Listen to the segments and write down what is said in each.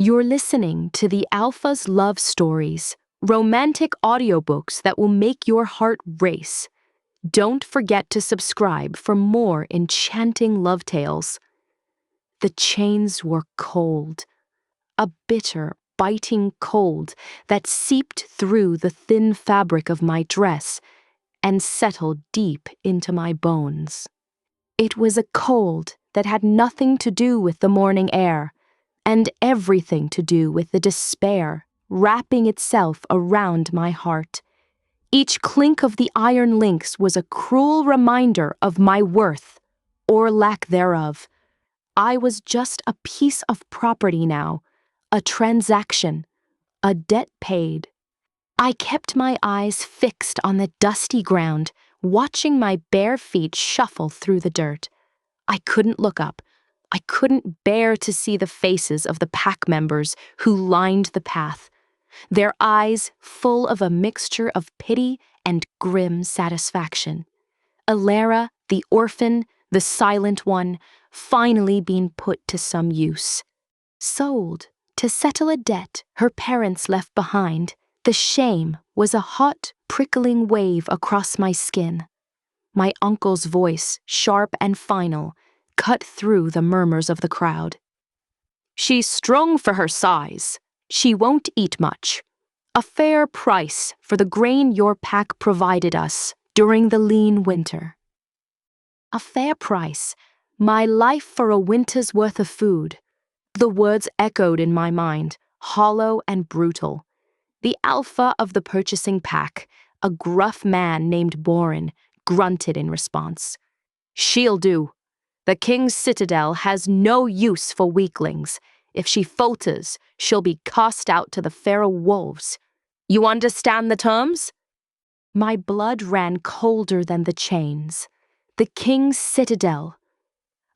You're listening to the Alpha's Love Stories, romantic audiobooks that will make your heart race. Don't forget to subscribe for more enchanting love tales. The chains were cold, a bitter, biting cold that seeped through the thin fabric of my dress and settled deep into my bones. It was a cold that had nothing to do with the morning air, and everything to do with the despair wrapping itself around my heart. Each clink of the iron links was a cruel reminder of my worth, or lack thereof. I was just a piece of property now, a transaction, a debt paid. I kept my eyes fixed on the dusty ground, watching my bare feet shuffle through the dirt. I couldn't look up. I couldn't bear to see the faces of the pack members who lined the path, their eyes full of a mixture of pity and grim satisfaction. Elara, the orphan, the silent one, finally being put to some use. Sold to settle a debt her parents left behind, the shame was a hot, prickling wave across my skin. My uncle's voice, sharp and final, cut through the murmurs of the crowd. She's strong for her size. She won't eat much. A fair price for the grain your pack provided us during the lean winter. A fair price, my life for a winter's worth of food. The words echoed in my mind, hollow and brutal. The alpha of the purchasing pack, a gruff man named Boren, grunted in response. She'll do. The king's citadel has no use for weaklings. If she falters, she'll be cast out to the feral wolves. You understand the terms? My blood ran colder than the chains. The king's citadel.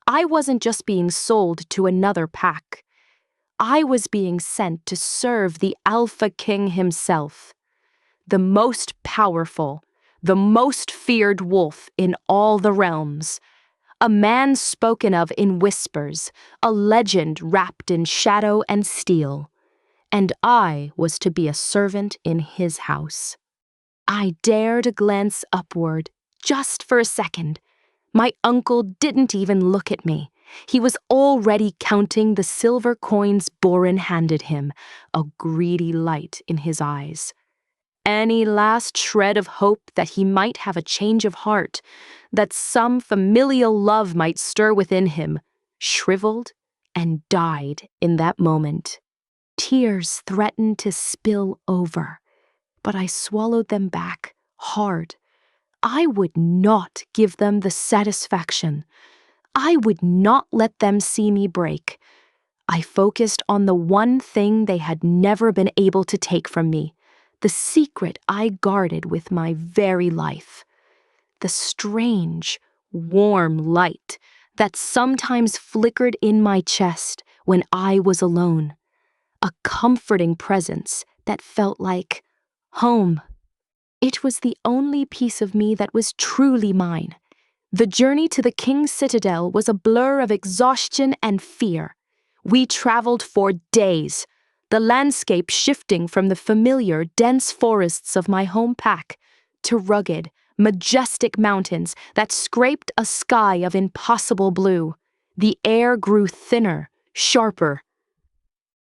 I wasn't just being sold to another pack. I was being sent to serve the Alpha King himself, the most powerful, the most feared wolf in all the realms. A man spoken of in whispers, a legend wrapped in shadow and steel, and I was to be a servant in his house. I dared a glance upward, just for a second. My uncle didn't even look at me. He was already counting the silver coins Boren handed him, a greedy light in his eyes. Any last shred of hope that he might have a change of heart, that some familial love might stir within him, shriveled and died in that moment. Tears threatened to spill over, but I swallowed them back hard. I would not give them the satisfaction. I would not let them see me break. I focused on the one thing they had never been able to take from me, the secret I guarded with my very life. The strange, warm light that sometimes flickered in my chest when I was alone. A comforting presence that felt like home. It was the only piece of me that was truly mine. The journey to the king's citadel was a blur of exhaustion and fear. We traveled for days, the landscape shifting from the familiar, dense forests of my home pack to rugged, majestic mountains that scraped a sky of impossible blue. The air grew thinner, sharper.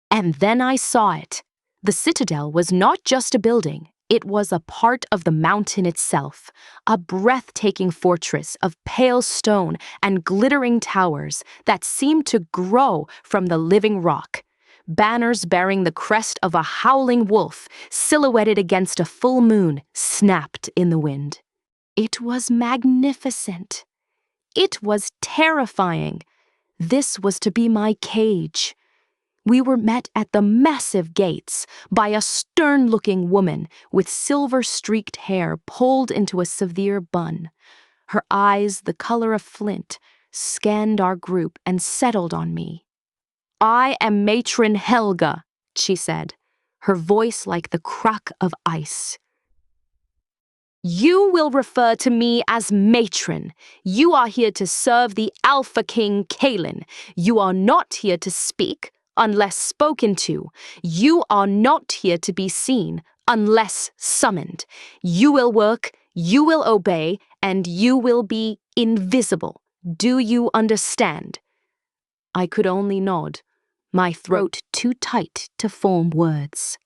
And then I saw it. The citadel was not just a building. It was a part of the mountain itself, a breathtaking fortress of pale stone and glittering towers that seemed to grow from the living rock. Banners bearing the crest of a howling wolf, silhouetted against a full moon, snapped in the wind. It was magnificent. It was terrifying. This was to be my cage. We were met at the massive gates by a stern-looking woman with silver-streaked hair pulled into a severe bun. Her eyes, the color of flint, scanned our group and settled on me. I am Matron Helga, she said, her voice like the crack of ice. You will refer to me as Matron. You are here to serve the Alpha King Kaelen. You are not here to speak, unless spoken to. You are not here to be seen, unless summoned. You will work, you will obey, and you will be invisible. Do you understand?" I could only nod, my throat too tight to form words.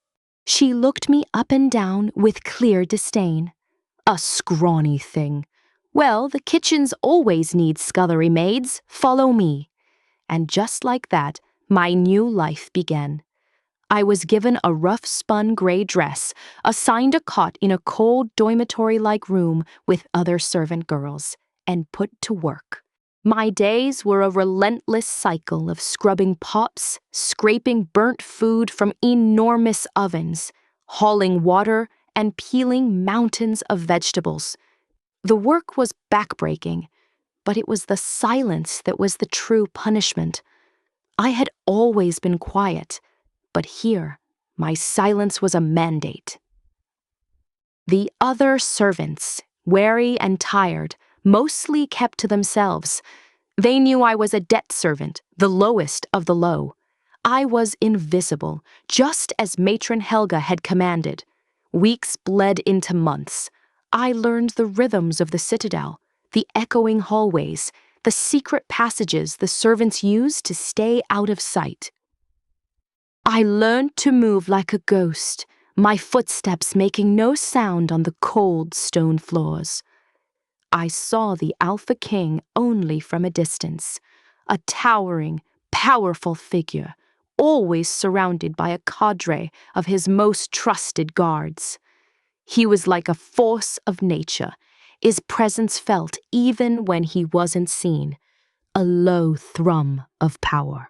She looked me up and down with clear disdain. "A scrawny thing. Well, the kitchens always need scullery maids. Follow me." And just like that, my new life began. I was given a rough-spun gray dress, assigned a cot in a cold dormitory-like room with other servant girls, and put to work. My days were a relentless cycle of scrubbing pots, scraping burnt food from enormous ovens, hauling water, and peeling mountains of vegetables. The work was backbreaking, but it was the silence that was the true punishment. I had always been quiet, but here, my silence was a mandate. The other servants, weary and tired, mostly kept to themselves. They knew I was a debt servant, the lowest of the low. I was invisible, just as Matron Helga had commanded. Weeks bled into months. I learned the rhythms of the citadel, the echoing hallways, the secret passages the servants used to stay out of sight. I learned to move like a ghost, my footsteps making no sound on the cold stone floors. I saw the alphaking only from a distance, a towering, powerful figure, always surrounded by a cadre of his most trusted guards. He was like a force of nature, his presence felt even when he wasn't seen, a low thrum of power.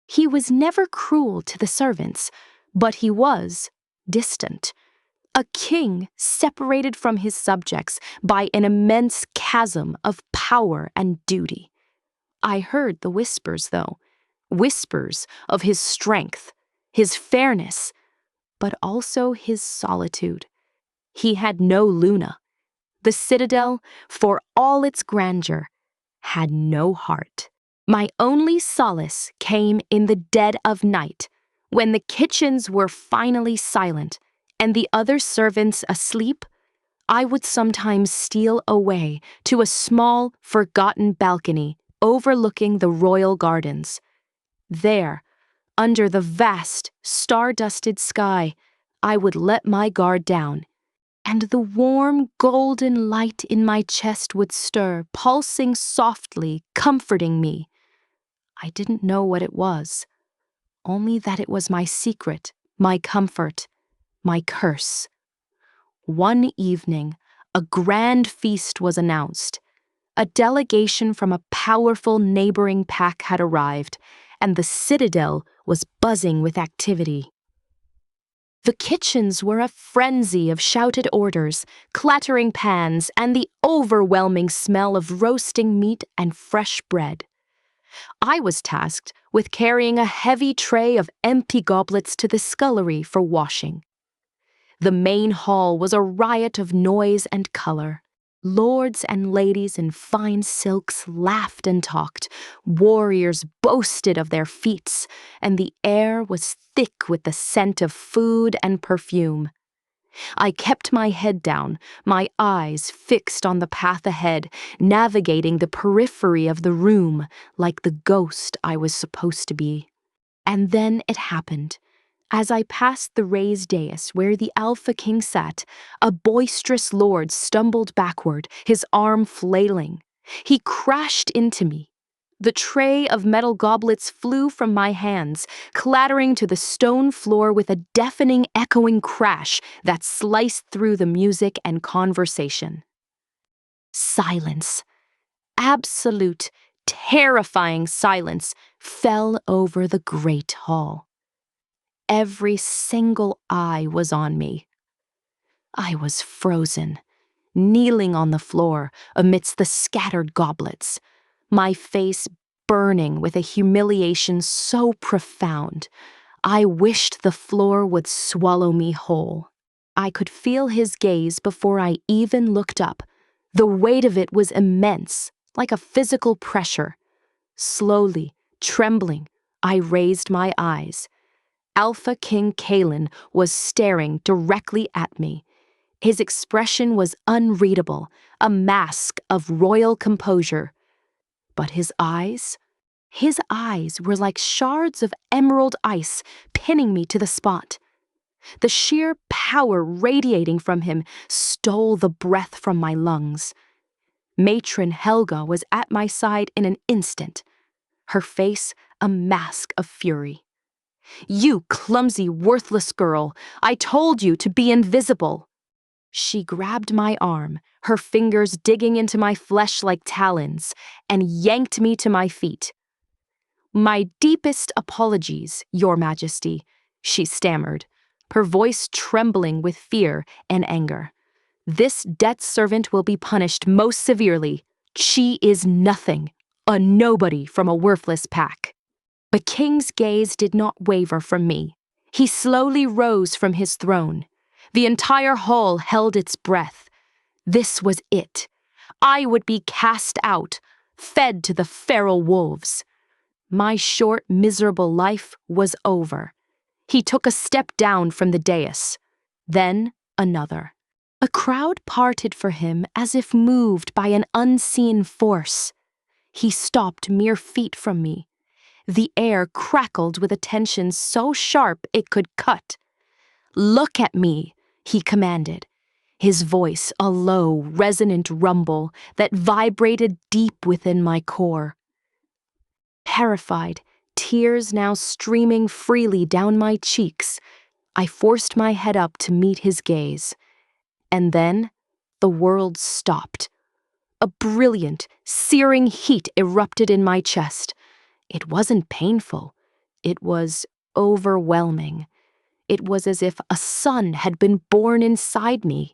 He was never cruel to the servants, but he was distant. A king separated from his subjects by an immense chasm of power and duty. I heard the whispers, though, whispers of his strength, his fairness, but also his solitude. He had no Luna. The citadel, for all its grandeur, had no heart. My only solace came in the dead of night, when the kitchens were finally silent and the other servants asleep. I would sometimes steal away to a small, forgotten balcony overlooking the royal gardens. There, under the vast, star-dusted sky, I would let my guard down, and the warm, golden light in my chest would stir, pulsing softly, comforting me. I didn't know what it was, only that it was my secret, my comfort, my curse. One evening, a grand feast was announced. A delegation from a powerful neighboring pack had arrived, and the citadel was buzzing with activity. The kitchens were a frenzy of shouted orders, clattering pans, and the overwhelming smell of roasting meat and fresh bread. I was tasked with carrying a heavy tray of empty goblets to the scullery for washing. The main hall was a riot of noise and color. Lords and ladies in fine silks laughed and talked, warriors boasted of their feats, and the air was thick with the scent of food and perfume. I kept my head down, my eyes fixed on the path ahead, navigating the periphery of the room like the ghost I was supposed to be. And then it happened. As I passed the raised dais where the alphaking sat, a boisterous lord stumbled backward, his arm flailing. He crashed into me. The tray of metal goblets flew from my hands, clattering to the stone floor with a deafening, echoing crash that sliced through the music and conversation. Silence, absolute, terrifying silence, fell over the great hall. Every single eye was on me. I was frozen, kneeling on the floor amidst the scattered goblets, my face burning with a humiliation so profound, I wished the floor would swallow me whole. I could feel his gaze before I even looked up. The weight of it was immense, like a physical pressure. Slowly, trembling, I raised my eyes. Alpha King Kaelen was staring directly at me. His expression was unreadable, a mask of royal composure. But his eyes were like shards of emerald ice pinning me to the spot. The sheer power radiating from him stole the breath from my lungs. Matron Helga was at my side in an instant, her face a mask of fury. "You clumsy, worthless girl! I told you to be invisible!" She grabbed my arm, her fingers digging into my flesh like talons, and yanked me to my feet. "My deepest apologies, Your Majesty," she stammered, her voice trembling with fear and anger. "This debt servant will be punished most severely. She is nothing, a nobody from a worthless pack." The king's gaze did not waver from me. He slowly rose from his throne. The entire hall held its breath. This was it. I would be cast out, fed to the feral wolves. My short, miserable life was over. He took a step down from the dais, then another. A crowd parted for him as if moved by an unseen force. He stopped mere feet from me. The air crackled with a tension so sharp it could cut. "Look at me," he commanded, his voice a low, resonant rumble that vibrated deep within my core. Terrified, tears now streaming freely down my cheeks, I forced my head up to meet his gaze. And then the world stopped. A brilliant, searing heat erupted in my chest. It wasn't painful. It was overwhelming. It was as if a sun had been born inside me.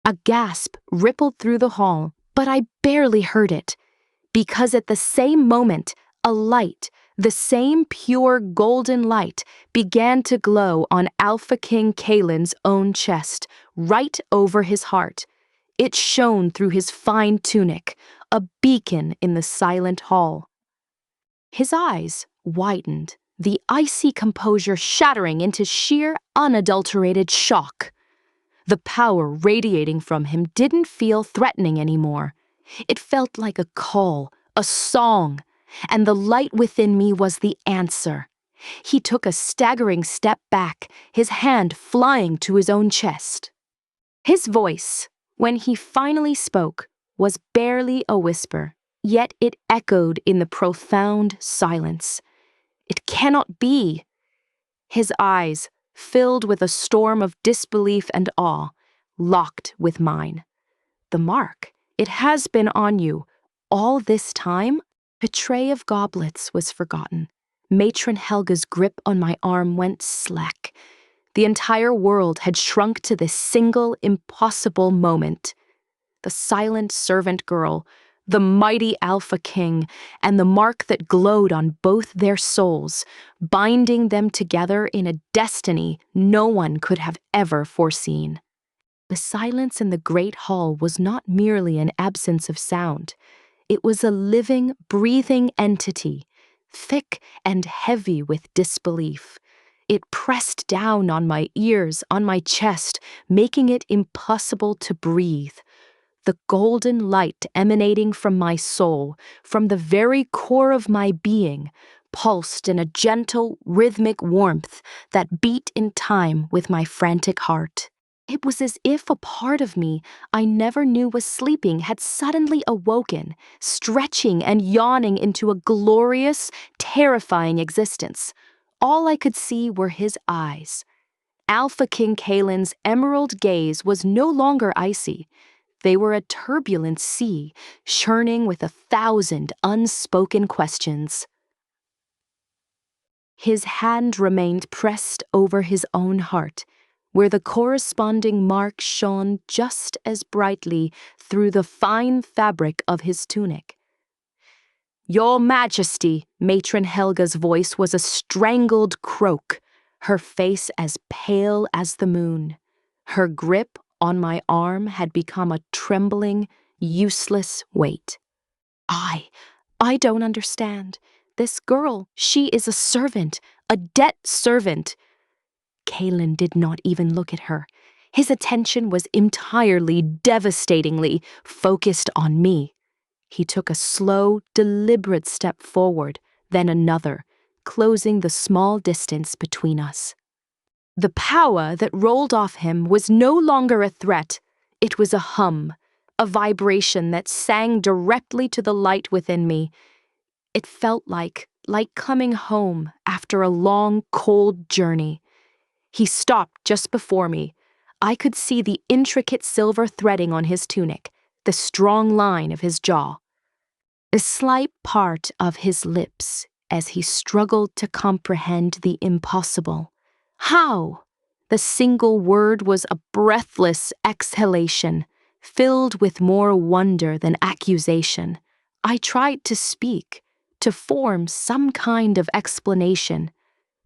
A gasp rippled through the hall, but I barely heard it, because at the same moment, a light, the same pure golden light, began to glow on Alpha King Kaelen's own chest, right over his heart. It shone through his fine tunic, a beacon in the silent hall. His eyes widened, the icy composure shattering into sheer, unadulterated shock. The power radiating from him didn't feel threatening anymore. It felt like a call, a song, and the light within me was the answer. He took a staggering step back, his hand flying to his own chest. His voice, when he finally spoke, was barely a whisper, yet it echoed in the profound silence. "It cannot be." His eyes, filled with a storm of disbelief and awe, locked with mine. "The mark, it has been on you all this time?" A tray of goblets was forgotten. Matron Helga's grip on my arm went slack. The entire world had shrunk to this single, impossible moment. The silent servant girl, the mighty Alpha King, and the mark that glowed on both their souls, binding them together in a destiny no one could have ever foreseen. The silence in the great hall was not merely an absence of sound. It was a living, breathing entity, thick and heavy with disbelief. It pressed down on my ears, on my chest, making it impossible to breathe. The golden light emanating from my soul, from the very core of my being, pulsed in a gentle, rhythmic warmth that beat in time with my frantic heart. It was as if a part of me I never knew was sleeping had suddenly awoken, stretching and yawning into a glorious, terrifying existence. All I could see were his eyes. Alpha King Kaelen's emerald gaze was no longer icy. They were a turbulent sea, churning with 1,000 unspoken questions. His hand remained pressed over his own heart, where the corresponding mark shone just as brightly through the fine fabric of his tunic. "Your Majesty," Matron Helga's voice was a strangled croak, her face as pale as the moon. Her grip on my arm had become a trembling, useless weight. I don't understand," This girl, she is a servant, a debt servant. Kaelen did not even look at her. His attention was entirely, devastatingly focused on me. He took a slow, deliberate step forward, then another, closing the small distance between us. The power that rolled off him was no longer a threat. It was a hum, a vibration that sang directly to the light within me. It felt like coming home after a long, cold journey. He stopped just before me. I could see the intricate silver threading on his tunic, the strong line of his jaw, a slight part of his lips as he struggled to comprehend the impossible. How? The single word was a breathless exhalation, filled with more wonder than accusation. I tried to speak, to form some kind of explanation,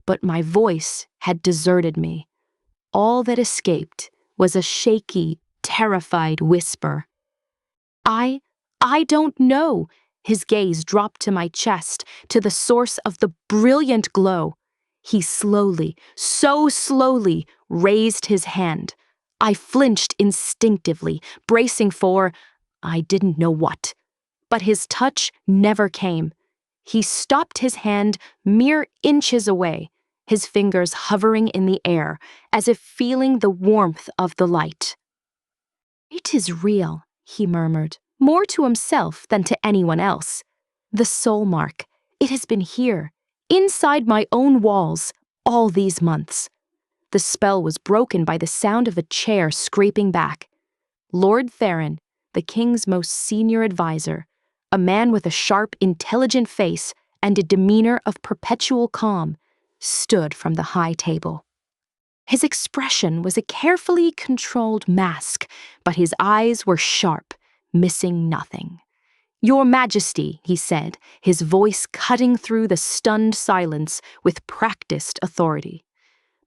but my voice had deserted me. All that escaped was a shaky, terrified whisper. I don't know. His gaze dropped to my chest, to the source of the brilliant glow. He slowly, so slowly, raised his hand. I flinched instinctively, bracing for, I didn't know what. But his touch never came. He stopped his hand mere inches away, his fingers hovering in the air, as if feeling the warmth of the light. "It is real," he murmured, more to himself than to anyone else. "The soul mark. It has been here, inside my own walls, all these months." The spell was broken by the sound of a chair scraping back. Lord Theron, the king's most senior advisor, a man with a sharp, intelligent face and a demeanor of perpetual calm, stood from the high table. His expression was a carefully controlled mask, but his eyes were sharp, missing nothing. "Your Majesty," he said, his voice cutting through the stunned silence with practiced authority.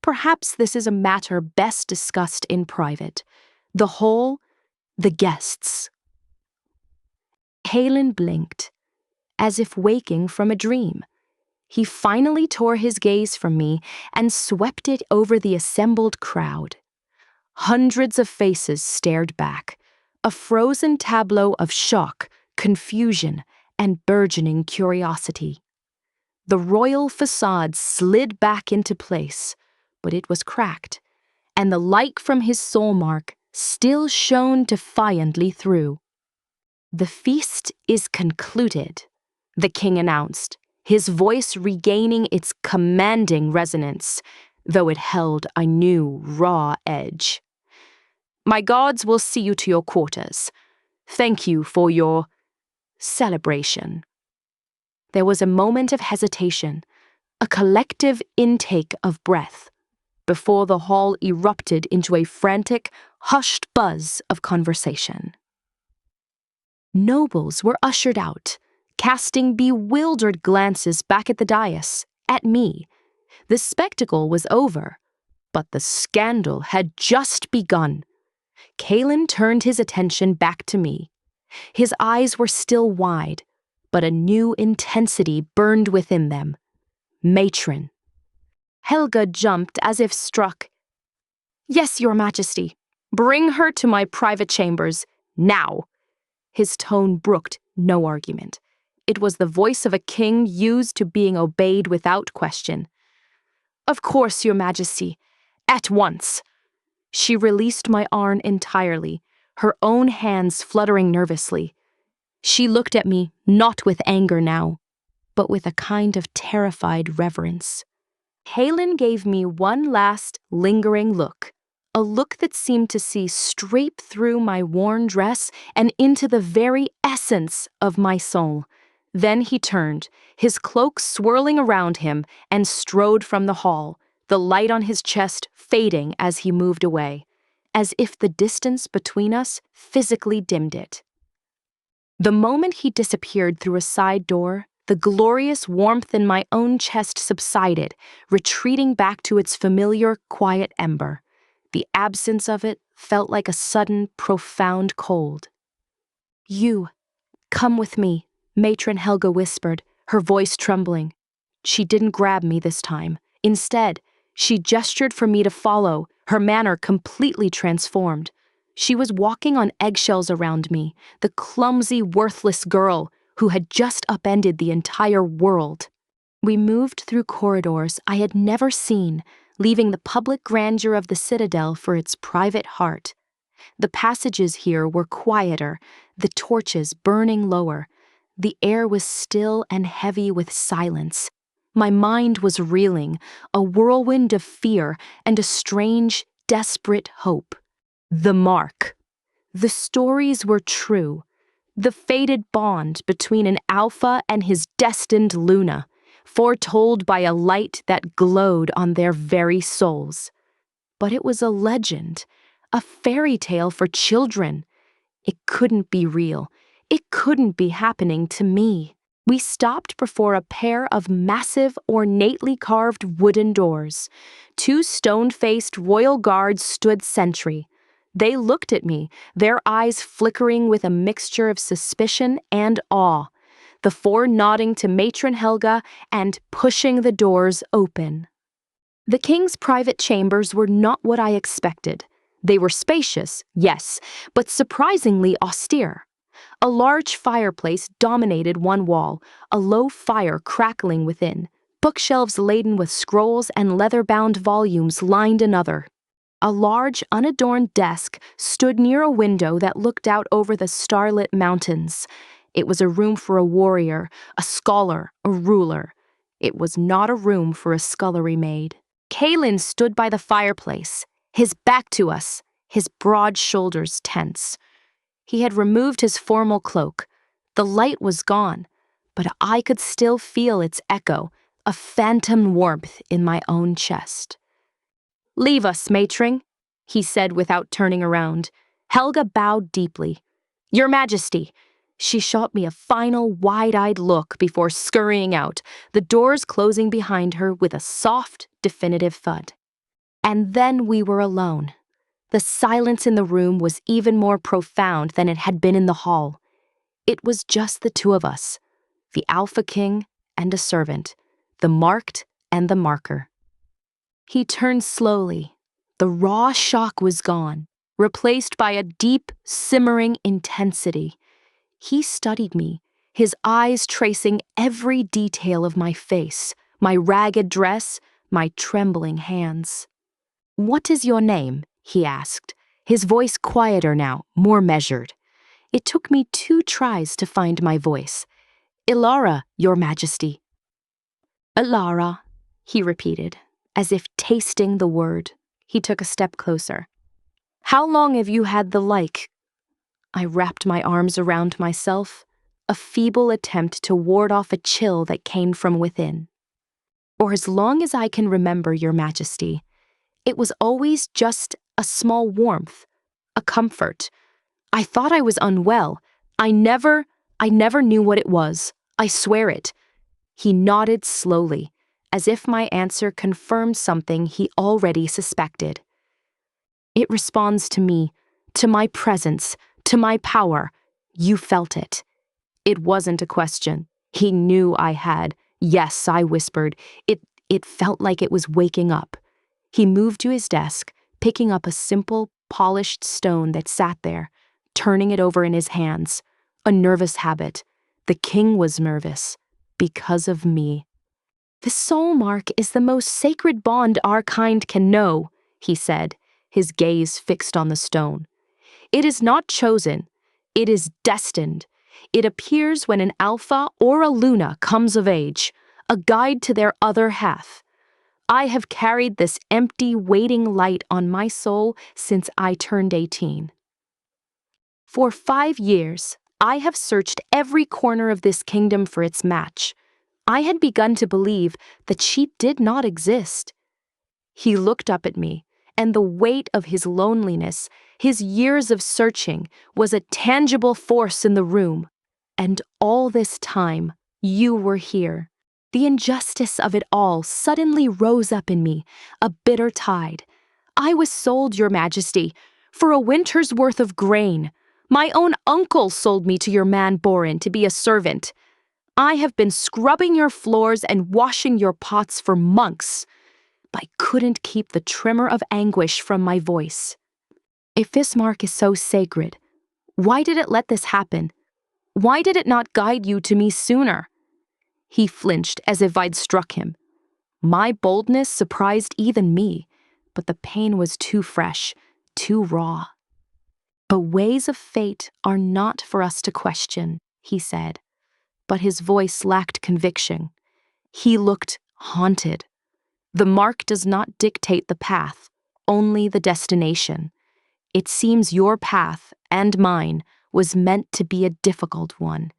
"Perhaps this is a matter best discussed in private. The guests." Kaelen blinked, as if waking from a dream. He finally tore his gaze from me and swept it over the assembled crowd. Hundreds of faces stared back, a frozen tableau of shock, confusion, and burgeoning curiosity. The royal facade slid back into place, but it was cracked, and the light from his soul mark still shone defiantly through. "The feast is concluded," the king announced, his voice regaining its commanding resonance, though it held a new, raw edge. "My gods will see you to your quarters. Thank you for your celebration." There was a moment of hesitation, a collective intake of breath, before the hall erupted into a frantic, hushed buzz of conversation. Nobles were ushered out, casting bewildered glances back at the dais, at me. The spectacle was over, but the scandal had just begun. Kaelen turned his attention back to me. His eyes were still wide, but a new intensity burned within them. Matron. Helga jumped as if struck. "Yes, Your Majesty. Bring her to my private chambers, now." His tone brooked no argument. It was the voice of a king used to being obeyed without question. "Of course, Your Majesty. At once." She released my arm entirely, her own hands fluttering nervously. She looked at me, not with anger now, but with a kind of terrified reverence. Kaelen gave me one last, lingering look, a look that seemed to see straight through my worn dress and into the very essence of my soul. Then he turned, his cloak swirling around him, and strode from the hall, the light on his chest fading as he moved away, as if the distance between us physically dimmed it. The moment he disappeared through a side door, the glorious warmth in my own chest subsided, retreating back to its familiar, quiet ember. The absence of it felt like a sudden, profound cold. "You, come with me," Matron Helga whispered, her voice trembling. She didn't grab me this time. Instead, she gestured for me to follow, her manner completely transformed. She was walking on eggshells around me, the clumsy, worthless girl who had just upended the entire world. We moved through corridors I had never seen, leaving the public grandeur of the citadel for its private heart. The passages here were quieter, the torches burning lower. The air was still and heavy with silence. My mind was reeling, a whirlwind of fear and a strange, desperate hope. The mark. The stories were true. The fated bond between an alpha and his destined Luna, foretold by a light that glowed on their very souls. But it was a legend, a fairy tale for children. It couldn't be real. It couldn't be happening to me. We stopped before a pair of massive, ornately carved wooden doors. Two stone-faced royal guards stood sentry. They looked at me, their eyes flickering with a mixture of suspicion and awe, the four nodding to Matron Helga and pushing the doors open. The king's private chambers were not what I expected. They were spacious, yes, but surprisingly austere. A large fireplace dominated one wall, a low fire crackling within. Bookshelves laden with scrolls and leather-bound volumes lined another. A large, unadorned desk stood near a window that looked out over the starlit mountains. It was a room for a warrior, a scholar, a ruler. It was not a room for a scullery maid. Kaelen stood by the fireplace, his back to us, his broad shoulders tense. He had removed his formal cloak. The light was gone, but I could still feel its echo, a phantom warmth in my own chest. "Leave us, matron," he said without turning around. Helga bowed deeply. "Your Majesty." She shot me a final, wide-eyed look before scurrying out, the doors closing behind her with a soft, definitive thud. And then we were alone. The silence in the room was even more profound than it had been in the hall. It was just the two of us, the alphaking and a servant, the marked and the marker. He turned slowly. The raw shock was gone, replaced by a deep, simmering intensity. He studied me, his eyes tracing every detail of my face, my ragged dress, my trembling hands. "What is your name?" he asked, his voice quieter now, more measured. It took me 2 tries to find my voice. "Elara, Your Majesty." "Elara," he repeated, as if tasting the word. He took a step closer. "How long have you had the like?" I wrapped my arms around myself, a feeble attempt to ward off a chill that came from within. "For as long as I can remember, Your Majesty. It was always just a small warmth, a comfort. I thought I was unwell. I never knew what it was. I swear it." He nodded slowly, as if my answer confirmed something he already suspected. "It responds to me, to my presence, to my power. You felt it." It wasn't a question. He knew I had. "Yes," I whispered. It felt like it was waking up." He moved to his desk, picking up a simple, polished stone that sat there, turning it over in his hands. A nervous habit. The king was nervous. Because of me. "The soul mark is the most sacred bond our kind can know," he said, his gaze fixed on the stone. "It is not chosen. It is destined. It appears when an alpha or a luna comes of age, a guide to their other half. I have carried this empty, waiting light on my soul since I turned 18. For 5 years, I have searched every corner of this kingdom for its match. I had begun to believe that she did not exist." He looked up at me, and the weight of his loneliness, his years of searching, was a tangible force in the room. "And all this time, you were here." The injustice of it all suddenly rose up in me, a bitter tide. "I was sold, Your Majesty, for a winter's worth of grain. My own uncle sold me to your man Borin to be a servant. I have been scrubbing your floors and washing your pots for months, but I couldn't keep the tremor of anguish from my voice. If this mark is so sacred, why did it let this happen? Why did it not guide you to me sooner? He flinched as if I'd struck him. My boldness surprised even me, but the pain was too fresh, too raw. The ways of fate are not for us to question, he said, but his voice lacked conviction. He looked haunted. The mark does not dictate the path, only the destination. It seems your path, and mine, was meant to be a difficult one.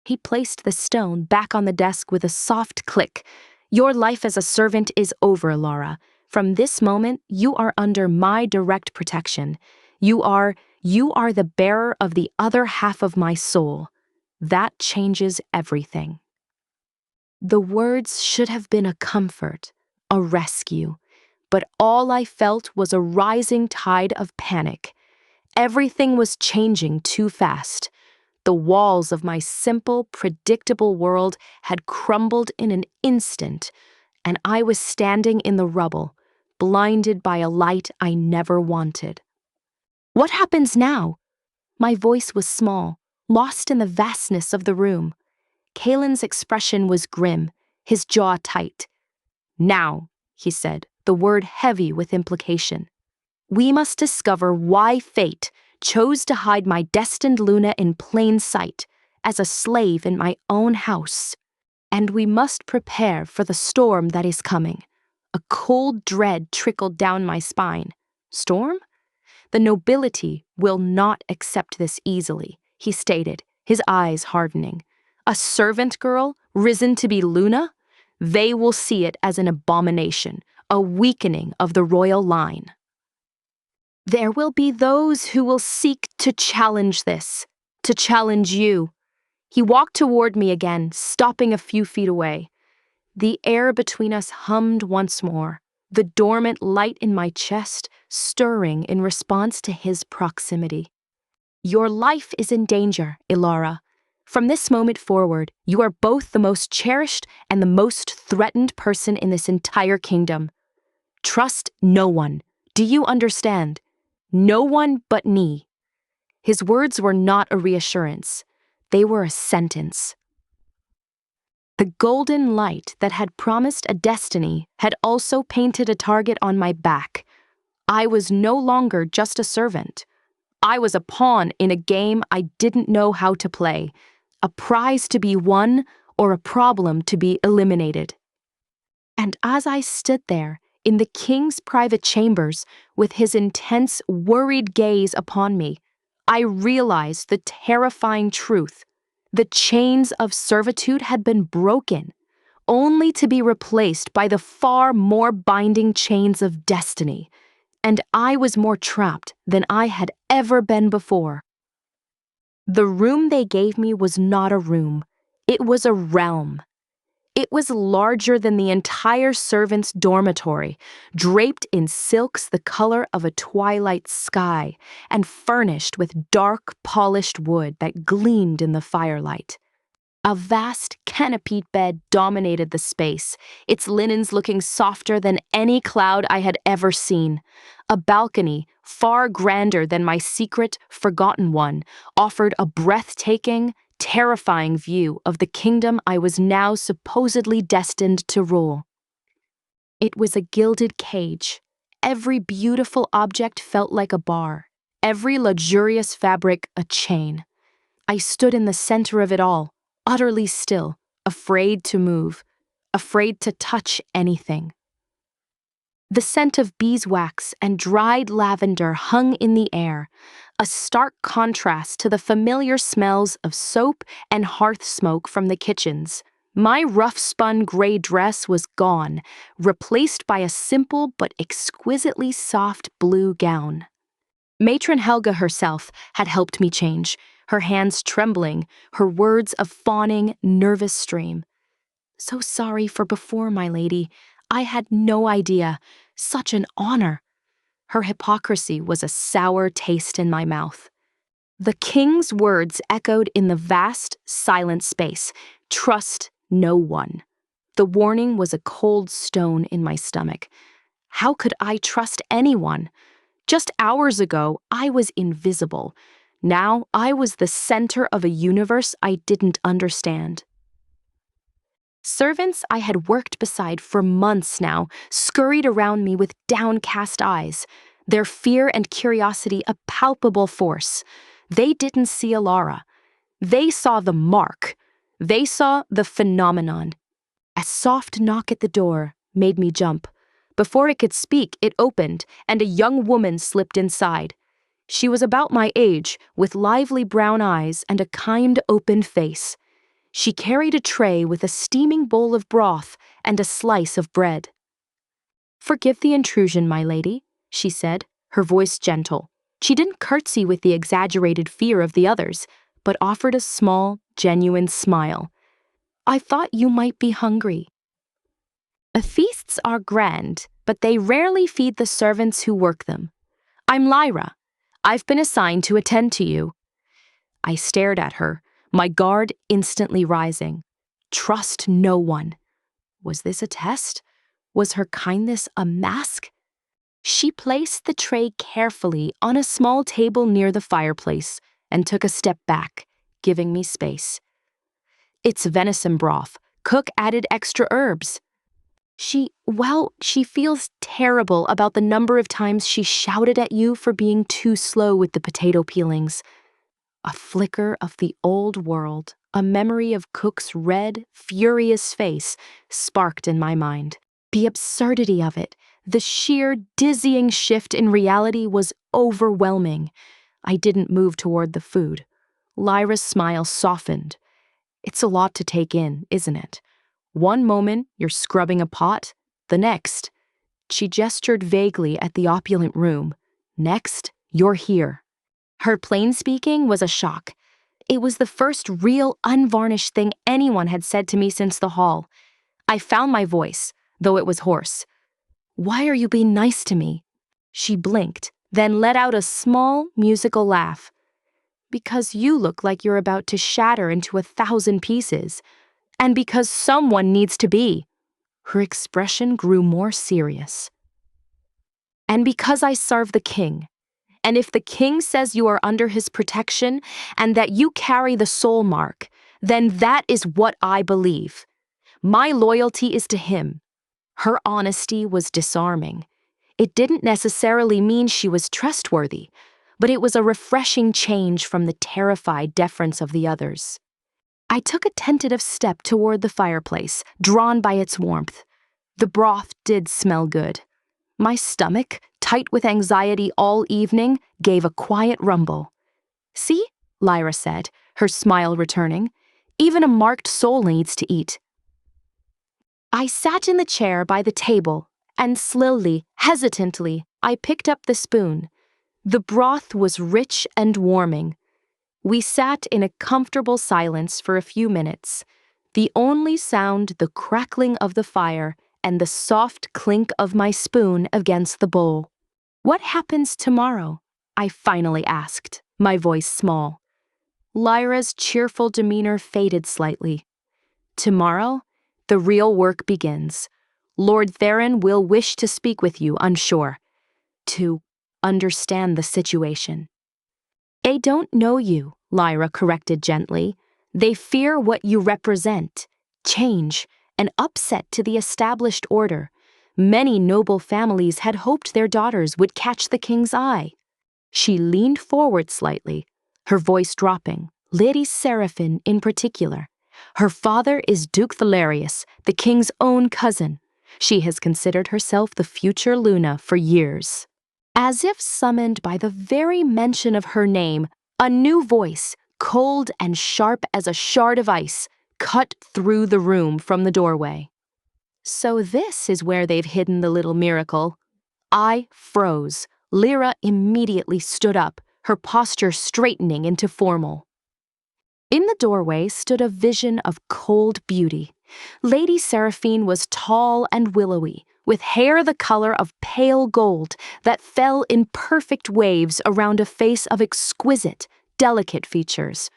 He placed the stone back on the desk with a soft click. Your life as a servant is over, Elara. From this moment, you are under my direct protection. You are the bearer of the other half of my soul. That changes everything. The words should have been a comfort, a rescue, but all I felt was a rising tide of panic. Everything was changing too fast. The walls of my simple, predictable world had crumbled in an instant, and I was standing in the rubble, blinded by a light I never wanted. What happens now? My voice was small, lost in the vastness of the room. Kaelen's expression was grim, his jaw tight. Now, he said, the word heavy with implication. We must discover why fate chose to hide my destined Luna in plain sight, as a slave in my own house. And we must prepare for the storm that is coming. A cold dread trickled down my spine. Storm? The nobility will not accept this easily, he stated, his eyes hardening. A servant girl, risen to be Luna? They will see it as an abomination, a weakening of the royal line. There will be those who will seek to challenge this, to challenge you. He walked toward me again, stopping a few feet away. The air between us hummed once more, the dormant light in my chest stirring in response to his proximity. Your life is in danger, Elara. From this moment forward, you are both the most cherished and the most threatened person in this entire kingdom. Trust no one. Do you understand? No one but me. His words were not a reassurance. They were a sentence. The golden light that had promised a destiny had also painted a target on my back. I was no longer just a servant. I was a pawn in a game I didn't know how to play, a prize to be won or a problem to be eliminated. And as I stood there, in the king's private chambers, with his intense, worried gaze upon me, I realized the terrifying truth. The chains of servitude had been broken, only to be replaced by the far more binding chains of destiny, and I was more trapped than I had ever been before. The room they gave me was not a room, it was a realm. It was larger than the entire servants' dormitory, draped in silks the color of a twilight sky, and furnished with dark, polished wood that gleamed in the firelight. A vast, canopied bed dominated the space, its linens looking softer than any cloud I had ever seen. A balcony, far grander than my secret, forgotten one, offered a breathtaking, terrifying view of the kingdom I was now supposedly destined to rule. It was a gilded cage. Every beautiful object felt like a bar, every luxurious fabric a chain. I stood in the center of it all, utterly still, afraid to move, afraid to touch anything. The scent of beeswax and dried lavender hung in the air, a stark contrast to the familiar smells of soap and hearth smoke from the kitchens. My rough-spun gray dress was gone, replaced by a simple but exquisitely soft blue gown. Matron Helga herself had helped me change, her hands trembling, her words a fawning, nervous stream. So sorry for before, my lady. I had no idea. Such an honor. Her hypocrisy was a sour taste in my mouth. The king's words echoed in the vast, silent space. Trust no one. The warning was a cold stone in my stomach. How could I trust anyone? Just hours ago, I was invisible. Now I was the center of a universe I didn't understand. Servants I had worked beside for months now scurried around me with downcast eyes, their fear and curiosity a palpable force. They didn't see Elara. They saw the mark. They saw the phenomenon. A soft knock at the door made me jump. Before it could speak, it opened, and a young woman slipped inside. She was about my age, with lively brown eyes and a kind, open face. She carried a tray with a steaming bowl of broth and a slice of bread. "Forgive the intrusion, my lady," she said, her voice gentle. She didn't curtsy with the exaggerated fear of the others, but offered a small, genuine smile. "I thought you might be hungry." Feasts are grand, but they rarely feed the servants who work them. "I'm Lyra. I've been assigned to attend to you." I stared at her, my guard instantly rising. Trust no one. Was this a test? Was her kindness a mask? She placed the tray carefully on a small table near the fireplace and took a step back, giving me space. "It's venison broth. Cook added extra herbs." She feels terrible about the number of times she shouted at you for being too slow with the potato peelings. A flicker of the old world, a memory of Cook's red, furious face, sparked in my mind. The absurdity of it, the sheer, dizzying shift in reality was overwhelming. I didn't move toward the food. Lyra's smile softened. "It's a lot to take in, isn't it? One moment, you're scrubbing a pot. The next," she gestured vaguely at the opulent room. "Next, you're here." Her plain speaking was a shock. It was the first real, unvarnished thing anyone had said to me since the hall. I found my voice, though it was hoarse. "Why are you being nice to me?" She blinked, then let out a small, musical laugh. "Because you look like you're about to shatter into 1,000 pieces. And because someone needs to be." Her expression grew more serious. "And because I serve the king. And if the king says you are under his protection and that you carry the soul mark, then that is what I believe. My loyalty is to him." Her honesty was disarming. It didn't necessarily mean she was trustworthy, but it was a refreshing change from the terrified deference of the others. I took a tentative step toward the fireplace, drawn by its warmth. The broth did smell good. My stomach, tight with anxiety all evening, gave a quiet rumble. "See," Lyra said, her smile returning, "even a marked soul needs to eat." I sat in the chair by the table, and slowly, hesitantly, I picked up the spoon. The broth was rich and warming. We sat in a comfortable silence for a few minutes, the only sound the crackling of the fire and the soft clink of my spoon against the bowl. "What happens tomorrow?" I finally asked, my voice small. Lyra's cheerful demeanor faded slightly. "Tomorrow, the real work begins. Lord Theron will wish to speak with you, I'm sure, to understand the situation." "They don't know you," Lyra corrected gently. "They fear what you represent. Change, an upset to the established order. Many noble families had hoped their daughters would catch the king's eye." She leaned forward slightly, her voice dropping. "Lady Seraphine in particular. Her father is Duke Valerius, the king's own cousin. She has considered herself the future Luna for years." As if summoned by the very mention of her name, a new voice, cold and sharp as a shard of ice, cut through the room from the doorway. "So this is where they've hidden the little miracle." I froze. Lyra immediately stood up, her posture straightening into formal. In the doorway stood a vision of cold beauty. Lady Seraphine was tall and willowy, with hair the color of pale gold that fell in perfect waves around a face of exquisite, delicate features.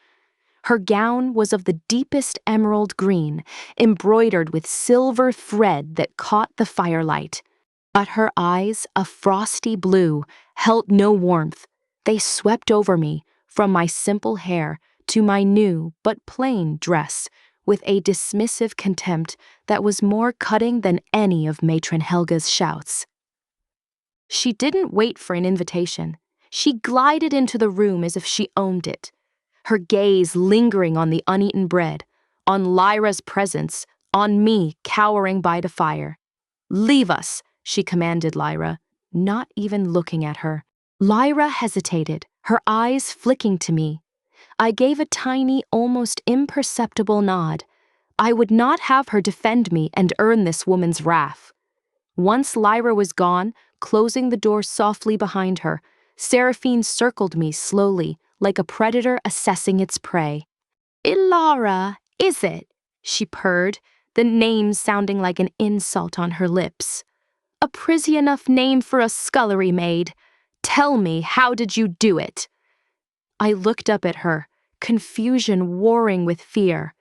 Her gown was of the deepest emerald green, embroidered with silver thread that caught the firelight. But her eyes, a frosty blue, held no warmth. They swept over me, from my simple hair to my new but plain dress, with a dismissive contempt that was more cutting than any of Matron Helga's shouts. She didn't wait for an invitation. She glided into the room as if she owned it, her gaze lingering on the uneaten bread, on Lyra's presence, on me cowering by the fire. "Leave us," she commanded Lyra, not even looking at her. Lyra hesitated, her eyes flicking to me. I gave a tiny, almost imperceptible nod. I would not have her defend me and earn this woman's wrath. Once Lyra was gone, closing the door softly behind her, Seraphine circled me slowly, like a predator assessing its prey. "Elara, is it?" she purred, the name sounding like an insult on her lips. "A pretty enough name for a scullery maid. Tell me, how did you do it?" I looked up at her, confusion warring with fear.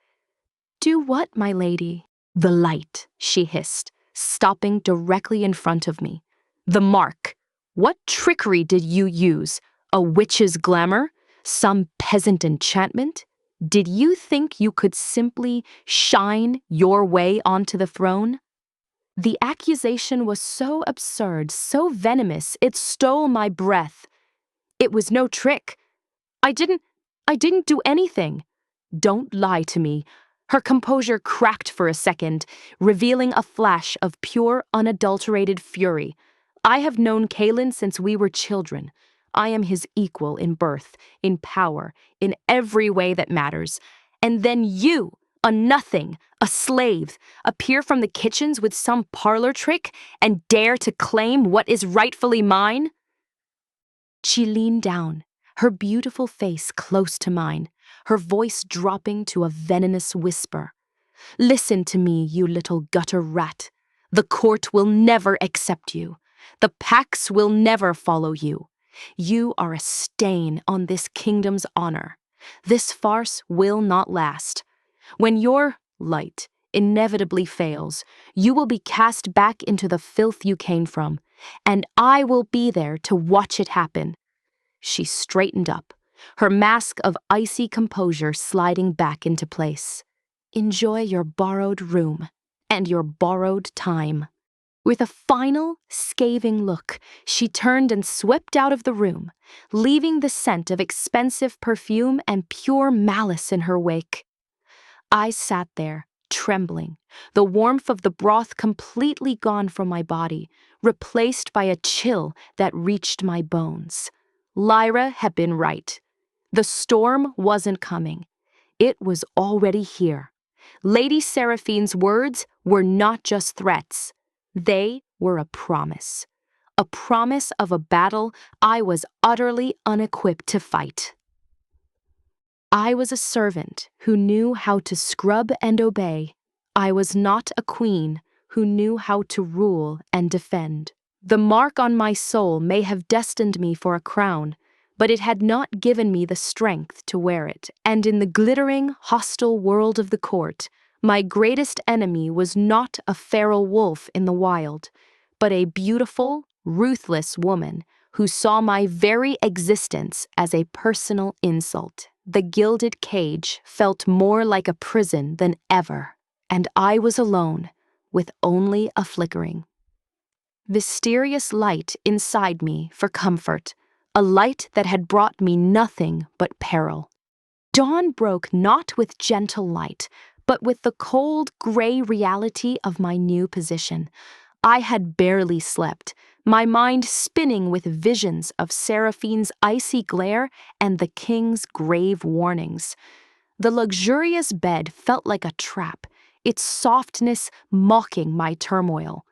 "Do what, my lady?" "The light," she hissed, stopping directly in front of me. "The mark. What trickery did you use? A witch's glamour? Some peasant enchantment? Did you think you could simply shine your way onto the throne?" The accusation was so absurd, so venomous, it stole my breath. "It was no trick. I didn't do anything." "Don't lie to me." Her composure cracked for a second, revealing a flash of pure, unadulterated fury. "I have known Kaelen since we were children. I am his equal in birth, in power, in every way that matters. And then you, a nothing, a slave, appear from the kitchens with some parlor trick and dare to claim what is rightfully mine?" She leaned down, her beautiful face close to mine, her voice dropping to a venomous whisper. "Listen to me, you little gutter rat. The court will never accept you. The pacts will never follow you. You are a stain on this kingdom's honor. This farce will not last. When your light inevitably fails, you will be cast back into the filth you came from, and I will be there to watch it happen." She straightened up, her mask of icy composure sliding back into place. "Enjoy your borrowed room and your borrowed time." With a final, scathing look, she turned and swept out of the room, leaving the scent of expensive perfume and pure malice in her wake. I sat there, trembling, the warmth of the broth completely gone from my body, replaced by a chill that reached my bones. Lyra had been right. The storm wasn't coming. It was already here. Lady Seraphine's words were not just threats. They were a promise of a battle I was utterly unequipped to fight. I was a servant who knew how to scrub and obey. I was not a queen who knew how to rule and defend. The mark on my soul may have destined me for a crown, but it had not given me the strength to wear it, and in the glittering, hostile world of the court, my greatest enemy was not a feral wolf in the wild, but a beautiful, ruthless woman who saw my very existence as a personal insult. The gilded cage felt more like a prison than ever, and I was alone, with only a flickering mysterious light inside me for comfort, a light that had brought me nothing but peril. Dawn broke not with gentle light, but with the cold, gray reality of my new position. I had barely slept, my mind spinning with visions of Seraphine's icy glare and the king's grave warnings. The luxurious bed felt like a trap, its softness mocking my turmoil.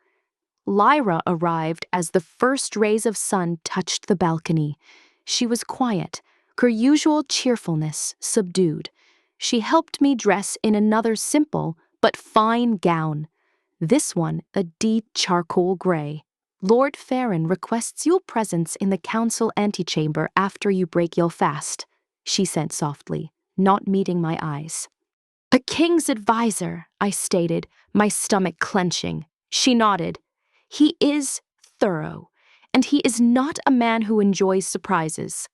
Lyra arrived as the first rays of sun touched the balcony. She was quiet, her usual cheerfulness subdued. She helped me dress in another simple but fine gown, this one a deep charcoal gray. "Lord Farron requests your presence in the council antechamber after you break your fast," she said softly, not meeting my eyes. "A king's advisor," I stated, my stomach clenching. She nodded. "He is thorough, and he is not a man who enjoys surprises."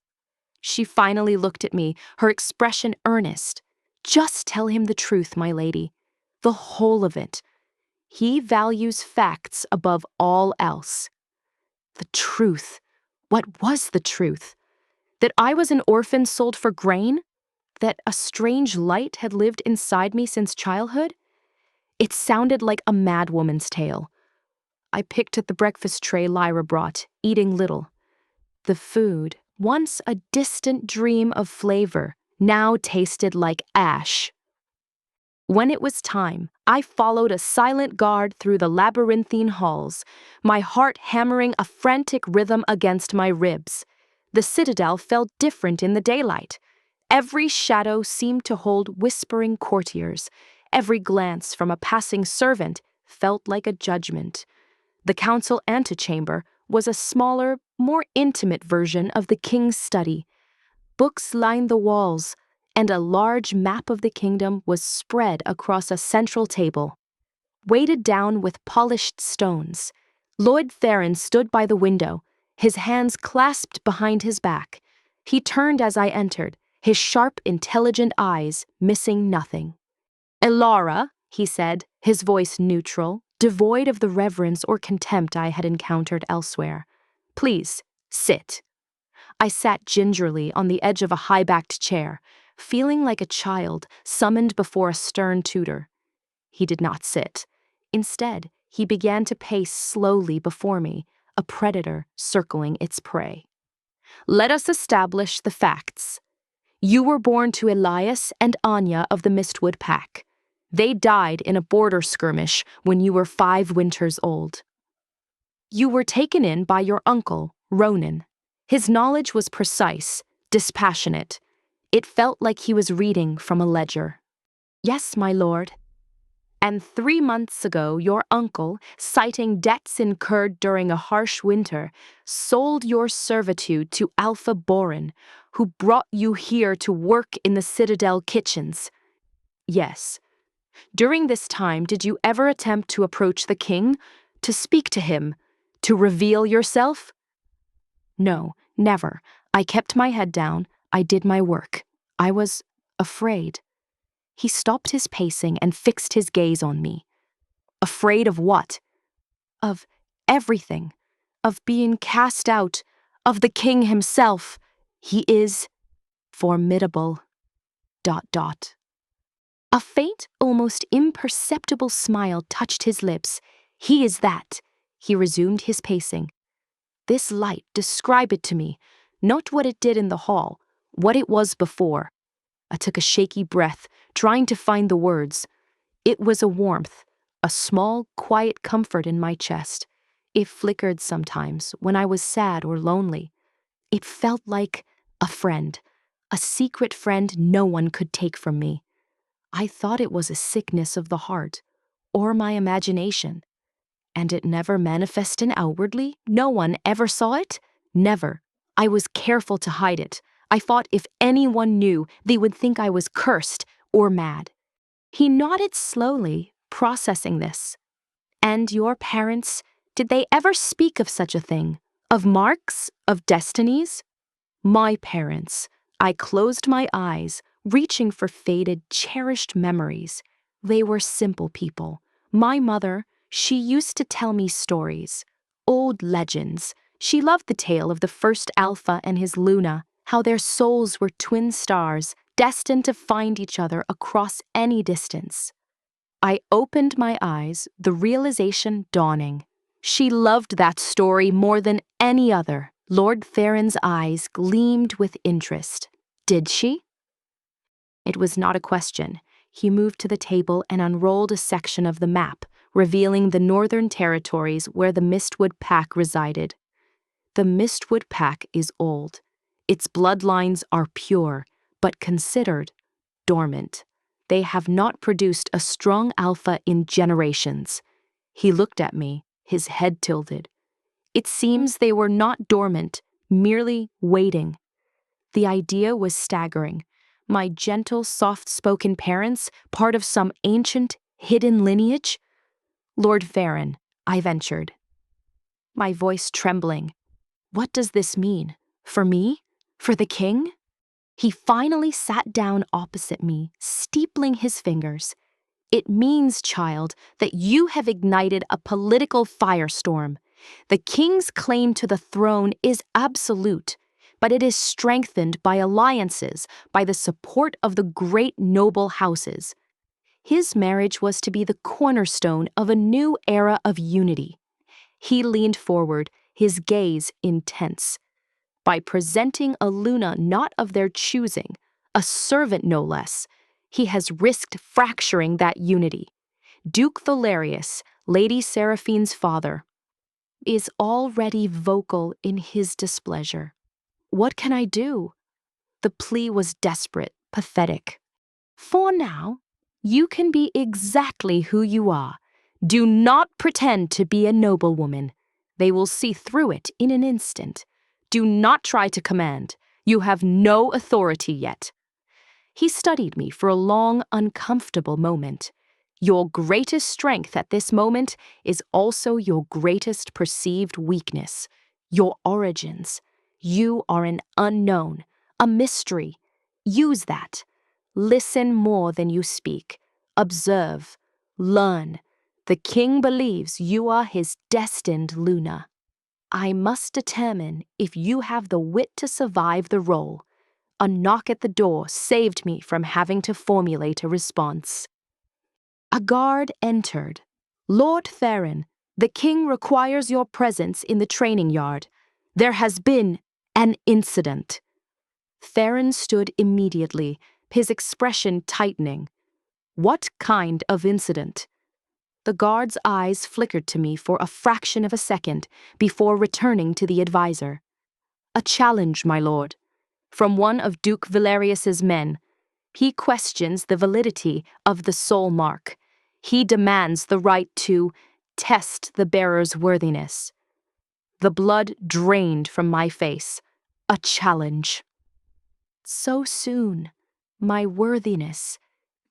She finally looked at me, her expression earnest. "Just tell him the truth, my lady. The whole of it. He values facts above all else." The truth. What was the truth? That I was an orphan sold for grain? That a strange light had lived inside me since childhood? It sounded like a madwoman's tale. I picked at the breakfast tray Lyra brought, eating little. The food, once a distant dream of flavor, now tasted like ash. When it was time, I followed a silent guard through the labyrinthine halls, my heart hammering a frantic rhythm against my ribs. The citadel felt different in the daylight. Every shadow seemed to hold whispering courtiers. Every glance from a passing servant felt like a judgment. The council antechamber was a smaller, more intimate version of the king's study. Books lined the walls, and a large map of the kingdom was spread across a central table. Weighted down with polished stones, Lord Theron stood by the window, his hands clasped behind his back. He turned as I entered, his sharp, intelligent eyes missing nothing. "Elara," he said, his voice neutral, devoid of the reverence or contempt I had encountered elsewhere. "Please, sit." I sat gingerly on the edge of a high-backed chair, feeling like a child summoned before a stern tutor. He did not sit. Instead, he began to pace slowly before me, a predator circling its prey. "Let us establish the facts. You were born to Elias and Anya of the Mistwood Pack. They died in a border skirmish when you were 5 winters old. You were taken in by your uncle, Ronan. His knowledge was precise, dispassionate. It felt like he was reading from a ledger." "Yes, my lord." "And 3 months ago, your uncle, citing debts incurred during a harsh winter, sold your servitude to Alpha Borin, who brought you here to work in the citadel kitchens." "Yes." "During this time, did you ever attempt to approach the king, to speak to him, to reveal yourself?" "No, never. I kept my head down. I did my work. I was afraid." He stopped his pacing and fixed his gaze on me. "Afraid of what?" "Of everything. Of being cast out. Of the king himself. He is formidable. ... A faint, almost imperceptible smile touched his lips. "He is that." He resumed his pacing. "This light, describe it to me. Not what it did in the hall, what it was before." I took a shaky breath, trying to find the words. It was a warmth, a small, quiet comfort in my chest. It flickered sometimes when I was sad or lonely. It felt like a friend, a secret friend no one could take from me. I thought it was a sickness of the heart, or my imagination. And it never manifested outwardly? No one ever saw it? Never. I was careful to hide it. I thought if anyone knew, they would think I was cursed or mad. He nodded slowly, processing this. "And your parents, did they ever speak of such a thing? Of marks? Of destinies?" "My parents." I closed my eyes, reaching for faded, cherished memories. They were simple people. My mother, she used to tell me stories, old legends. She loved the tale of the first Alpha and his Luna, how their souls were twin stars, destined to find each other across any distance. I opened my eyes, the realization dawning. She loved that story more than any other. Lord Theron's eyes gleamed with interest. "Did she?" It was not a question. He moved to the table and unrolled a section of the map, revealing the northern territories where the Mistwood Pack resided. The Mistwood Pack is old. Its bloodlines are pure, but considered dormant. They have not produced a strong alpha in generations. He looked at me, his head tilted. It seems they were not dormant, merely waiting. The idea was staggering. My gentle, soft-spoken parents, part of some ancient, hidden lineage? Lord Farron, I ventured, my voice trembling. What does this mean? For me? For the king? He finally sat down opposite me, steepling his fingers. It means, child, that you have ignited a political firestorm. The king's claim to the throne is absolute, but it is strengthened by alliances, by the support of the great noble houses. His marriage was to be the cornerstone of a new era of unity. He leaned forward, his gaze intense. By presenting a Luna not of their choosing, a servant no less, he has risked fracturing that unity. Duke Valerius, Lady Seraphine's father, is already vocal in his displeasure. What can I do? The plea was desperate, pathetic. For now, you can be exactly who you are. Do not pretend to be a noblewoman. They will see through it in an instant. Do not try to command. You have no authority yet. He studied me for a long, uncomfortable moment. Your greatest strength at this moment is also your greatest perceived weakness. Your origins. You are an unknown, a mystery. Use that. Listen more than you speak. Observe. Learn. The king believes you are his destined Luna. I must determine if you have the wit to survive the role. A knock at the door saved me from having to formulate a response. A guard entered. Lord Theron, the king requires your presence in the training yard. There has been an incident. Theron stood immediately, his expression tightening. What kind of incident? The guard's eyes flickered to me for a fraction of a second before returning to the advisor. A challenge, my lord, from one of Duke Valerius's men. He questions the validity of the soul mark. He demands the right to test the bearer's worthiness. The blood drained from my face. A challenge. So soon. My worthiness.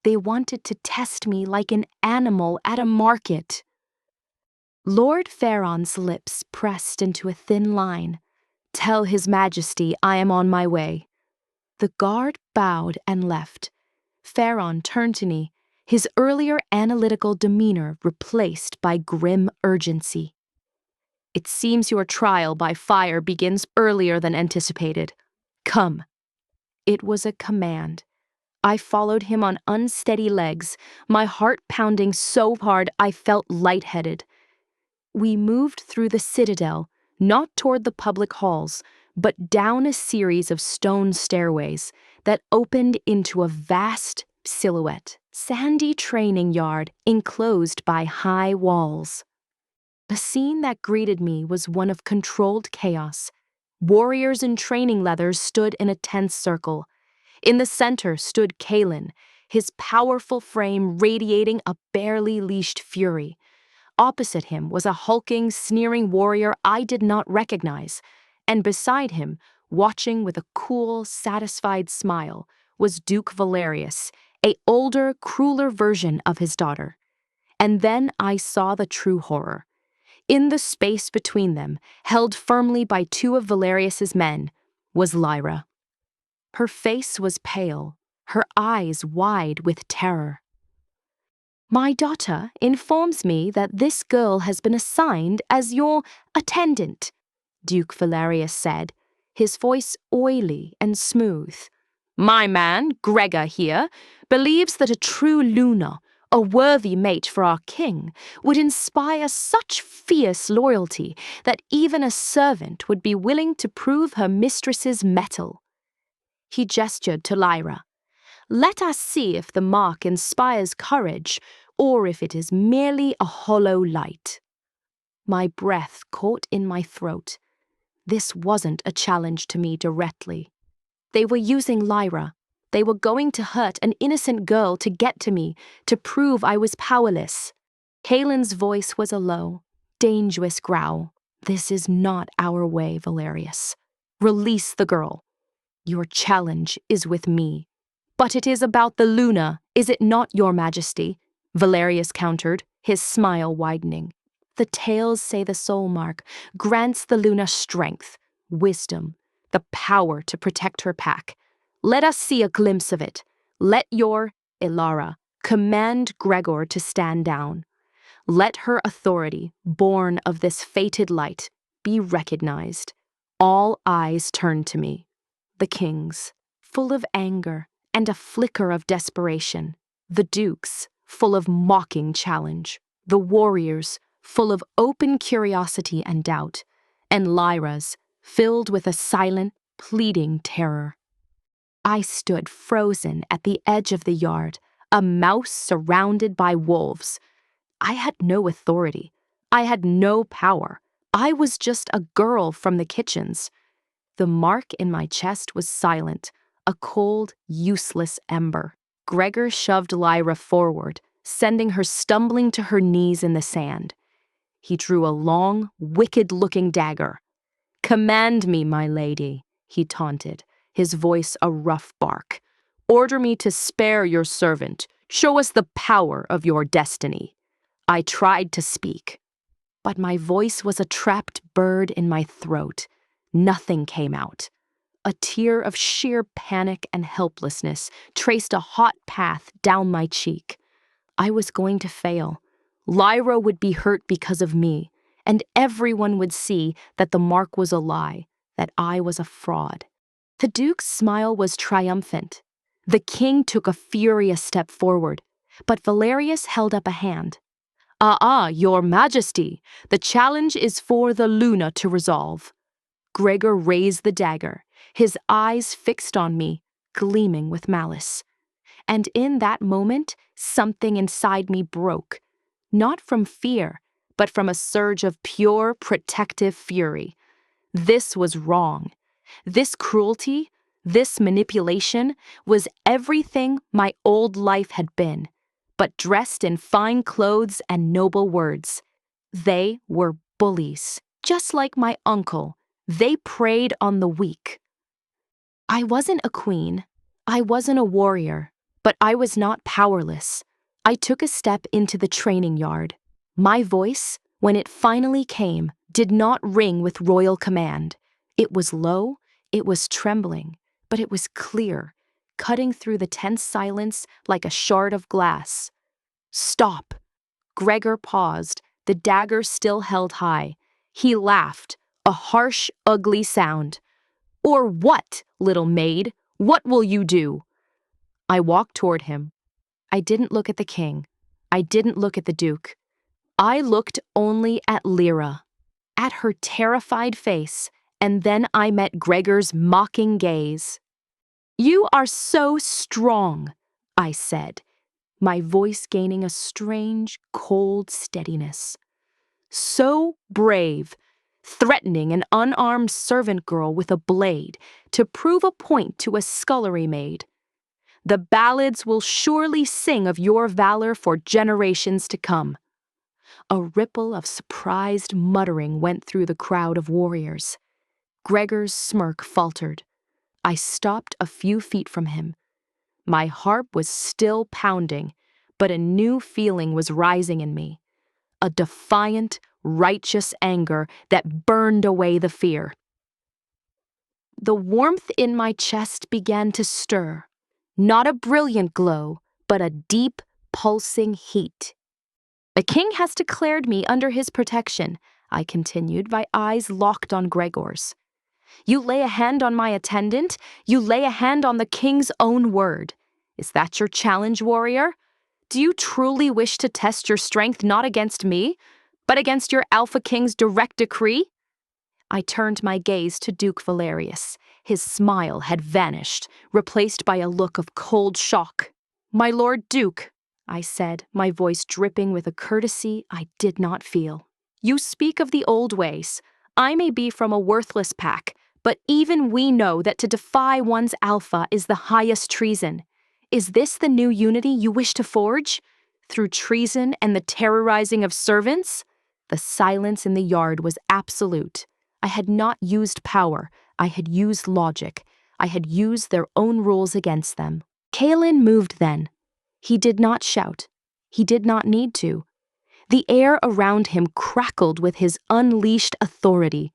They wanted to test me like an animal at a market. Lord Farron's lips pressed into a thin line. Tell His Majesty I am on my way. The guard bowed and left. Farron turned to me, his earlier analytical demeanor replaced by grim urgency. It seems your trial by fire begins earlier than anticipated. Come. It was a command. I followed him on unsteady legs, my heart pounding so hard I felt lightheaded. We moved through the citadel, not toward the public halls, but down a series of stone stairways that opened into a vast silhouette, sandy training yard enclosed by high walls. The scene that greeted me was one of controlled chaos. Warriors in training leathers stood in a tense circle. In the center stood Kaelen, his powerful frame radiating a barely leashed fury. Opposite him was a hulking, sneering warrior I did not recognize, and beside him, watching with a cool, satisfied smile, was Duke Valerius, a older, crueler version of his daughter. And then I saw the true horror. In the space between them, held firmly by two of Valerius's men, was Lyra. Her face was pale, her eyes wide with terror. My daughter informs me that this girl has been assigned as your attendant, Duke Valerius said, his voice oily and smooth. My man, Gregor here, believes that a true Luna, a worthy mate for our king, would inspire such fierce loyalty that even a servant would be willing to prove her mistress's mettle. He gestured to Lyra. Let us see if the mark inspires courage, or if it is merely a hollow light. My breath caught in my throat. This wasn't a challenge to me directly. They were using Lyra. They were going to hurt an innocent girl to get to me, to prove I was powerless. Kaelen's voice was a low, dangerous growl. This is not our way, Valerius. Release the girl. Your challenge is with me. But it is about the Luna, is it not, your majesty? Valerius countered, his smile widening. The tales say the soul mark grants the Luna strength, wisdom, the power to protect her pack. Let us see a glimpse of it. Let your Elara command Gregor to stand down. Let her authority, born of this fated light, be recognized. All eyes turn to me. The kings, full of anger and a flicker of desperation. The dukes, full of mocking challenge. The warriors, full of open curiosity and doubt. And Lyra's, filled with a silent, pleading terror. I stood frozen at the edge of the yard, a mouse surrounded by wolves. I had no authority. I had no power. I was just a girl from the kitchens. The mark in my chest was silent, a cold, useless ember. Gregor shoved Lyra forward, sending her stumbling to her knees in the sand. He drew a long, wicked-looking dagger. "Command me, my lady," he taunted, his voice a rough bark. "Order me to spare your servant. Show us the power of your destiny." I tried to speak, but my voice was a trapped bird in my throat. Nothing came out. A tear of sheer panic and helplessness traced a hot path down my cheek. I was going to fail. Lyra would be hurt because of me, and everyone would see that the mark was a lie, that I was a fraud. The Duke's smile was triumphant. The king took a furious step forward, but Valerius held up a hand. Your majesty, the challenge is for the Luna to resolve." Gregor raised the dagger, his eyes fixed on me, gleaming with malice. And in that moment, something inside me broke, not from fear, but from a surge of pure, protective fury. This was wrong. This cruelty, this manipulation, was everything my old life had been, but dressed in fine clothes and noble words. They were bullies, just like my uncle. They preyed on the weak. I wasn't a queen. I wasn't a warrior, but I was not powerless. I took a step into the training yard. My voice, when it finally came, did not ring with royal command. It was low, it was trembling, but it was clear, cutting through the tense silence like a shard of glass. "Stop." Gregor paused, the dagger still held high. He laughed, a harsh, ugly sound. "Or what, little maid? What will you do?" I walked toward him. I didn't look at the king. I didn't look at the duke. I looked only at Lyra, at her terrified face, and then I met Gregor's mocking gaze. "You are so strong," I said, my voice gaining a strange, cold steadiness. "So brave, threatening an unarmed servant girl with a blade to prove a point to a scullery maid. The ballads will surely sing of your valor for generations to come." A ripple of surprised muttering went through the crowd of warriors. Gregor's smirk faltered. I stopped a few feet from him. My heart was still pounding, but a new feeling was rising in me. A defiant, righteous anger that burned away the fear. The warmth in my chest began to stir. Not a brilliant glow, but a deep, pulsing heat. "The king has declared me under his protection," I continued, my eyes locked on Gregor's. "You lay a hand on my attendant, you lay a hand on the king's own word. Is that your challenge, warrior? Do you truly wish to test your strength not against me, but against your Alpha King's direct decree?" I turned my gaze to Duke Valerius. His smile had vanished, replaced by a look of cold shock. "My Lord Duke," I said, my voice dripping with a courtesy I did not feel. "You speak of the old ways. I may be from a worthless pack, but even we know that to defy one's alpha is the highest treason. Is this the new unity you wish to forge? Through treason and the terrorizing of servants?" The silence in the yard was absolute. I had not used power. I had used logic. I had used their own rules against them. Kaelen moved then. He did not shout. He did not need to. The air around him crackled with his unleashed authority.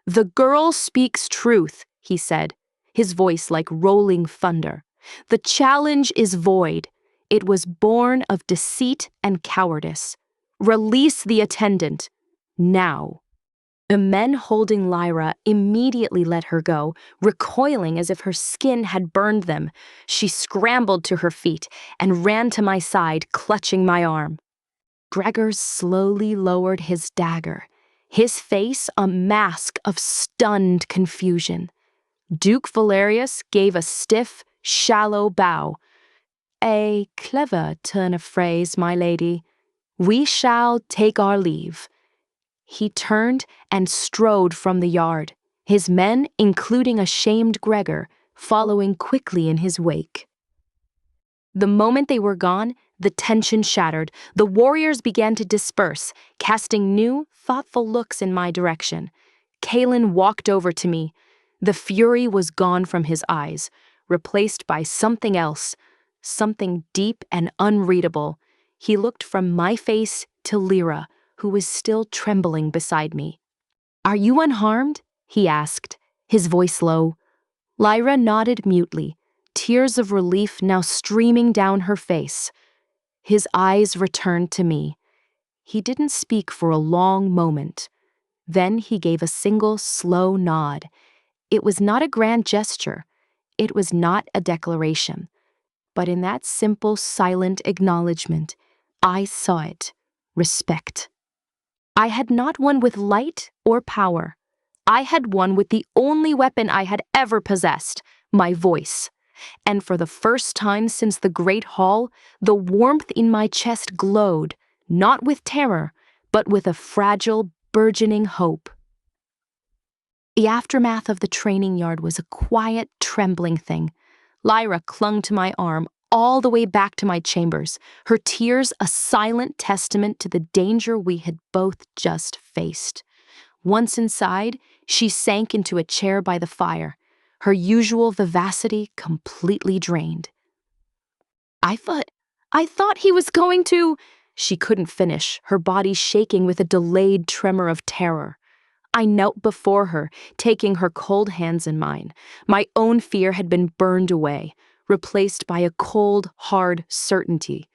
"The girl speaks truth," he said, his voice like rolling thunder. "The challenge is void. It was born of deceit and cowardice. Release the attendant. Now." The men holding Lyra immediately let her go, recoiling as if her skin had burned them. She scrambled to her feet and ran to my side, clutching my arm. Gregor slowly lowered his dagger, his face a mask of stunned confusion. Duke Valerius gave a stiff, shallow bow. "A clever turn of phrase, my lady. We shall take our leave." He turned and strode from the yard, his men, including a shamed Gregor, following quickly in his wake. The moment they were gone, the tension shattered. The warriors began to disperse, casting new, thoughtful looks in my direction. Kaelen walked over to me. The fury was gone from his eyes, replaced by something else, something deep and unreadable. He looked from my face to Lyra, who was still trembling beside me. "Are you unharmed?" he asked, his voice low. Lyra nodded mutely, tears of relief now streaming down her face. His eyes returned to me. He didn't speak for a long moment. Then he gave a single, slow nod. It was not a grand gesture. It was not a declaration. But in that simple, silent acknowledgement, I saw it. Respect. I had not won with light or power. I had won with the only weapon I had ever possessed, my voice. And for the first time since the Great Hall, the warmth in my chest glowed, not with terror, but with a fragile, burgeoning hope. The aftermath of the training yard was a quiet, trembling thing. Lyra clung to my arm all the way back to my chambers, her tears a silent testament to the danger we had both just faced. Once inside, she sank into a chair by the fire, her usual vivacity completely drained. I thought he was going to..." She couldn't finish, her body shaking with a delayed tremor of terror. I knelt before her, taking her cold hands in mine. My own fear had been burned away, replaced by a cold, hard certainty.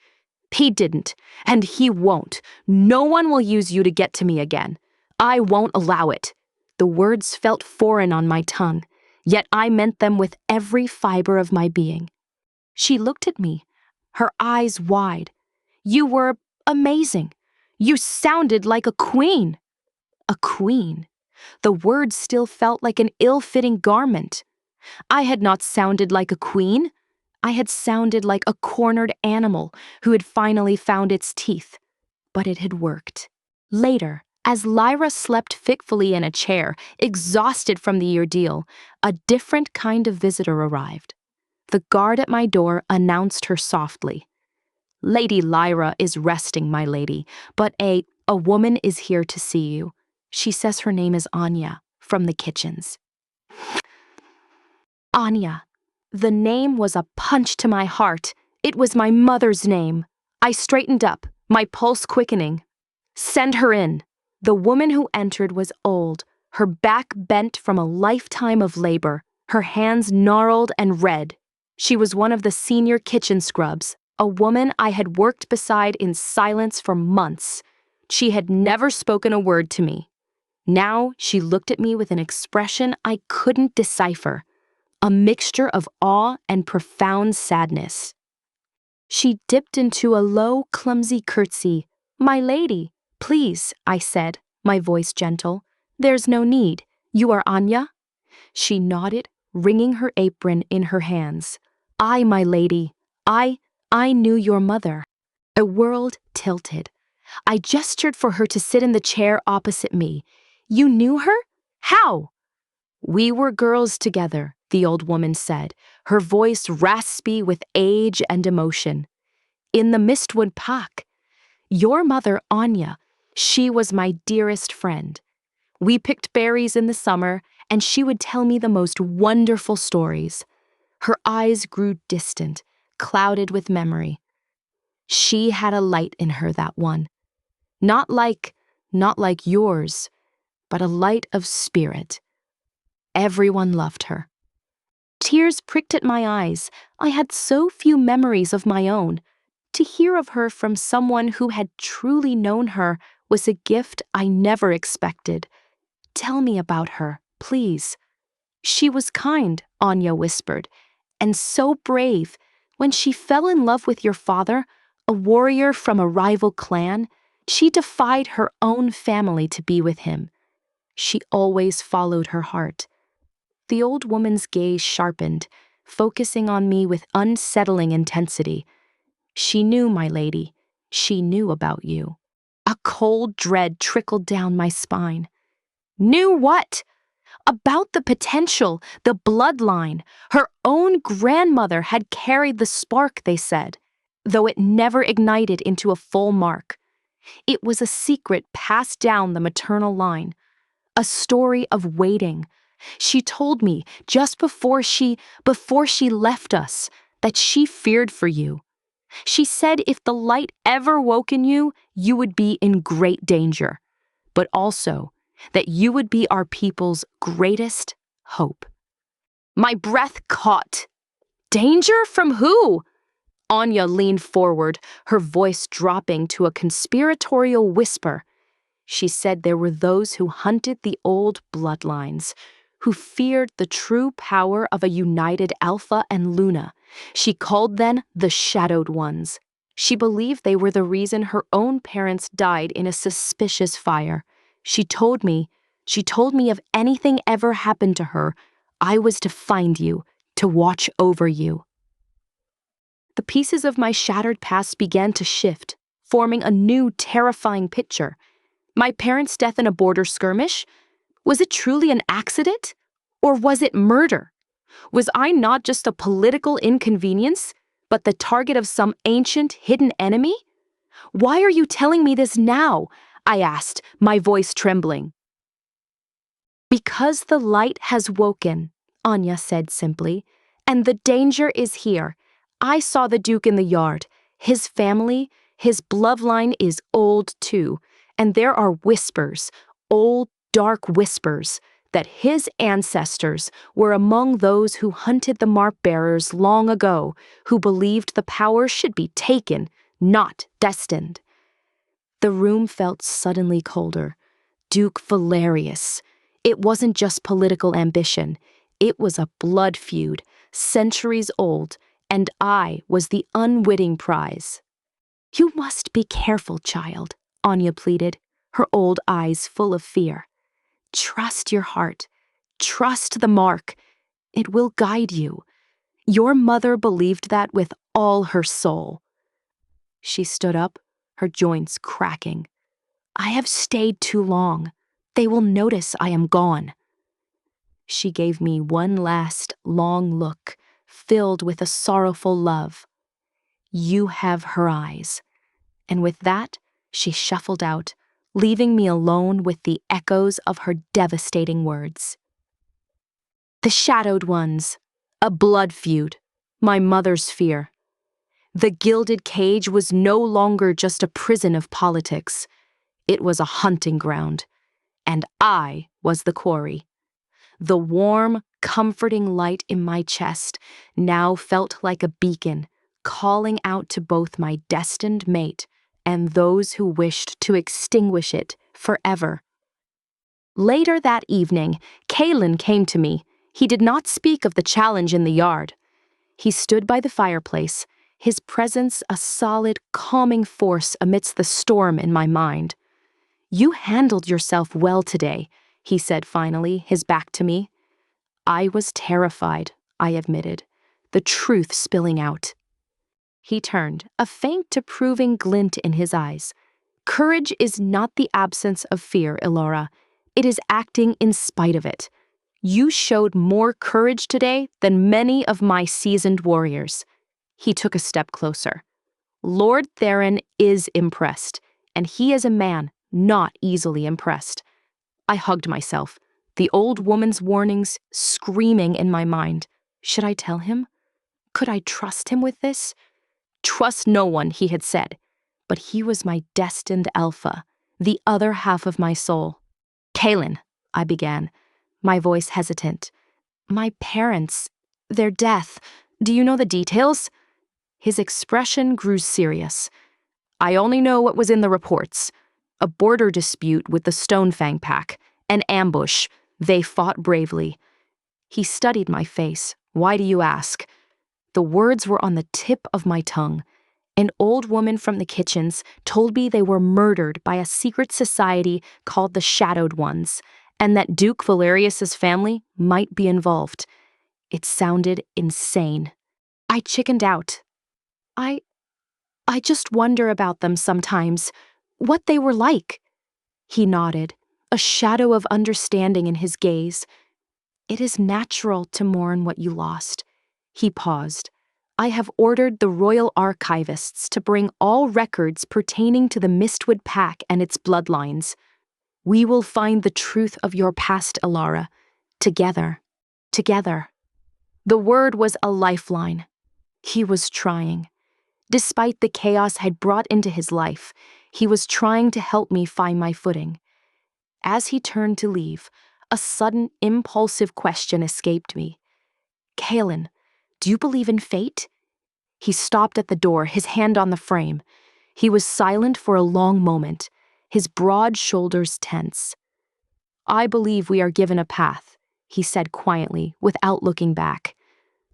"He didn't, and he won't. No one will use you to get to me again. I won't allow it." The words felt foreign on my tongue, yet I meant them with every fiber of my being. She looked at me, her eyes wide. "You were amazing. You sounded like a queen." A queen. The word still felt like an ill-fitting garment. I had not sounded like a queen. I had sounded like a cornered animal who had finally found its teeth. But it had worked. Later, as Lyra slept fitfully in a chair, exhausted from the ordeal, a different kind of visitor arrived. The guard at my door announced her softly. "Lady Lyra is resting, my lady, but a woman is here to see you. She says her name is Anya, from the kitchens." Anya. The name was a punch to my heart. It was my mother's name. I straightened up, my pulse quickening. "Send her in." The woman who entered was old, her back bent from a lifetime of labor, her hands gnarled and red. She was one of the senior kitchen scrubs, a woman I had worked beside in silence for months. She had never spoken a word to me. Now she looked at me with an expression I couldn't decipher, a mixture of awe and profound sadness. She dipped into a low, clumsy curtsy. "My lady, please," I said, my voice gentle. "There's no need. You are Anya?" She nodded, wringing her apron in her hands. "I, my lady. I knew your mother." A world tilted. I gestured for her to sit in the chair opposite me. "You knew her? How?" "We were girls together," the old woman said, her voice raspy with age and emotion. "In the Mistwood Park. Your mother, Anya, she was my dearest friend. We picked berries in the summer and she would tell me the most wonderful stories. Her eyes grew distant, clouded with memory. She had a light in her, that one. Not like yours, but a light of spirit. Everyone loved her. Tears pricked at my eyes. I had so few memories of my own. To hear of her from someone who had truly known her was a gift I never expected. Tell me about her, please. She was kind, Anya whispered, and so brave. When she fell in love with your father, a warrior from a rival clan, she defied her own family to be with him. She always followed her heart. The old woman's gaze sharpened, focusing on me with unsettling intensity. She knew, my lady. She knew about you. A cold dread trickled down my spine. Knew what? About the potential, the bloodline. Her own grandmother had carried the spark, they said, though it never ignited into a full mark. It was a secret passed down the maternal line, a story of waiting. She told me just before she left us that she feared for you. She said if the light ever woke in you, you would be in great danger, but also that you would be our people's greatest hope. My breath caught. Danger from who? Anya leaned forward, her voice dropping to a conspiratorial whisper. She said there were those who hunted the old bloodlines, who feared the true power of a united Alpha and Luna. She called them the Shadowed Ones. She believed they were the reason her own parents died in a suspicious fire. She told me if anything ever happened to her, I was to find you, to watch over you. The pieces of my shattered past began to shift, forming a new, terrifying picture. My parents' death in a border skirmish? Was it truly an accident? Or was it murder? Was I not just a political inconvenience, but the target of some ancient, hidden enemy? Why are you telling me this now? I asked, my voice trembling. Because the light has woken, Anya said simply, and the danger is here. I saw the Duke in the yard. His family, his bloodline is old too, and there are whispers, old dark whispers, that his ancestors were among those who hunted the mark-bearers long ago, who believed the power should be taken, not destined. The room felt suddenly colder. Duke Valerius. It wasn't just political ambition. It was a blood feud, centuries old, and I was the unwitting prize. You must be careful, child, Anya pleaded, her old eyes full of fear. Trust your heart. Trust the mark. It will guide you. Your mother believed that with all her soul. She stood up, her joints cracking. I have stayed too long. They will notice I am gone. She gave me one last, long look, filled with a sorrowful love. You have her eyes. And with that, she shuffled out, leaving me alone with the echoes of her devastating words. The Shadowed Ones, a blood feud, my mother's fear. The gilded cage was no longer just a prison of politics. It was a hunting ground, and I was the quarry. The warm, comforting light in my chest now felt like a beacon, calling out to both my destined mate and those who wished to extinguish it forever. Later that evening, Kaelen came to me. He did not speak of the challenge in the yard. He stood by the fireplace, his presence a solid, calming force amidst the storm in my mind. You handled yourself well today, he said finally, his back to me. I was terrified, I admitted, the truth spilling out. He turned, a faint approving glint in his eyes. Courage is not the absence of fear, Elara. It is acting in spite of it. You showed more courage today than many of my seasoned warriors. He took a step closer. Lord Theron is impressed, and he is a man not easily impressed. I hugged myself. the old woman's warnings screaming in my mind. Should I tell him? Could I trust him with this? Trust no one, he had said. But he was my destined alpha, the other half of my soul. Kaelen, I began, my voice hesitant. My parents, their death, do you know the details? His expression grew serious. I only know what was in the reports. A border dispute with the Stonefang pack, an ambush. They fought bravely. He studied my face. Why do you ask? The words were on the tip of my tongue. An old woman from the kitchens told me they were murdered by a secret society called the Shadowed Ones, and that Duke Valerius's family might be involved. It sounded insane. I chickened out. I just wonder about them sometimes, what they were like. He nodded, a shadow of understanding in his gaze. It is natural to mourn what you lost. He paused. I have ordered the royal archivists to bring all records pertaining to the Mistwood Pack and its bloodlines. We will find the truth of your past, Elara. Together. Together. The word was a lifeline. He was trying. Despite the chaos I'd brought into his life, he was trying to help me find my footing. As he turned to leave, a sudden, impulsive question escaped me. Kaelen, do you believe in fate? He stopped at the door, his hand on the frame. He was silent for a long moment, his broad shoulders tense. I believe we are given a path, he said quietly, without looking back.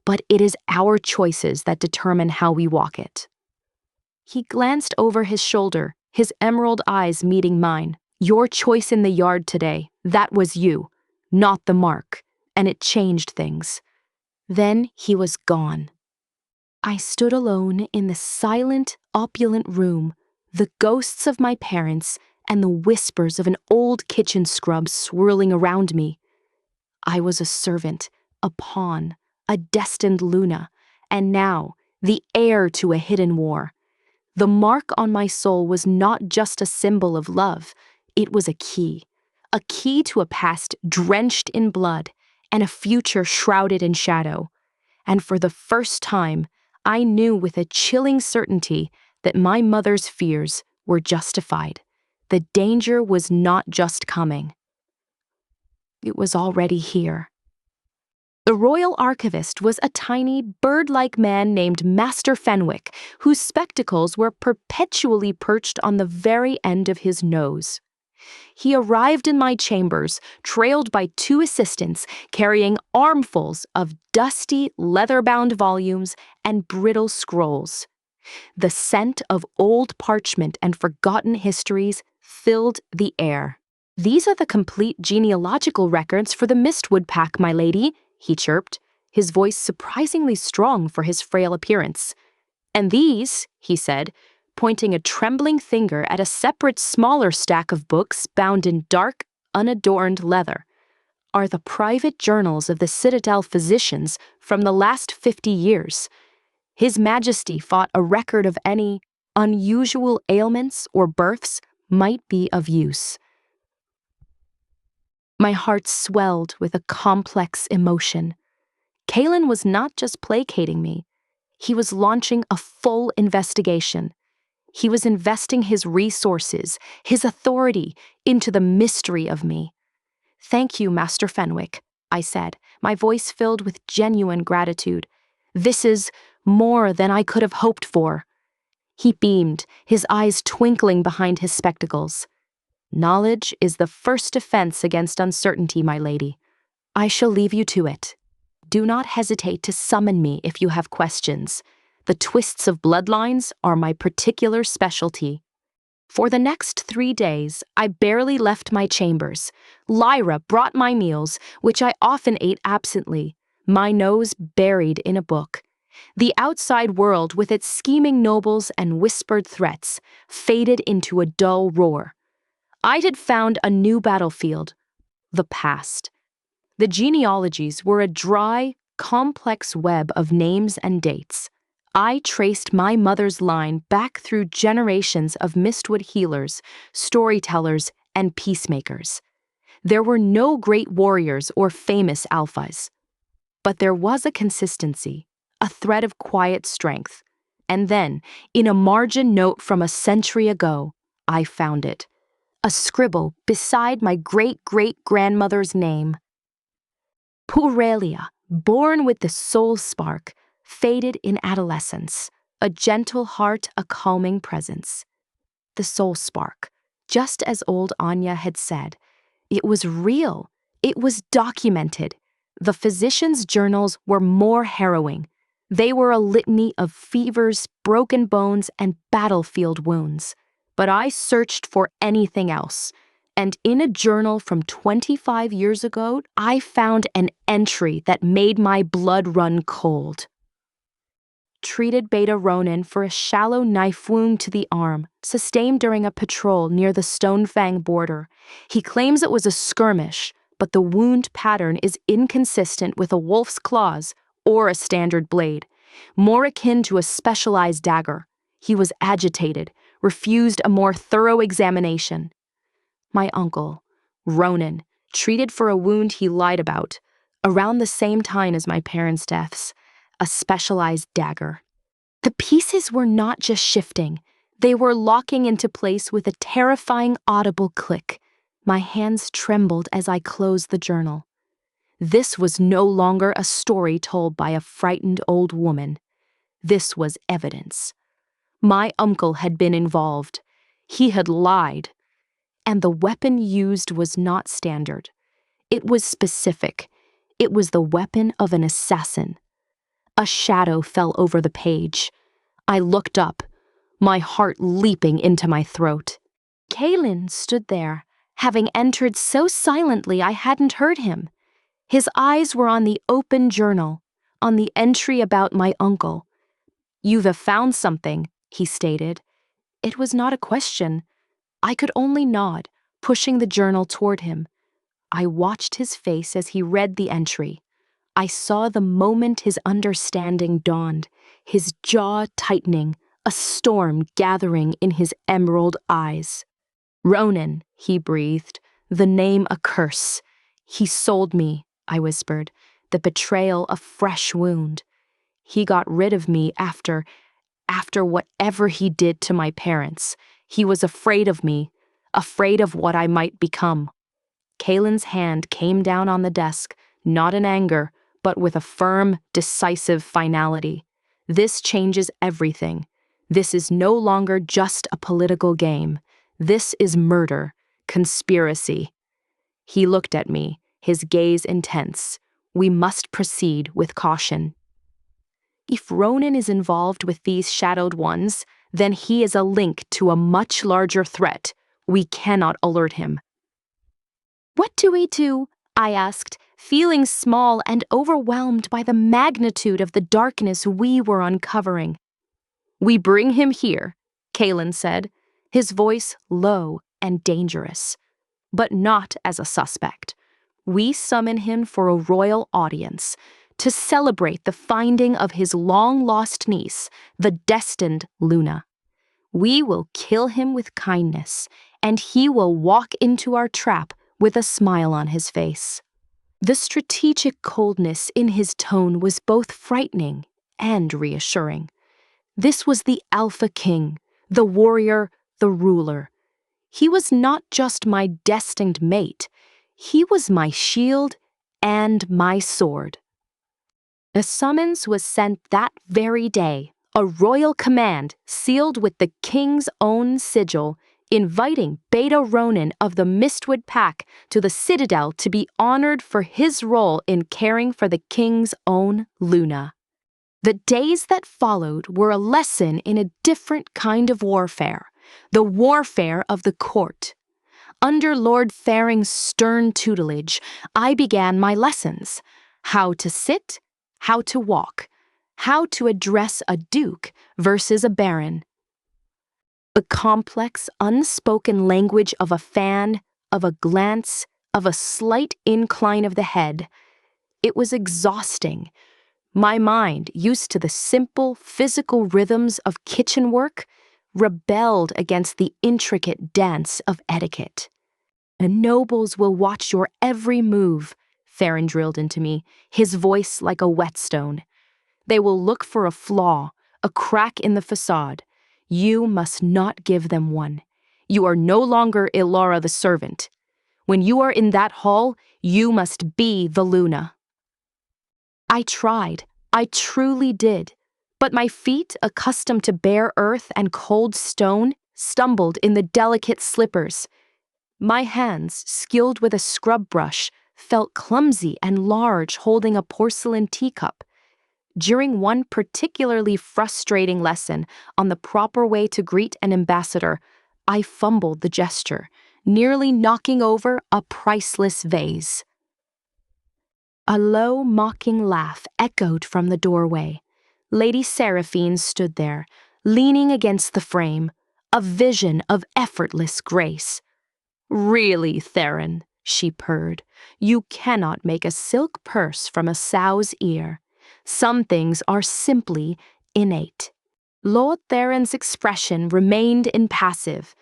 But it is our choices that determine how we walk it. He glanced over his shoulder, his emerald eyes meeting mine. Your choice in the yard today, that was you, not the mark, and it changed things. Then he was gone. I stood alone in the silent, opulent room, the ghosts of my parents and the whispers of an old kitchen scrub swirling around me. I was a servant, a pawn, a destined Luna, and now the heir to a hidden war. The mark on my soul was not just a symbol of love, it was a key to a past drenched in blood and a future shrouded in shadow. And for the first time, I knew with a chilling certainty that my mother's fears were justified. The danger was not just coming. It was already here. The royal archivist was a tiny, bird-like man named Master Fenwick, whose spectacles were perpetually perched on the very end of his nose. He arrived in my chambers, trailed by 2 assistants carrying armfuls of dusty, leather-bound volumes and brittle scrolls. The scent of old parchment and forgotten histories filled the air. These are the complete genealogical records for the Mistwood Pack, my lady, he chirped, his voice surprisingly strong for his frail appearance. And these, he said, pointing a trembling finger at a separate smaller stack of books bound in dark, unadorned leather, are the private journals of the citadel physicians from the last 50 years. His Majesty thought a record of any unusual ailments or births might be of use. My heart swelled with a complex emotion. Kaelen was not just placating me. He was launching a full investigation. He was investing his resources, his authority, into the mystery of me. Thank you, Master Fenwick, I said, my voice filled with genuine gratitude. This is more than I could have hoped for. He beamed, his eyes twinkling behind his spectacles. Knowledge is the first defense against uncertainty, my lady. I shall leave you to it. Do not hesitate to summon me if you have questions. The twists of bloodlines are my particular specialty. For the next 3 days, I barely left my chambers. Lyra brought my meals, which I often ate absently, my nose buried in a book. The outside world, with its scheming nobles and whispered threats, faded into a dull roar. I had found a new battlefield, the past. The genealogies were a dry, complex web of names and dates. I traced my mother's line back through generations of Mistwood healers, storytellers, and peacemakers. There were no great warriors or famous alphas. But there was a consistency, a thread of quiet strength. And then, in a margin note from a century ago, I found it. A scribble beside my great-great-grandmother's name. Purelia, born with the soul spark, faded in adolescence, a gentle heart, a calming presence. The soul spark, just as old Anya had said, it was real, it was documented. The physician's journals were more harrowing. They were a litany of fevers, broken bones, and battlefield wounds. But I searched for anything else. And in a journal from 25 years ago, I found an entry that made my blood run cold. Treated Beta Ronin for a shallow knife wound to the arm, sustained during a patrol near the Stonefang border. He claims it was a skirmish, but the wound pattern is inconsistent with a wolf's claws or a standard blade, more akin to a specialized dagger. He was agitated, refused a more thorough examination. My uncle, Ronan, treated for a wound he lied about, around the same time as my parents' deaths, a specialized dagger. The pieces were not just shifting, they were locking into place with a terrifying audible click. My hands trembled as I closed the journal. This was no longer a story told by a frightened old woman. This was evidence. My uncle had been involved. He had lied. And the weapon used was not standard. It was specific. It was the weapon of an assassin. A shadow fell over the page. I looked up, my heart leaping into my throat. Kaelen stood there, having entered so silently I hadn't heard him. His eyes were on the open journal, on the entry about my uncle. "You have found something," he stated. It was not a question. I could only nod, pushing the journal toward him. I watched his face as he read the entry. I saw the moment his understanding dawned, his jaw tightening, a storm gathering in his emerald eyes. "Ronan," he breathed, "the name a curse. He sold me," I whispered, "the betrayal a fresh wound. He got rid of me after whatever he did to my parents. He was afraid of me, afraid of what I might become." Kaelen's hand came down on the desk, not in anger, but with a firm, decisive finality. "This changes everything. This is no longer just a political game. This is murder, conspiracy." He looked at me, his gaze intense. "We must proceed with caution. If Ronan is involved with these shadowed ones, then he is a link to a much larger threat. We cannot alert him." "What do we do?" I asked, feeling small and overwhelmed by the magnitude of the darkness we were uncovering. "We bring him here," Kaelen said, his voice low and dangerous. "But not as a suspect. We summon him for a royal audience, to celebrate the finding of his long-lost niece, the Destined Luna. We will kill him with kindness, and he will walk into our trap with a smile on his face." The strategic coldness in his tone was both frightening and reassuring. This was the Alpha King, the warrior, the ruler. He was not just my destined mate, he was my shield and my sword. A summons was sent that very day, a royal command sealed with the king's own sigil, inviting Beta Ronin of the Mistwood Pack to the citadel to be honored for his role in caring for the king's own Luna. The days that followed were a lesson in a different kind of warfare, the warfare of the court. Under Lord Faring's stern tutelage, I began my lessons: how to sit, how to walk, how to address a duke versus a baron. The complex, unspoken language of a fan, of a glance, of a slight incline of the head. It was exhausting. My mind, used to the simple, physical rhythms of kitchen work, rebelled against the intricate dance of etiquette. The nobles will watch your every move, Theron drilled into me, his voice like a whetstone. They will look for a flaw, a crack in the facade. You must not give them one. You are no longer Elara the servant. When you are in that hall, you must be the Luna. I tried. I truly did. But my feet, accustomed to bare earth and cold stone, stumbled in the delicate slippers. My hands, skilled with a scrub brush, felt clumsy and large holding a porcelain teacup. During one particularly frustrating lesson on the proper way to greet an ambassador, I fumbled the gesture, nearly knocking over a priceless vase. A low, mocking laugh echoed from the doorway. Lady Seraphine stood there, leaning against the frame, a vision of effortless grace. "Really, Theron," she purred, "you cannot make a silk purse from a sow's ear. Some things are simply innate." Lord Theron's expression remained impassive.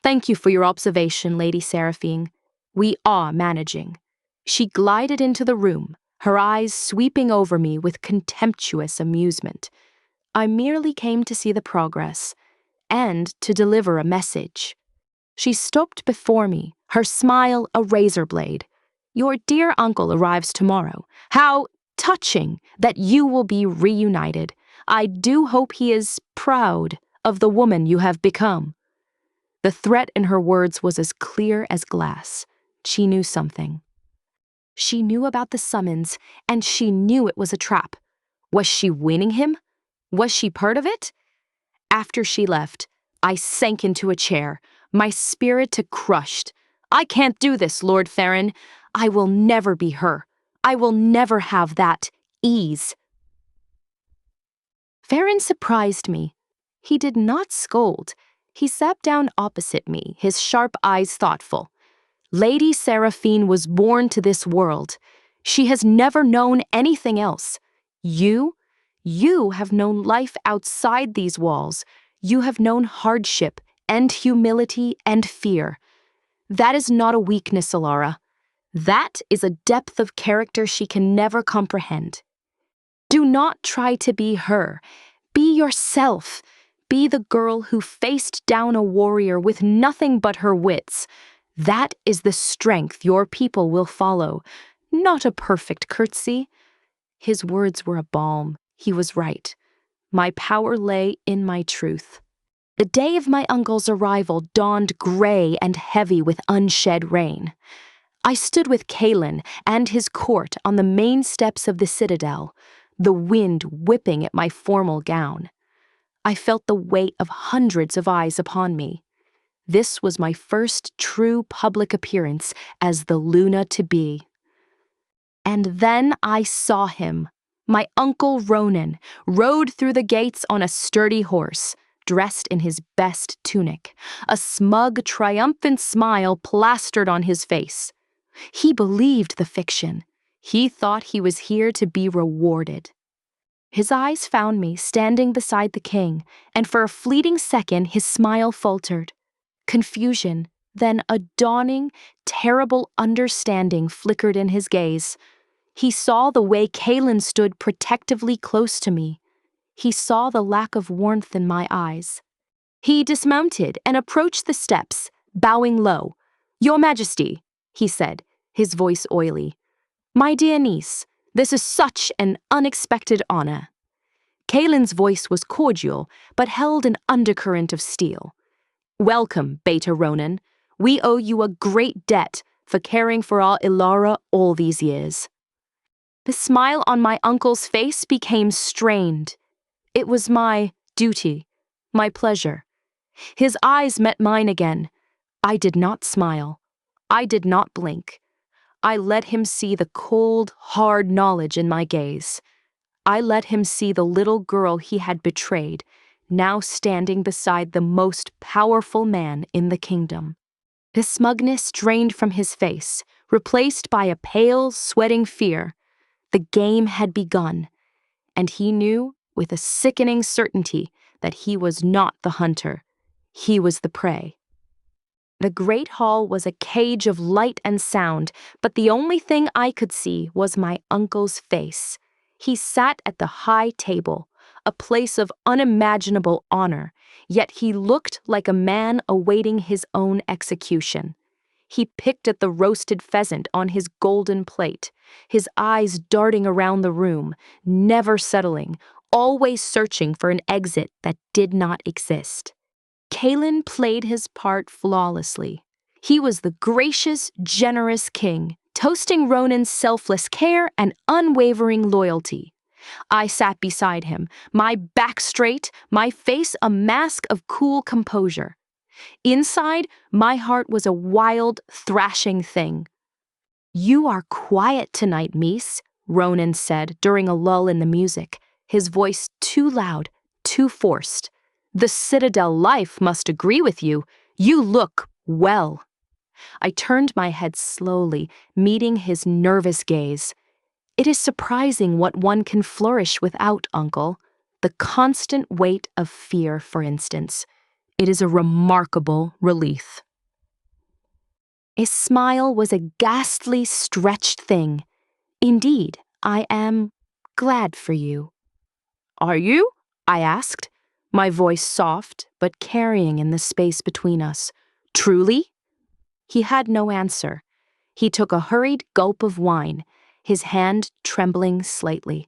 "Thank you for your observation, Lady Seraphine. We are managing." She glided into the room, her eyes sweeping over me with contemptuous amusement. I merely came to see the progress, and to deliver a message. She stopped before me, her smile a razor blade. "Your dear uncle arrives tomorrow. How touching that you will be reunited. I do hope he is proud of the woman you have become." The threat in her words was as clear as glass. She knew something. She knew about the summons, and she knew it was a trap. Was she winning him? Was she part of it? After she left, I sank into a chair, my spirit crushed. "I can't do this, Lord Theron. I will never be her. I will never have that ease." Theron surprised me. He did not scold. He sat down opposite me, his sharp eyes thoughtful. "Lady Seraphine was born to this world. She has never known anything else. You have known life outside these walls. You have known hardship and humility and fear. That is not a weakness, Elara. That is a depth of character she can never comprehend. Do not try to be her. Be yourself. Be the girl who faced down a warrior with nothing but her wits. That is the strength your people will follow, not a perfect curtsy." His words were a balm. He was right. My power lay in my truth. The day of my uncle's arrival dawned gray and heavy with unshed rain. I stood with Kaelen and his court on the main steps of the citadel, the wind whipping at my formal gown. I felt the weight of hundreds of eyes upon me. This was my first true public appearance as the Luna-to-be. And then I saw him. My uncle Ronan rode through the gates on a sturdy horse, dressed in his best tunic, a smug, triumphant smile plastered on his face. He believed the fiction. He thought he was here to be rewarded. His eyes found me standing beside the king, and for a fleeting second his smile faltered. Confusion, then a dawning, terrible understanding flickered in his gaze. He saw the way Kaelen stood protectively close to me. He saw the lack of warmth in my eyes. He dismounted and approached the steps, bowing low. "Your Majesty," he said, his voice oily. "My dear niece, this is such an unexpected honor." Kaelen's voice was cordial, but held an undercurrent of steel. "Welcome, Beta Ronan. We owe you a great debt for caring for our Elara all these years." The smile on my uncle's face became strained. It was my duty, my pleasure. His eyes met mine again. I did not smile. I did not blink. I let him see the cold, hard knowledge in my gaze. I let him see the little girl he had betrayed, now standing beside the most powerful man in the kingdom. The smugness drained from his face, replaced by a pale, sweating fear. The game had begun, and he knew, with a sickening certainty, that he was not the hunter. He was the prey. The great hall was a cage of light and sound, but the only thing I could see was my uncle's face. He sat at the high table, a place of unimaginable honor, yet he looked like a man awaiting his own execution. He picked at the roasted pheasant on his golden plate, his eyes darting around the room, never settling, always searching for an exit that did not exist. Kaelen played his part flawlessly. He was the gracious, generous king, toasting Ronan's selfless care and unwavering loyalty. I sat beside him, my back straight, my face a mask of cool composure. Inside, my heart was a wild, thrashing thing. "You are quiet tonight, Mies," Ronan said during a lull in the music, his voice too loud, too forced. "The citadel life must agree with you. You look well." I turned my head slowly, meeting his nervous gaze. "It is surprising what one can flourish without, Uncle. The constant weight of fear, for instance. It is a remarkable relief." His smile was a ghastly, stretched thing. "Indeed, I am glad for you." "Are you?" I asked, my voice soft but carrying in the space between us. "Truly?" He had no answer. He took a hurried gulp of wine, his hand trembling slightly.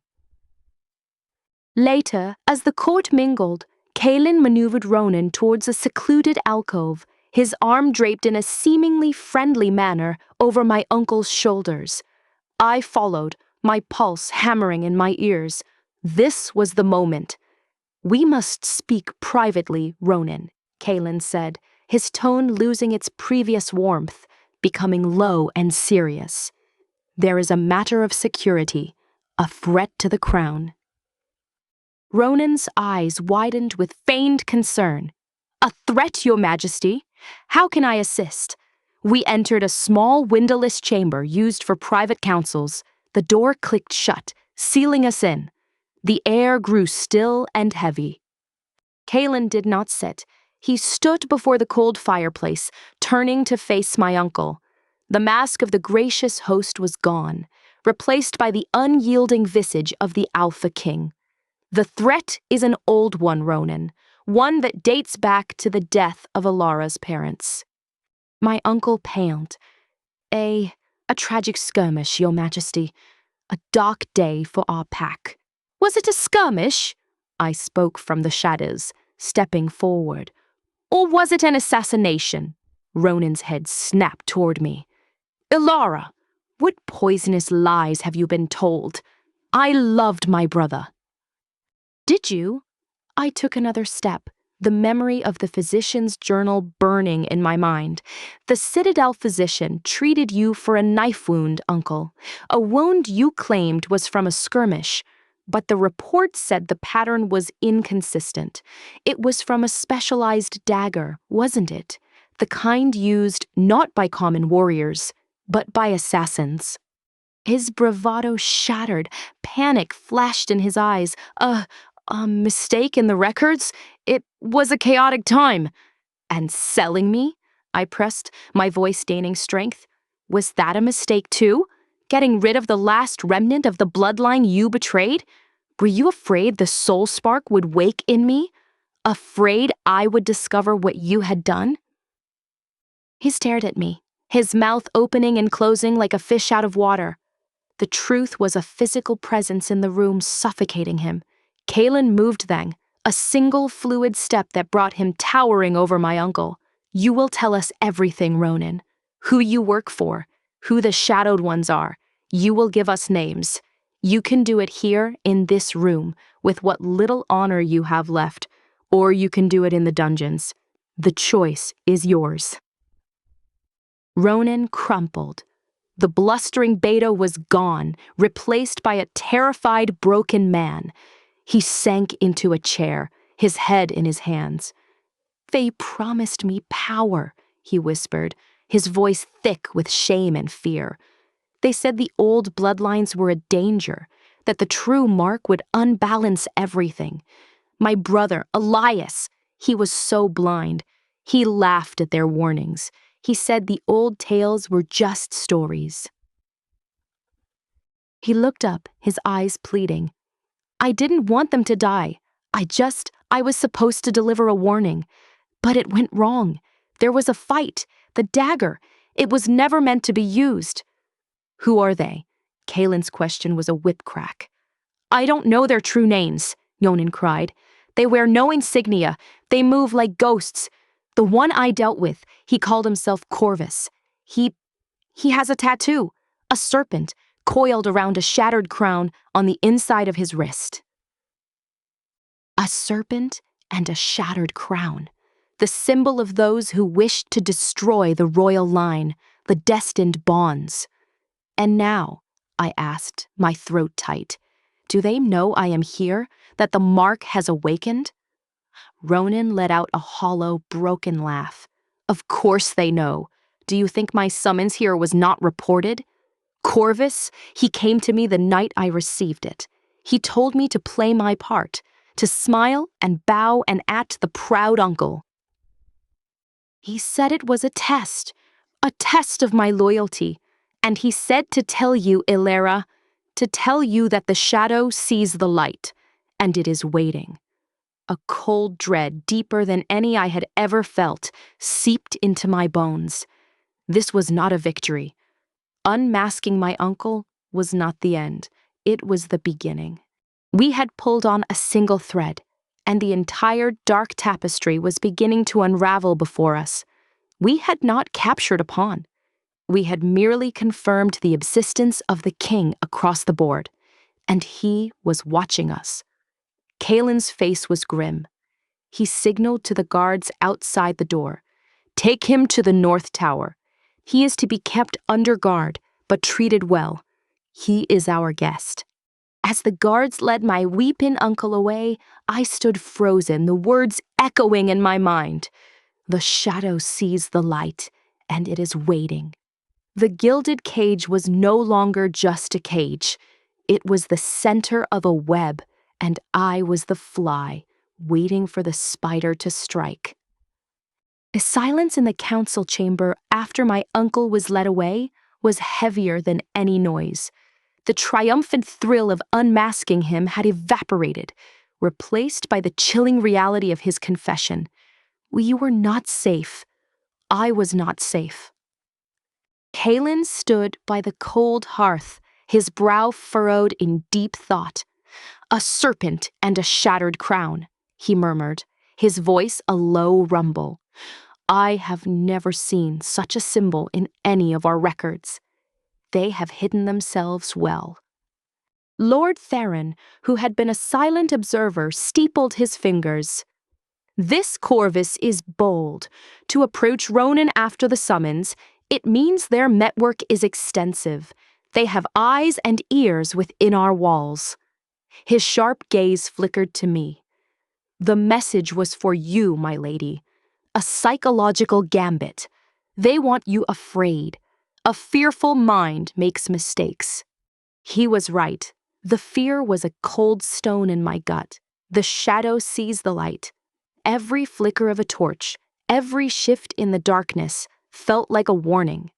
Later, as the court mingled, Kaelen maneuvered Ronan towards a secluded alcove, his arm draped in a seemingly friendly manner over my uncle's shoulders. I followed, my pulse hammering in my ears. This was the moment. "We must speak privately, Ronan," Kaelen said, his tone losing its previous warmth, becoming low and serious. "There is a matter of security, a threat to the crown." Ronan's eyes widened with feigned concern. "A threat, Your Majesty? How can I assist?" We entered a small windowless chamber used for private councils. The door clicked shut, sealing us in. The air grew still and heavy. Kaelen did not sit. He stood before the cold fireplace, turning to face my uncle. The mask of the gracious host was gone, replaced by the unyielding visage of the Alpha King. "The threat is an old one, Ronan, one that dates back to the death of Elara's parents." My uncle paled. A tragic skirmish, Your Majesty. A dark day for our pack." "Was it a skirmish?" I spoke from the shadows, stepping forward. "Or was it an assassination?" Ronan's head snapped toward me. "Elara, what poisonous lies have you been told? I loved my brother." "Did you?" I took another step, the memory of the physician's journal burning in my mind. "The citadel physician treated you for a knife wound, Uncle. A wound you claimed was from a skirmish, but the report said the pattern was inconsistent. It was from a specialized dagger, wasn't it? The kind used not by common warriors, but by assassins." His bravado shattered, panic flashed in his eyes. A mistake in the records? It was a chaotic time." "And selling me?" I pressed, my voice gaining strength. "Was that a mistake too? Getting rid of the last remnant of the bloodline you betrayed? Were you afraid the soul spark would wake in me? Afraid I would discover what you had done?" He stared at me, his mouth opening and closing like a fish out of water. The truth was a physical presence in the room suffocating him. Kaelen moved then, a single fluid step that brought him towering over my uncle. "You will tell us everything, Ronan. Who you work for, who the shadowed ones are. You will give us names. You can do it here in this room with what little honor you have left, or you can do it in the dungeons. The choice is yours." Ronan crumpled. The blustering beta was gone, replaced by a terrified, broken man. He sank into a chair, his head in his hands. "They promised me power," he whispered, his voice thick with shame and fear. "They said the old bloodlines were a danger, that the true mark would unbalance everything. My brother, Elias, he was so blind. He laughed at their warnings. He said the old tales were just stories. He looked up, his eyes pleading. I didn't want them to die. I was supposed to deliver a warning. But it went wrong. There was a fight. The dagger. It was never meant to be used. Who are they? Kaelen's question was a whip crack. I don't know their true names, Yonan cried. They wear no insignia. They move like ghosts. The one I dealt with, he called himself Corvus. He has a tattoo, a serpent, coiled around a shattered crown on the inside of his wrist. A serpent and a shattered crown, the symbol of those who wished to destroy the royal line, the destined bonds. And now, I asked, my throat tight, do they know I am here, that the mark has awakened? Ronan let out a hollow, broken laugh. Of course they know. Do you think my summons here was not reported? Corvus, he came to me the night I received it. He told me to play my part, to smile and bow and act the proud uncle. He said it was a test of my loyalty, and he said to tell you, Elara, to tell you that the shadow sees the light, and it is waiting. A cold dread, deeper than any I had ever felt, seeped into my bones. This was not a victory. Unmasking my uncle was not the end. It was the beginning. We had pulled on a single thread, and the entire dark tapestry was beginning to unravel before us. We had not captured a pawn. We had merely confirmed the existence of the king across the board, and he was watching us. Kaelen's face was grim. He signaled to the guards outside the door. Take him to the North Tower. He is to be kept under guard, but treated well. He is our guest. As the guards led my weeping uncle away, I stood frozen, the words echoing in my mind. The shadow sees the light, and it is waiting. The gilded cage was no longer just a cage. It was the center of a web, and I was the fly, waiting for the spider to strike. The silence in the council chamber after my uncle was led away was heavier than any noise. The triumphant thrill of unmasking him had evaporated, replaced by the chilling reality of his confession. We were not safe. I was not safe. Kaelen stood by the cold hearth, his brow furrowed in deep thought. A serpent and a shattered crown, he murmured, his voice a low rumble. I have never seen such a symbol in any of our records. They have hidden themselves well. Lord Theron, who had been a silent observer, steepled his fingers. This Corvus is bold. To approach Ronan after the summons, it means their network is extensive. They have eyes and ears within our walls. His sharp gaze flickered to me. The message was for you, my lady. A psychological gambit. They want you afraid. A fearful mind makes mistakes. He was right. The fear was a cold stone in my gut. The shadow sees the light. Every flicker of a torch, every shift in the darkness, felt like a warning.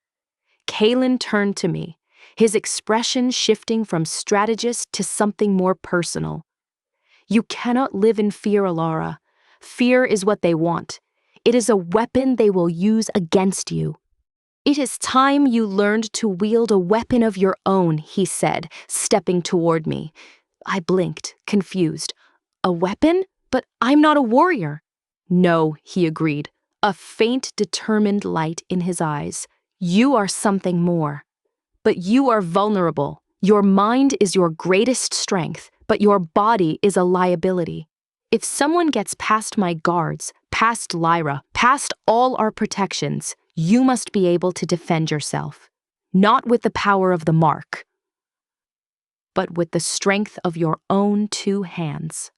Kaelen turned to me, his expression shifting from strategist to something more personal. You cannot live in fear, Elara. Fear is what they want. It is a weapon they will use against you. It is time you learned to wield a weapon of your own, he said, stepping toward me. I blinked, confused. A weapon? But I'm not a warrior. No, he agreed, a faint, determined light in his eyes. You are something more. But you are vulnerable. Your mind is your greatest strength, but your body is a liability. If someone gets past my guards, past Lyra, past all our protections, you must be able to defend yourself. Not with the power of the mark, but with the strength of your own two hands.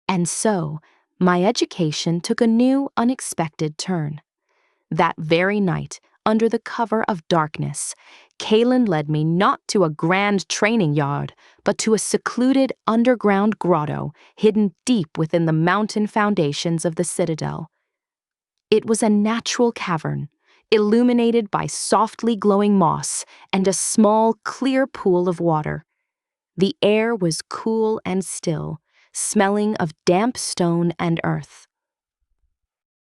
And so, my education took a new, unexpected turn. That very night, under the cover of darkness, Kaelen led me not to a grand training yard, but to a secluded underground grotto hidden deep within the mountain foundations of the citadel. It was a natural cavern, illuminated by softly glowing moss and a small, clear pool of water. The air was cool and still, smelling of damp stone and earth.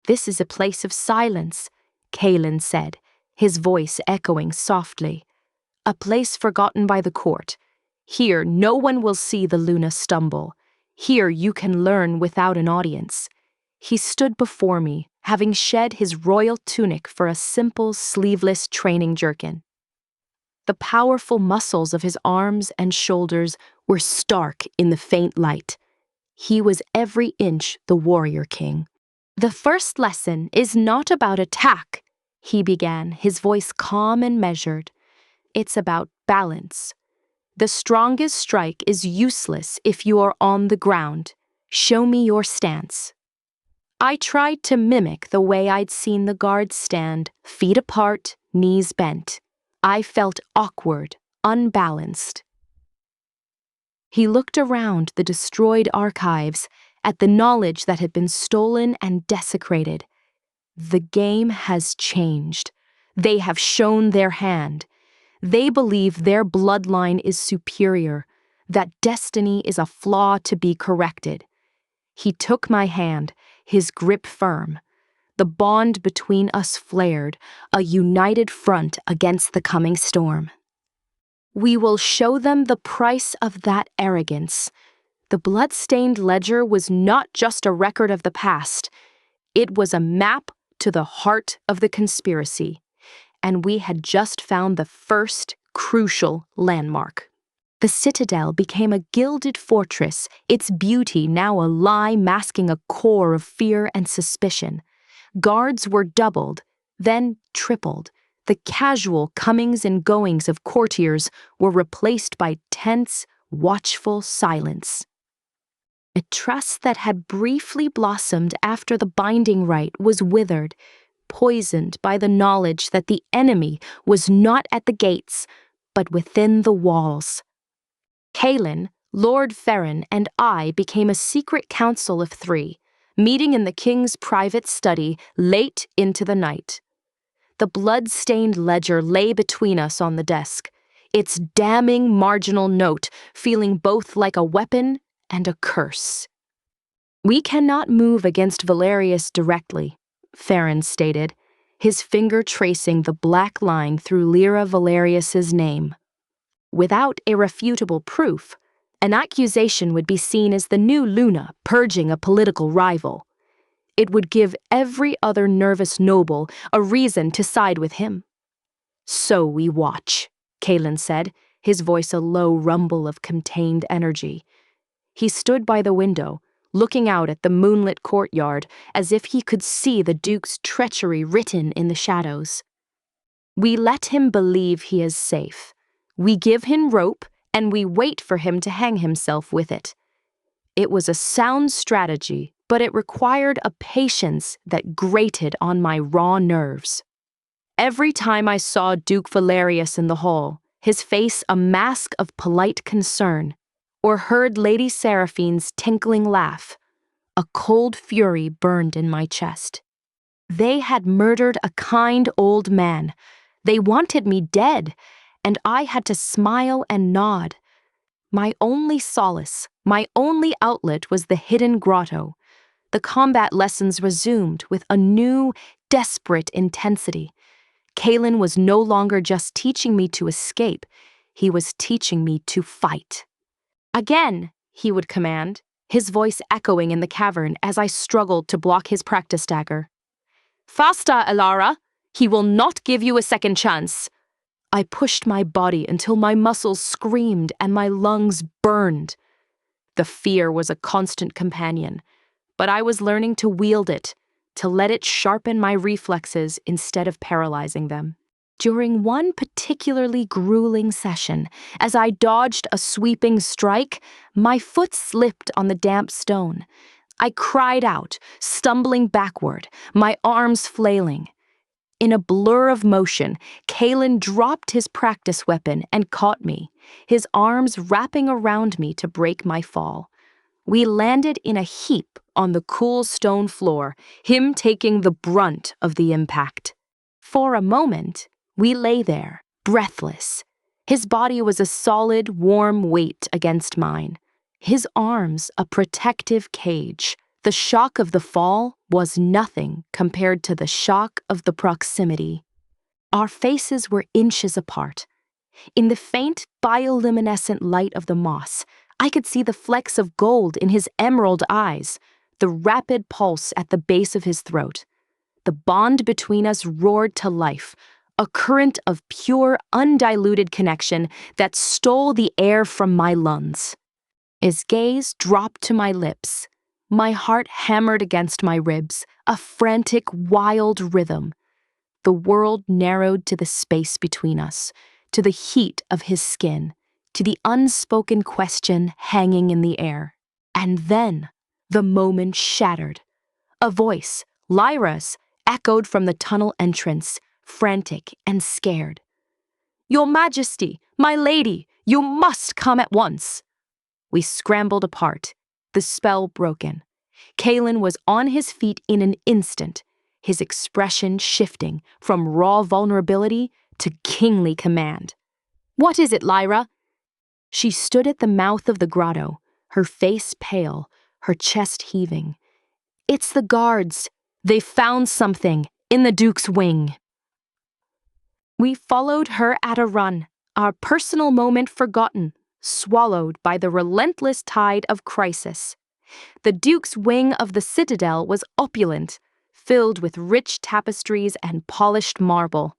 "This is a place of silence," Kaelen said, his voice echoing softly. "A place forgotten by the court. Here no one will see the Luna stumble. Here you can learn without an audience." He stood before me, having shed his royal tunic for a simple, sleeveless training jerkin. The powerful muscles of his arms and shoulders were stark in the faint light. He was every inch the warrior king. "The first lesson is not about attack," he began, his voice calm and measured. "It's about balance. The strongest strike is useless if you are on the ground. Show me your stance." I tried to mimic the way I'd seen the guards stand, feet apart, knees bent. I felt awkward, unbalanced. He looked around the destroyed archives, at the knowledge that had been stolen and desecrated. "The game has changed. They have shown their hand. They believe their bloodline is superior, that destiny is a flaw to be corrected." He took my hand, his grip firm. The bond between us flared, a united front against the coming storm. "We will show them the price of that arrogance." The blood-stained ledger was not just a record of the past. It was a map to the heart of the conspiracy, and we had just found the first crucial landmark. The citadel became a gilded fortress, its beauty now a lie masking a core of fear and suspicion. Guards were doubled, then tripled. The casual comings and goings of courtiers were replaced by tense, watchful silence. A trust that had briefly blossomed after the binding rite was withered, poisoned by the knowledge that the enemy was not at the gates, but within the walls. Kaelen, Lord Ferren, and I became a secret council of 3, meeting in the king's private study late into the night. The blood-stained ledger lay between us on the desk, its damning marginal note feeling both like a weapon and a curse. "We cannot move against Valerius directly," Ferren stated, his finger tracing the black line through Lyra Valerius's name. "Without irrefutable proof, an accusation would be seen as the new Luna purging a political rival. It would give every other nervous noble a reason to side with him." "So we watch," Kaelen said, his voice a low rumble of contained energy. He stood by the window, looking out at the moonlit courtyard as if he could see the Duke's treachery written in the shadows. "We let him believe he is safe. We give him rope, and we wait for him to hang himself with it. It was a sound strategy, but it required a patience that grated on my raw nerves. Every time I saw Duke Valerius in the hall, his face a mask of polite concern, or heard Lady Seraphine's tinkling laugh, a cold fury burned in my chest. They had murdered a kind old man. They wanted me dead, and I had to smile and nod. My only solace, my only outlet was the hidden grotto. The combat lessons resumed with a new, desperate intensity. Kaelen was no longer just teaching me to escape, he was teaching me to fight. "Again," he would command, his voice echoing in the cavern as I struggled to block his practice dagger. "Faster, Elara! He will not give you a second chance." I pushed my body until my muscles screamed and my lungs burned. The fear was a constant companion, but I was learning to wield it, to let it sharpen my reflexes instead of paralyzing them. During one particularly grueling session, as I dodged a sweeping strike, my foot slipped on the damp stone. I cried out, stumbling backward, my arms flailing. In a blur of motion, Kaelen dropped his practice weapon and caught me, his arms wrapping around me to break my fall. We landed in a heap on the cool stone floor, him taking the brunt of the impact. For a moment, we lay there, breathless. His body was a solid, warm weight against mine. His arms a protective cage. The shock of the fall was nothing compared to the shock of the proximity. Our faces were inches apart. In the faint bioluminescent light of the moss, I could see the flecks of gold in his emerald eyes, the rapid pulse at the base of his throat. The bond between us roared to life, a current of pure, undiluted connection that stole the air from my lungs. His gaze dropped to my lips. My heart hammered against my ribs, a frantic, wild rhythm. The world narrowed to the space between us, to the heat of his skin, to the unspoken question hanging in the air. And then, the moment shattered. A voice, Lyra's, echoed from the tunnel entrance, frantic and scared. "Your Majesty, my lady, you must come at once." We scrambled apart, the spell broken. Kaelen was on his feet in an instant, his expression shifting from raw vulnerability to kingly command. "What is it, Lyra?" She stood at the mouth of the grotto, her face pale, her chest heaving. "It's the guards. They found something in the Duke's wing." We followed her at a run, our personal moment forgotten, swallowed by the relentless tide of crisis. The Duke's wing of the citadel was opulent, filled with rich tapestries and polished marble.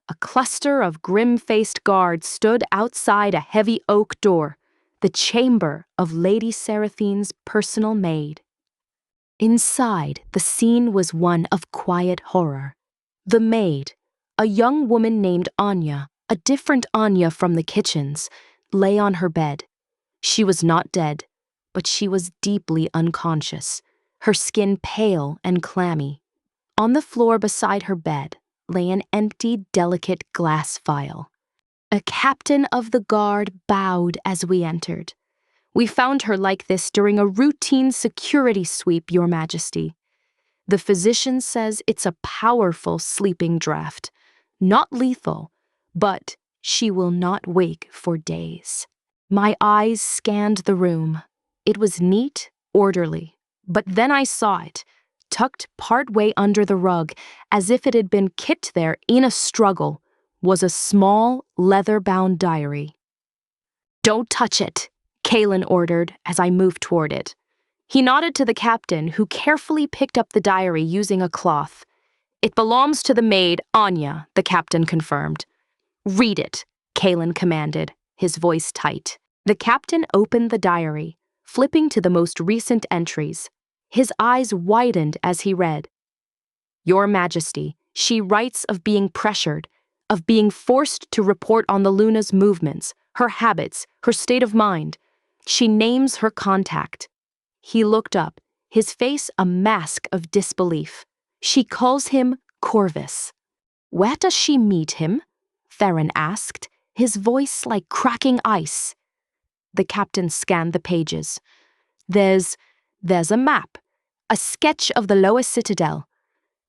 A cluster of grim-faced guards stood outside a heavy oak door, the chamber of Lady Seraphine's personal maid. Inside, the scene was one of quiet horror. The maid, a young woman named Anya, a different Anya from the kitchens, lay on her bed. She was not dead, but she was deeply unconscious, her skin pale and clammy. On the floor beside her bed lay an empty, delicate glass vial. A captain of the guard bowed as we entered. "We found her like this during a routine security sweep, Your Majesty. The physician says it's a powerful sleeping draught. Not lethal, but she will not wake for days." My eyes scanned the room. It was neat, orderly, but then I saw it, tucked partway under the rug, as if it had been kicked there in a struggle, was a small, leather-bound diary. "Don't touch it," Kaelen ordered as I moved toward it. He nodded to the captain, who carefully picked up the diary using a cloth. "It belongs to the maid, Anya," the captain confirmed. "Read it," Kaelen commanded, his voice tight. The captain opened the diary, flipping to the most recent entries. His eyes widened as he read. "Your Majesty, she writes of being pressured, of being forced to report on the Luna's movements, her habits, her state of mind. She names her contact." He looked up, his face a mask of disbelief. "She calls him Corvus." "Where does she meet him?" Theron asked, his voice like cracking ice. The captain scanned the pages. There's a map, a sketch of the lower citadel.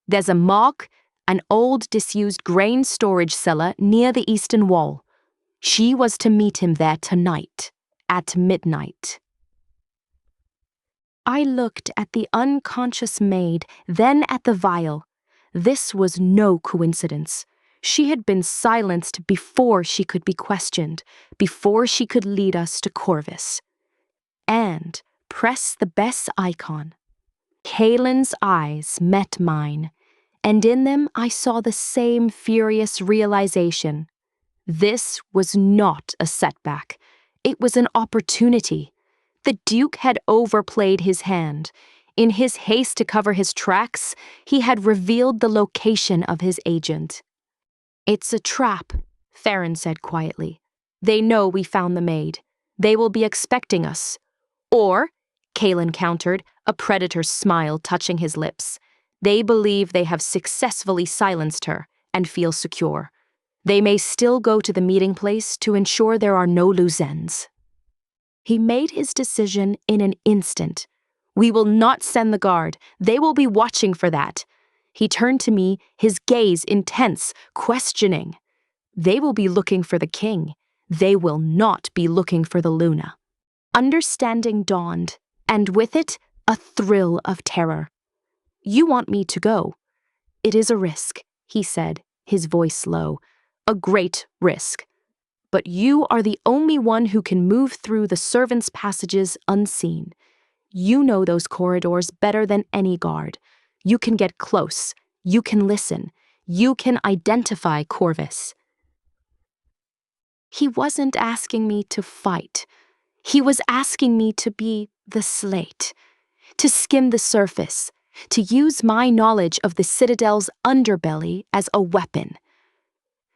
There's a mark, an old disused grain storage cellar near the eastern wall. She was to meet him there tonight, at midnight. I looked at the unconscious maid, then at the vial. This was no coincidence. She had been silenced before she could be questioned, before she could lead us to Corvus. And press the best icon. Kaelen's eyes met mine, and in them I saw the same furious realization. This was not a setback. It was an opportunity. The Duke had overplayed his hand. In his haste to cover his tracks, he had revealed the location of his agent. "It's a trap," Theron said quietly. "They know we found the maid. They will be expecting us. Or," Kaelen countered, a predator's smile touching his lips, "they believe they have successfully silenced her and feel secure. They may still go to the meeting place to ensure there are no loose ends." He made his decision in an instant. We will not send the guard. They will be watching for that. He turned to me, his gaze intense, questioning. They will be looking for the king. They will not be looking for the Luna. Understanding dawned, and with it, a thrill of terror. You want me to go? It is a risk, he said, his voice low. A great risk. But you are the only one who can move through the servants' passages unseen. You know those corridors better than any guard. You can get close. You can listen. You can identify Corvus. He wasn't asking me to fight. He was asking me to be the slate, to skim the surface, to use my knowledge of the citadel's underbelly as a weapon.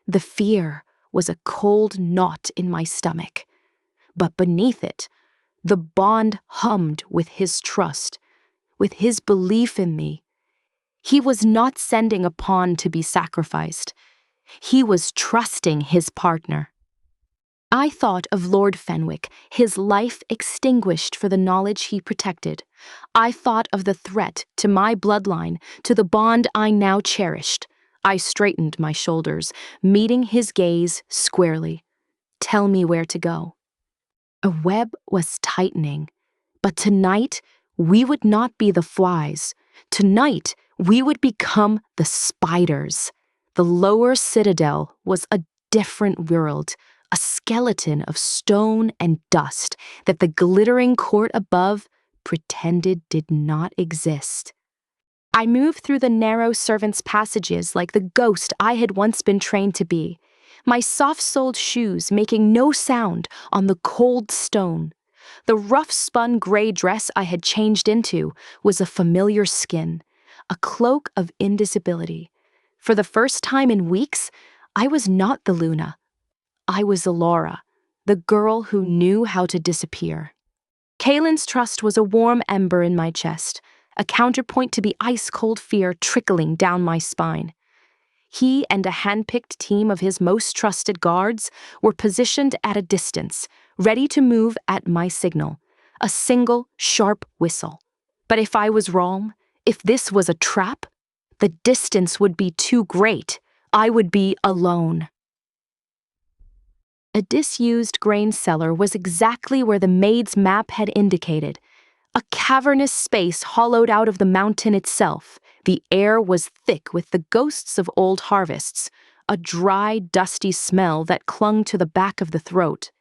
The fear was a cold knot in my stomach, but beneath it, the bond hummed with his trust, with his belief in me. He was not sending a pawn to be sacrificed. He was trusting his partner. I thought of Lord Fenwick, his life extinguished for the knowledge he protected. I thought of the threat to my bloodline, to the bond I now cherished. I straightened my shoulders, meeting his gaze squarely. Tell me where to go. A web was tightening, but tonight we would not be the flies. Tonight we would become the spiders. The lower citadel was a different world, a skeleton of stone and dust that the glittering court above pretended did not exist. I moved through the narrow servants' passages like the ghost I had once been trained to be, my soft-soled shoes making no sound on the cold stone. The rough-spun gray dress I had changed into was a familiar skin, a cloak of invisibility. For the first time in weeks, I was not the Luna. I was Elara, the girl who knew how to disappear. Kaelen's trust was a warm ember in my chest, a counterpoint to the ice-cold fear trickling down my spine. He and a hand-picked team of his most trusted guards were positioned at a distance, ready to move at my signal, a single, sharp whistle. But if I was wrong, if this was a trap, the distance would be too great. I would be alone. A disused grain cellar was exactly where the maid's map had indicated. A cavernous space hollowed out of the mountain itself. The air was thick with the ghosts of old harvests, a dry, dusty smell that clung to the back of the throat.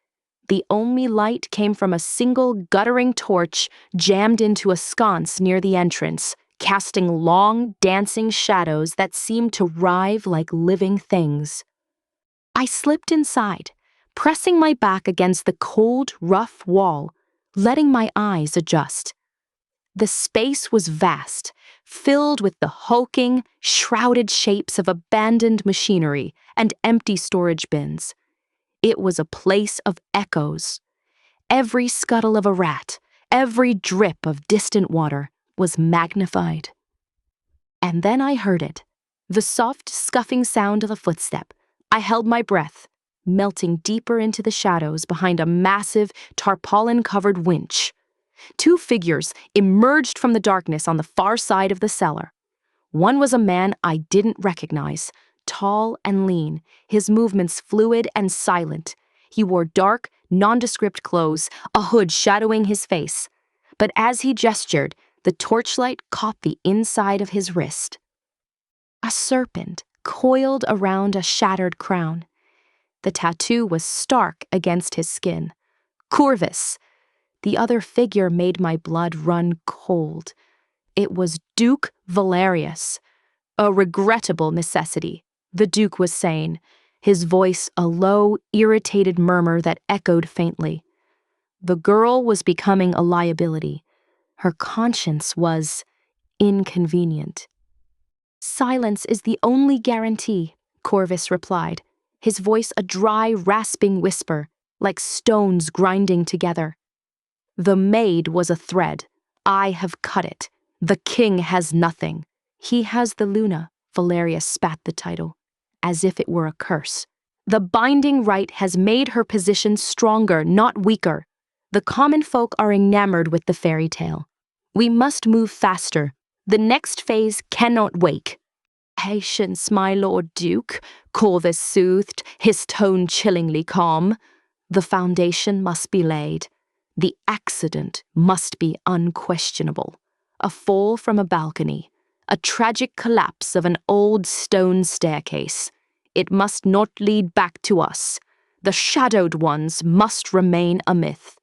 The only light came from a single guttering torch jammed into a sconce near the entrance, casting long, dancing shadows that seemed to writhe like living things. I slipped inside, pressing my back against the cold, rough wall, letting my eyes adjust. The space was vast, filled with the hulking, shrouded shapes of abandoned machinery and empty storage bins. It was a place of echoes. Every scuttle of a rat, every drip of distant water was magnified. And then I heard it, the soft, scuffing sound of a footstep. I held my breath, melting deeper into the shadows behind a massive, tarpaulin-covered winch. Two figures emerged from the darkness on the far side of the cellar. One was a man I didn't recognize, tall and lean, his movements fluid and silent. He wore dark, nondescript clothes, a hood shadowing his face. But as he gestured, the torchlight caught the inside of his wrist. A serpent coiled around a shattered crown. The tattoo was stark against his skin. Corvus. The other figure made my blood run cold. It was Duke Valerius. A regrettable necessity, the Duke was saying, his voice a low, irritated murmur that echoed faintly. The girl was becoming a liability. Her conscience was inconvenient. Silence is the only guarantee, Corvus replied, his voice a dry, rasping whisper, like stones grinding together. The maid was a thread. I have cut it. The king has nothing. He has the Luna, Valerius spat the title, as if it were a curse. The binding right has made her position stronger, not weaker. The common folk are enamored with the fairy tale. We must move faster. The next phase cannot wait. Patience, my lord Duke, Corvus soothed, his tone chillingly calm. The foundation must be laid. The accident must be unquestionable. A fall from a balcony, a tragic collapse of an old stone staircase. It must not lead back to us. The shadowed ones must remain a myth.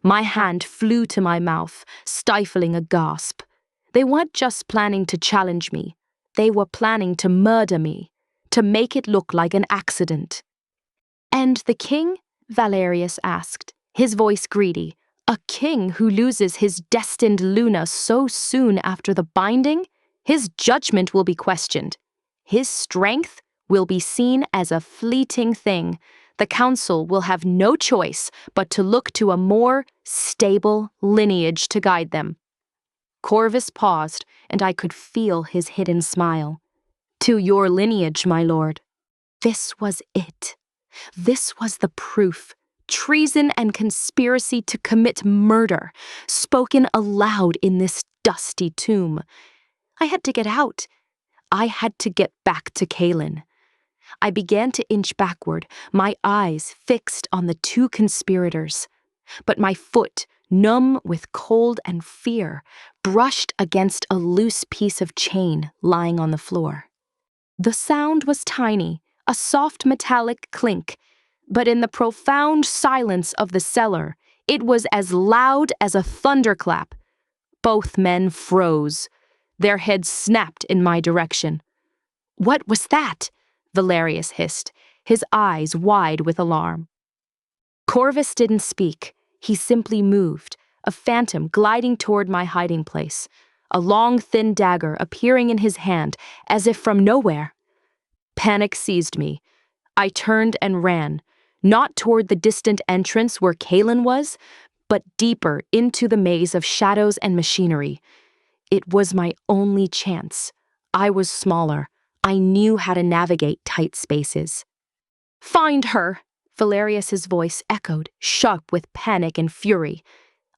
My hand flew to my mouth, stifling a gasp. They weren't just planning to challenge me. They were planning to murder me, to make it look like an accident. And the king? Valerius asked, his voice greedy. A king who loses his destined Luna so soon after the binding? His judgment will be questioned. His strength will be seen as a fleeting thing. The council will have no choice but to look to a more stable lineage to guide them. Corvus paused, and I could feel his hidden smile. To your lineage, my lord. This was it. This was the proof. Treason and conspiracy to commit murder, spoken aloud in this dusty tomb. I had to get out. I had to get back to Kaelen. I began to inch backward, my eyes fixed on the two conspirators. But my foot, numb with cold and fear, brushed against a loose piece of chain lying on the floor. The sound was tiny, a soft metallic clink, but in the profound silence of the cellar, it was as loud as a thunderclap. Both men froze. Their heads snapped in my direction. "What was that?" Valerius hissed, his eyes wide with alarm. Corvus didn't speak. He simply moved, a phantom gliding toward my hiding place, a long, thin dagger appearing in his hand as if from nowhere. Panic seized me. I turned and ran, not toward the distant entrance where Kaelen was, but deeper into the maze of shadows and machinery. It was my only chance. I was smaller. I knew how to navigate tight spaces. "Find her!" Valerius's voice echoed, sharp with panic and fury.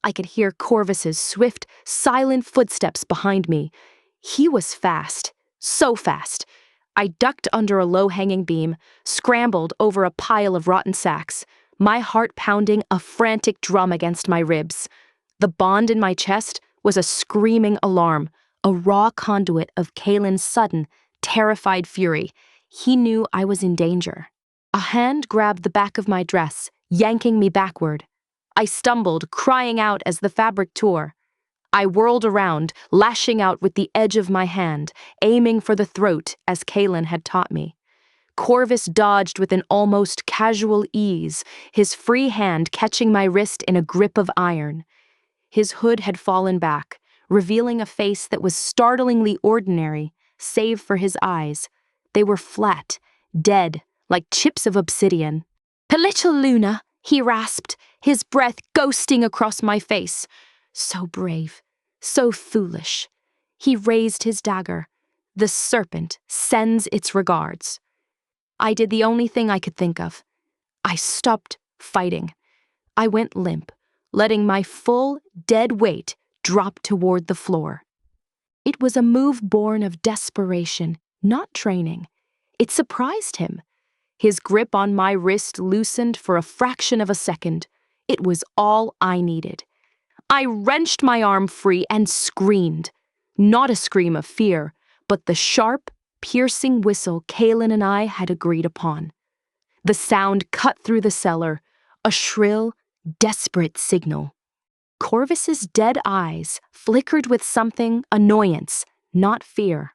I could hear Corvus's swift, silent footsteps behind me. He was fast, so fast. I ducked under a low-hanging beam, scrambled over a pile of rotten sacks, my heart pounding a frantic drum against my ribs. The bond in my chest was a screaming alarm, a raw conduit of Kaelen's sudden, terrified fury. He knew I was in danger. A hand grabbed the back of my dress, yanking me backward. I stumbled, crying out as the fabric tore. I whirled around, lashing out with the edge of my hand, aiming for the throat as Kaelen had taught me. Corvus dodged with an almost casual ease, his free hand catching my wrist in a grip of iron. His hood had fallen back, revealing a face that was startlingly ordinary, save for his eyes. They were flat, dead, like chips of obsidian. "A little Luna," he rasped, his breath ghosting across my face. So brave, so foolish. He raised his dagger. The serpent sends its regards. I did the only thing I could think of. I stopped fighting. I went limp, letting my full, dead weight drop toward the floor. It was a move born of desperation, not training. It surprised him. His grip on my wrist loosened for a fraction of a second. It was all I needed. I wrenched my arm free and screamed. Not a scream of fear, but the sharp, piercing whistle Kaelen and I had agreed upon. The sound cut through the cellar, a shrill, desperate signal. Corvus's dead eyes flickered with something annoyance, not fear.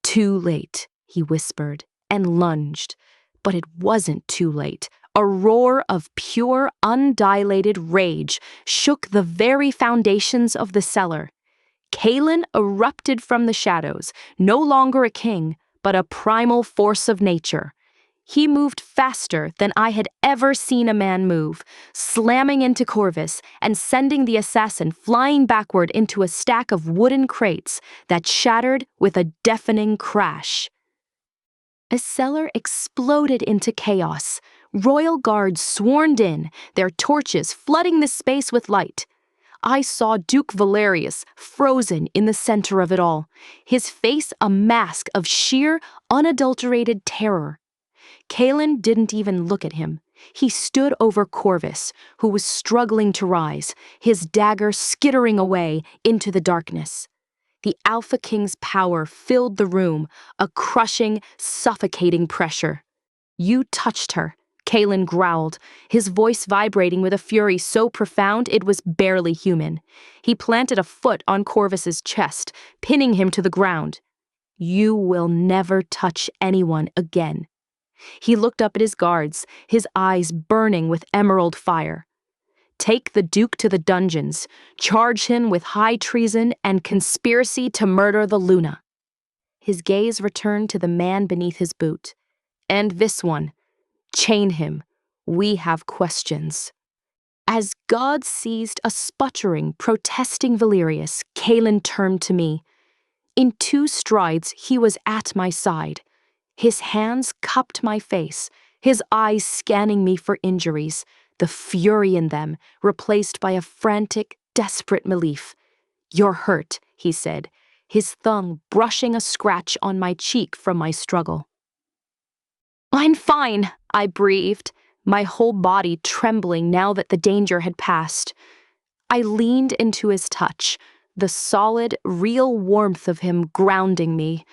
"Too late," he whispered, and lunged. But it wasn't too late. A roar of pure, undilated rage shook the very foundations of the cellar. Kaelen erupted from the shadows, no longer a king, but a primal force of nature. He moved faster than I had ever seen a man move, slamming into Corvus and sending the assassin flying backward into a stack of wooden crates that shattered with a deafening crash. A cellar exploded into chaos. Royal guards swarmed in, their torches flooding the space with light. I saw Duke Valerius frozen in the center of it all, his face a mask of sheer, unadulterated terror. Kaelen didn't even look at him. He stood over Corvus, who was struggling to rise, his dagger skittering away into the darkness. The Alpha King's power filled the room, a crushing, suffocating pressure. "You touched her," Kaelen growled, his voice vibrating with a fury so profound it was barely human. He planted a foot on Corvus's chest, pinning him to the ground. "You will never touch anyone again." He looked up at his guards, his eyes burning with emerald fire. "Take the Duke to the dungeons. Charge him with high treason and conspiracy to murder the Luna." His gaze returned to the man beneath his boot. "And this one. Chain him. We have questions." As God seized a sputtering, protesting Valerius, Kaelen turned to me. In 2 strides, he was at my side. His hands cupped my face, his eyes scanning me for injuries, the fury in them replaced by a frantic, desperate relief. "You're hurt," he said, his thumb brushing a scratch on my cheek from my struggle. "I'm fine," I breathed, my whole body trembling now that the danger had passed. I leaned into his touch, the solid, real warmth of him grounding me.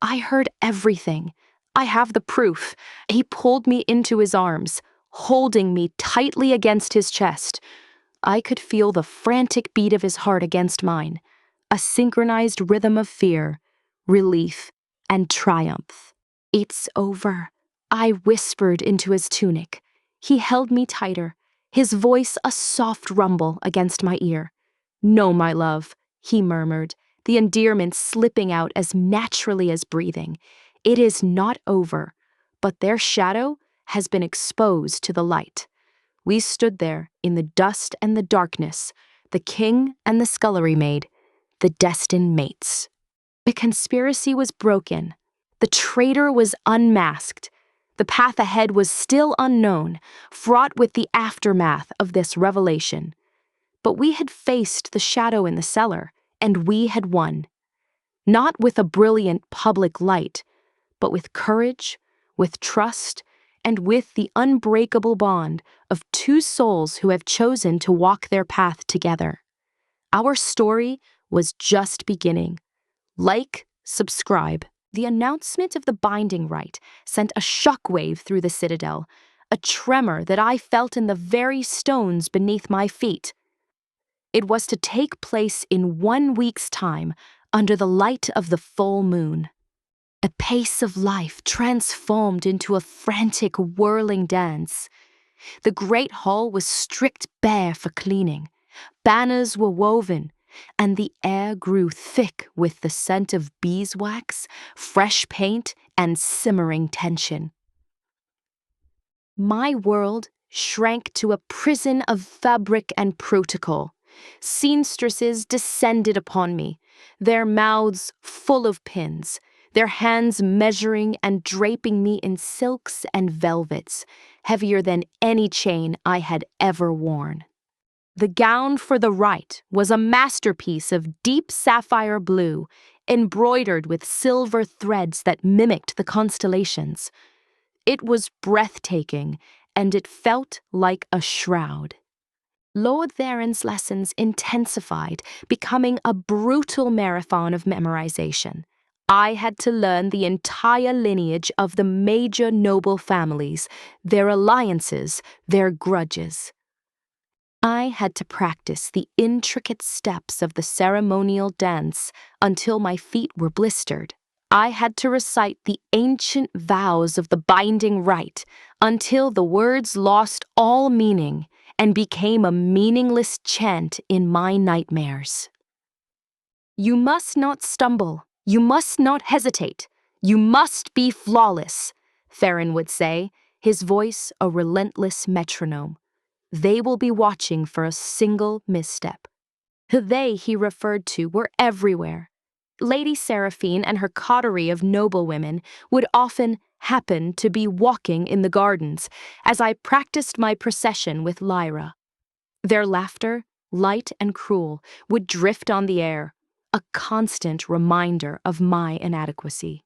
"I heard everything. I have the proof." He pulled me into his arms, holding me tightly against his chest. I could feel the frantic beat of his heart against mine, a synchronized rhythm of fear, relief, and triumph. "It's over," I whispered into his tunic. He held me tighter, his voice a soft rumble against my ear. "No, my love," he murmured, the endearment slipping out as naturally as breathing. "It is not over, but their shadow has been exposed to the light." We stood there in the dust and the darkness, the king and the scullery maid, the destined mates. The conspiracy was broken. The traitor was unmasked. The path ahead was still unknown, fraught with the aftermath of this revelation. But we had faced the shadow in the cellar, and we had won. Not with a brilliant public light, but with courage, with trust, and with the unbreakable bond of 2 souls who have chosen to walk their path together. Our story was just beginning. Like, subscribe. The announcement of the binding rite sent a shockwave through the citadel, a tremor that I felt in the very stones beneath my feet. It was to take place in 1 week's time, under the light of the full moon. A pace of life transformed into a frantic, whirling dance. The great hall was stripped bare for cleaning. Banners were woven, and the air grew thick with the scent of beeswax, fresh paint, and simmering tension. My world shrank to a prison of fabric and protocol. Seamstresses descended upon me, their mouths full of pins, their hands measuring and draping me in silks and velvets, heavier than any chain I had ever worn. The gown for the rite was a masterpiece of deep sapphire blue, embroidered with silver threads that mimicked the constellations. It was breathtaking, and it felt like a shroud. Lord Theron's lessons intensified, becoming a brutal marathon of memorization. I had to learn the entire lineage of the major noble families, their alliances, their grudges. I had to practice the intricate steps of the ceremonial dance until my feet were blistered. I had to recite the ancient vows of the binding rite until the words lost all meaning and became a meaningless chant in my nightmares. "You must not stumble. You must not hesitate. You must be flawless," Theron would say, his voice a relentless metronome. "They will be watching for a single misstep." The they he referred to were everywhere. Lady Seraphine and her coterie of noblewomen would often happen to be walking in the gardens as I practiced my procession with Lyra. Their laughter, light and cruel, would drift on the air, a constant reminder of my inadequacy.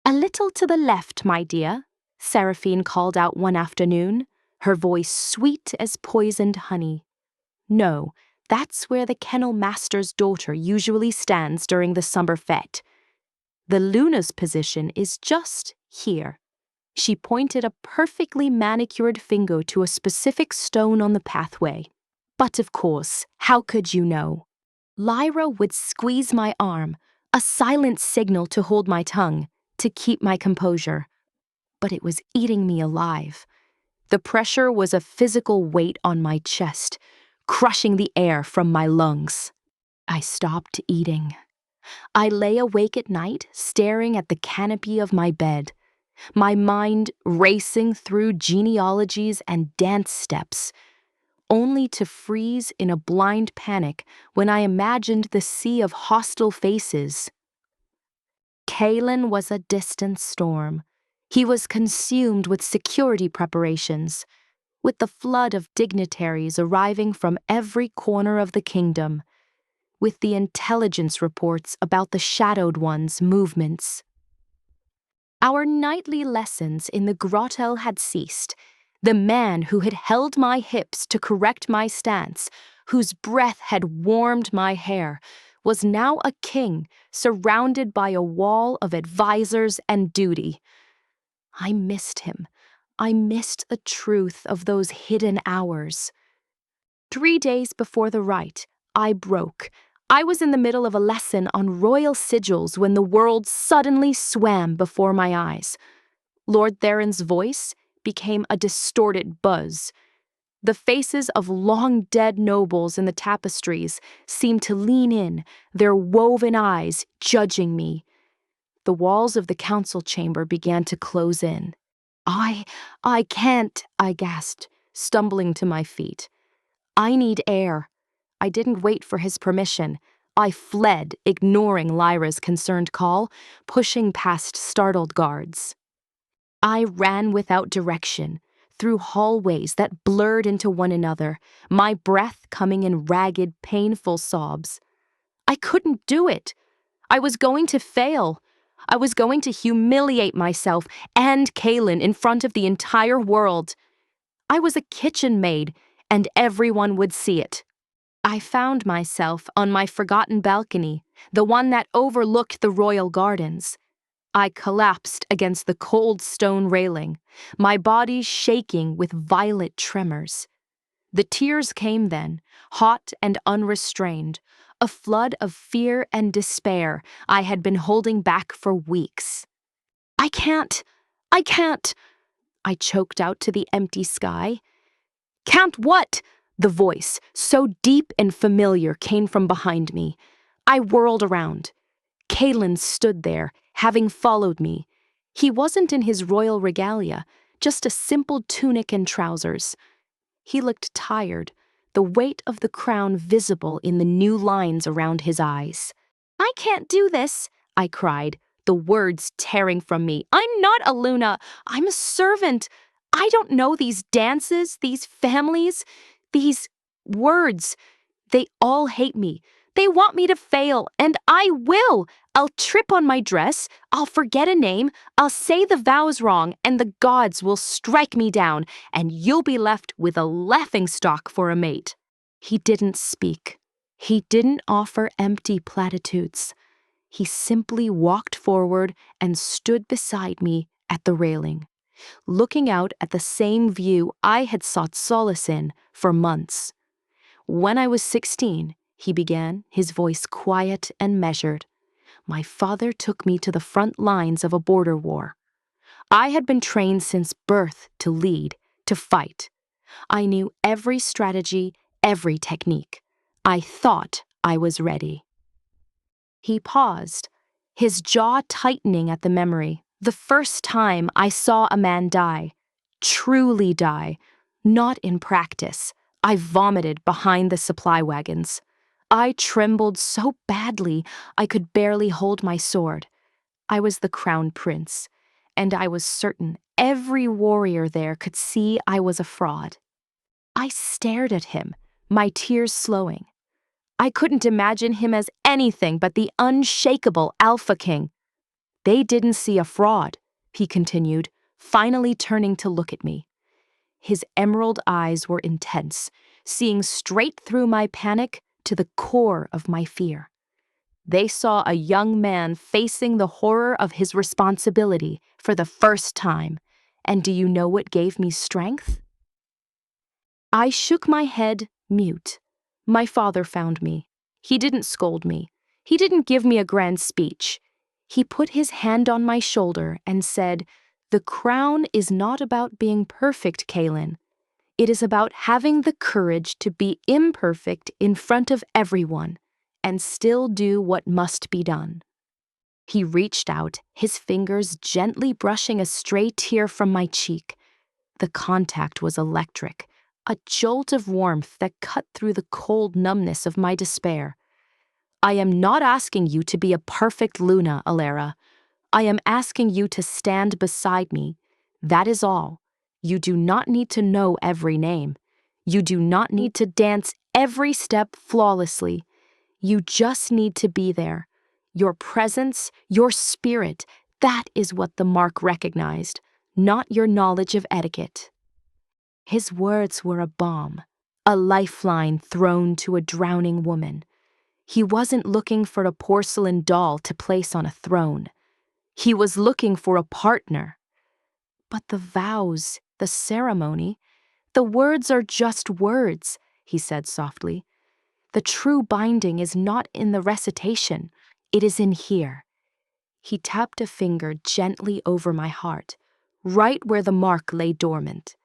"A little to the left, my dear," Seraphine called out one afternoon, her voice sweet as poisoned honey. "No, that's where the kennel master's daughter usually stands during the summer fete. The Luna's position is just here." She pointed a perfectly manicured finger to a specific stone on the pathway. "But of course, how could you know?" Lyra would squeeze my arm, a silent signal to hold my tongue, to keep my composure. But it was eating me alive. The pressure was a physical weight on my chest, crushing the air from my lungs. I stopped eating. I lay awake at night, staring at the canopy of my bed, my mind racing through genealogies and dance steps, only to freeze in a blind panic when I imagined the sea of hostile faces. Kaelen was a distant storm. He was consumed with security preparations, with the flood of dignitaries arriving from every corner of the kingdom, with the intelligence reports about the Shadowed One's movements. Our nightly lessons in the grotto had ceased. The man who had held my hips to correct my stance, whose breath had warmed my hair, was now a king surrounded by a wall of advisors and duty. I missed him. I missed the truth of those hidden hours. 3 days before the rite, I broke. I was in the middle of a lesson on royal sigils when the world suddenly swam before my eyes. Lord Theron's voice became a distorted buzz. The faces of long-dead nobles in the tapestries seemed to lean in, their woven eyes judging me. The walls of the council chamber began to close in. I can't," I gasped, stumbling to my feet. "I need air." I didn't wait for his permission. I fled, ignoring Lyra's concerned call, pushing past startled guards. I ran without direction, through hallways that blurred into one another, my breath coming in ragged, painful sobs. I couldn't do it. I was going to fail. I was going to humiliate myself and Kaelen in front of the entire world. I was a kitchen maid, and everyone would see it. I found myself on my forgotten balcony, the one that overlooked the royal gardens. I collapsed against the cold stone railing, my body shaking with violent tremors. The tears came then, hot and unrestrained, a flood of fear and despair I had been holding back for weeks. I can't, I choked out to the empty sky. "Can't what?" The voice, so deep and familiar, came from behind me. I whirled around. Kaelen stood there, having followed me. He wasn't in his royal regalia, just a simple tunic and trousers. He looked tired, the weight of the crown visible in the new lines around his eyes. "I can't do this," I cried, the words tearing from me. "I'm not a Luna. I'm a servant. I don't know these dances, these families, these words. They all hate me. They want me to fail, and I will. I'll trip on my dress, I'll forget a name, I'll say the vows wrong, and the gods will strike me down, and you'll be left with a laughingstock for a mate." He didn't speak. He didn't offer empty platitudes. He simply walked forward and stood beside me at the railing, looking out at the same view I had sought solace in for months. "When I was 16, he began, his voice quiet and measured, "my father took me to the front lines of a border war. I had been trained since birth to lead, to fight. I knew every strategy, every technique. I thought I was ready." He paused, his jaw tightening at the memory. The first time I saw a man die, truly die, not in practice. I vomited behind the supply wagons. I trembled so badly I could barely hold my sword. I was the crown prince, and I was certain every warrior there could see I was a fraud. I stared at him, my tears slowing. I couldn't imagine him as anything but the unshakable alphaking. They didn't see a fraud, he continued, finally turning to look at me. His emerald eyes were intense, seeing straight through my panic to the core of my fear. They saw a young man facing the horror of his responsibility for the first time. And do you know what gave me strength? I shook my head, mute. My father found me. He didn't scold me. He didn't give me a grand speech. He put his hand on my shoulder and said, "The crown is not about being perfect, Kaelen. It is about having the courage to be imperfect in front of everyone and still do what must be done." He reached out, his fingers gently brushing a stray tear from my cheek. The contact was electric, a jolt of warmth that cut through the cold numbness of my despair. "I am not asking you to be a perfect Luna, Elara. I am asking you to stand beside me. That is all. You do not need to know every name. You do not need to dance every step flawlessly. You just need to be there. Your presence, your spirit, that is what the mark recognized, not your knowledge of etiquette." His words were a balm, a lifeline thrown to a drowning woman. He wasn't looking for a porcelain doll to place on a throne. He was looking for a partner. "But the vows, the ceremony, the words are just words," he said softly. "The true binding is not in the recitation, it is in here." He tapped a finger gently over my heart, right where the mark lay dormant.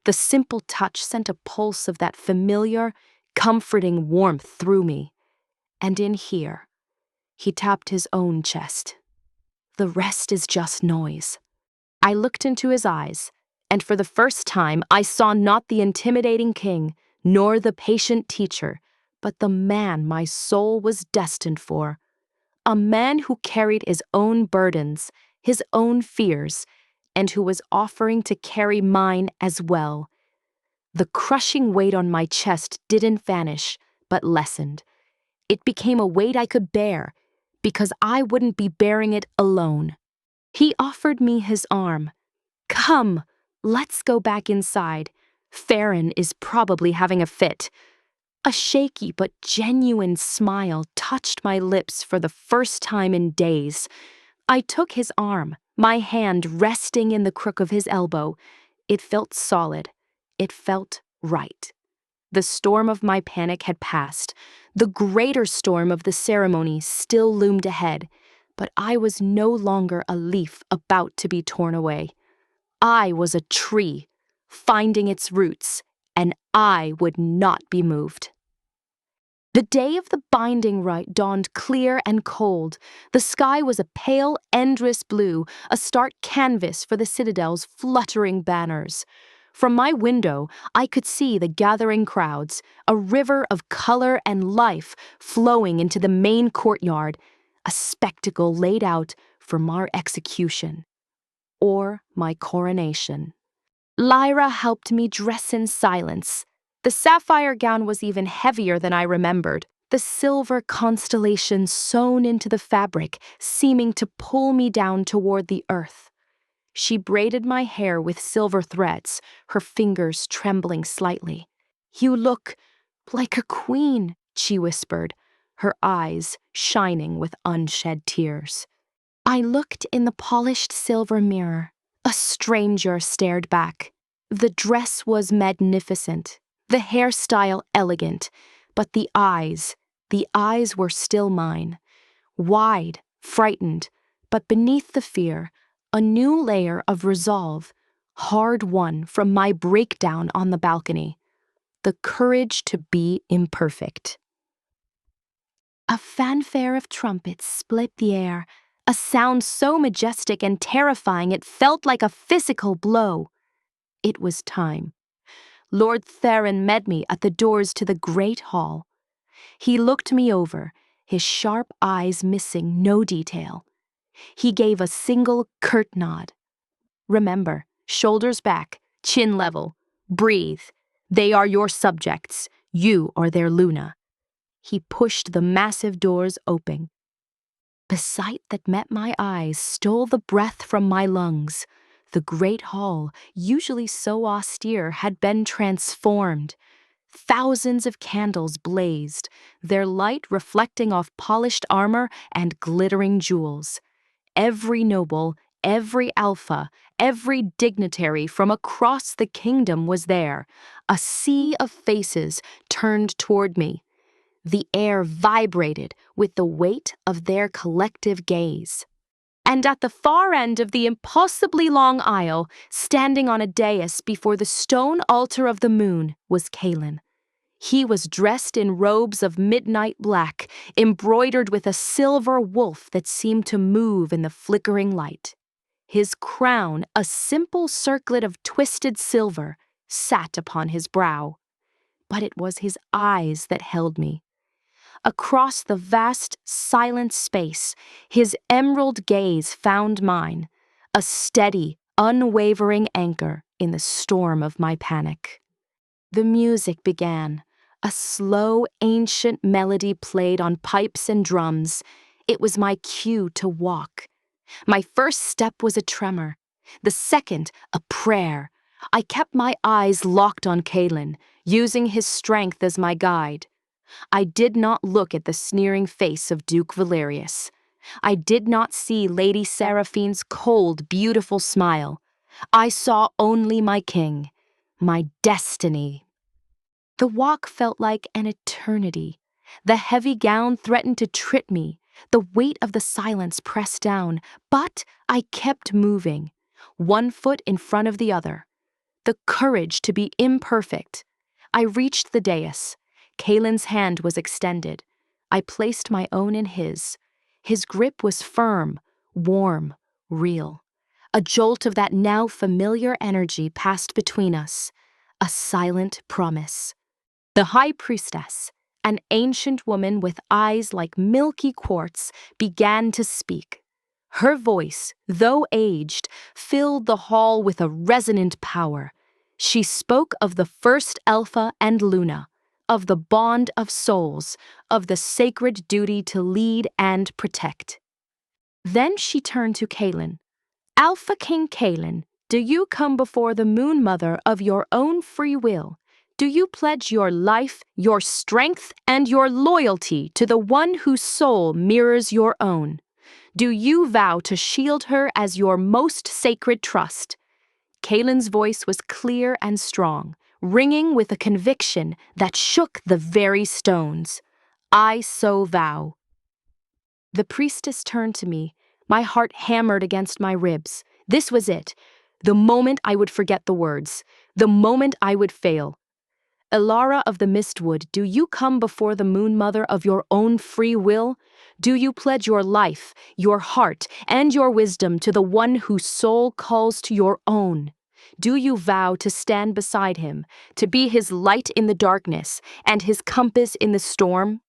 The simple touch sent a pulse of that familiar, comforting warmth through me. And in here, he tapped his own chest. "The rest is just noise." I looked into his eyes, and for the first time I saw not the intimidating king, nor the patient teacher, but the man my soul was destined for. A man who carried his own burdens, his own fears, and who was offering to carry mine as well. The crushing weight on my chest didn't vanish, but lessened. It became a weight I could bear, because I wouldn't be bearing it alone. He offered me his arm. "Come, let's go back inside. Farron is probably having a fit." A shaky but genuine smile touched my lips for the first time in days. I took his arm, my hand resting in the crook of his elbow. It felt solid. It felt right. The storm of my panic had passed. The greater storm of the ceremony still loomed ahead, but I was no longer a leaf about to be torn away. I was a tree, finding its roots, and I would not be moved. The day of the binding rite dawned clear and cold. The sky was a pale, endless blue, a stark canvas for the citadel's fluttering banners. From my window, I could see the gathering crowds, a river of color and life flowing into the main courtyard, a spectacle laid out for my execution, or my coronation. Lyra helped me dress in silence. The sapphire gown was even heavier than I remembered, the silver constellation sewn into the fabric, seeming to pull me down toward the earth. She braided my hair with silver threads, her fingers trembling slightly. "You look like a queen," she whispered, her eyes shining with unshed tears. I looked in the polished silver mirror. A stranger stared back. The dress was magnificent, the hairstyle elegant, but the eyes were still mine. Wide, frightened, but beneath the fear, a new layer of resolve, hard-won from my breakdown on the balcony. The courage to be imperfect. A fanfare of trumpets split the air, a sound so majestic and terrifying it felt like a physical blow. It was time. Lord Theron met me at the doors to the great hall. He looked me over, his sharp eyes missing no detail. He gave a single curt nod. "Remember, shoulders back, chin level. Breathe. They are your subjects. You are their Luna." He pushed the massive doors open. The sight that met my eyes stole the breath from my lungs. The great hall, usually so austere, had been transformed. Thousands of candles blazed, their light reflecting off polished armor and glittering jewels. Every noble, every alpha, every dignitary from across the kingdom was there. A sea of faces turned toward me. The air vibrated with the weight of their collective gaze. And at the far end of the impossibly long aisle, standing on a dais before the stone altar of the moon, was Kaelen. He was dressed in robes of midnight black, embroidered with a silver wolf that seemed to move in the flickering light. His crown, a simple circlet of twisted silver, sat upon his brow. But it was his eyes that held me. Across the vast, silent space, his emerald gaze found mine, a steady, unwavering anchor in the storm of my panic. The music began. A slow, ancient melody played on pipes and drums. It was my cue to walk. My first step was a tremor. The second, a prayer. I kept my eyes locked on Kaelen, using his strength as my guide. I did not look at the sneering face of Duke Valerius. I did not see Lady Seraphine's cold, beautiful smile. I saw only my king, my destiny. The walk felt like an eternity. The heavy gown threatened to trip me. The weight of the silence pressed down, but I kept moving, one foot in front of the other. The courage to be imperfect. I reached the dais. Kaelen's hand was extended. I placed my own in his. His grip was firm, warm, real. A jolt of that now familiar energy passed between us. A silent promise. The high priestess, an ancient woman with eyes like milky quartz, began to speak. Her voice, though aged, filled the hall with a resonant power. She spoke of the first alphaandluna, of the bond of souls, of the sacred duty to lead and protect. Then she turned to Kaelen. "Alphaking Kaelen, do you come before the Moon Mother of your own free will? Do you pledge your life, your strength, and your loyalty to the one whose soul mirrors your own? Do you vow to shield her as your most sacred trust?" Kaelen's voice was clear and strong, ringing with a conviction that shook the very stones. "I so vow." The priestess turned to me. My heart hammered against my ribs. This was it. The moment I would forget the words. The moment I would fail. "Elara of the Mistwood, do you come before the Moon Mother of your own free will? Do you pledge your life, your heart, and your wisdom to the one whose soul calls to your own? Do you vow to stand beside him, to be his light in the darkness and his compass in the storm?"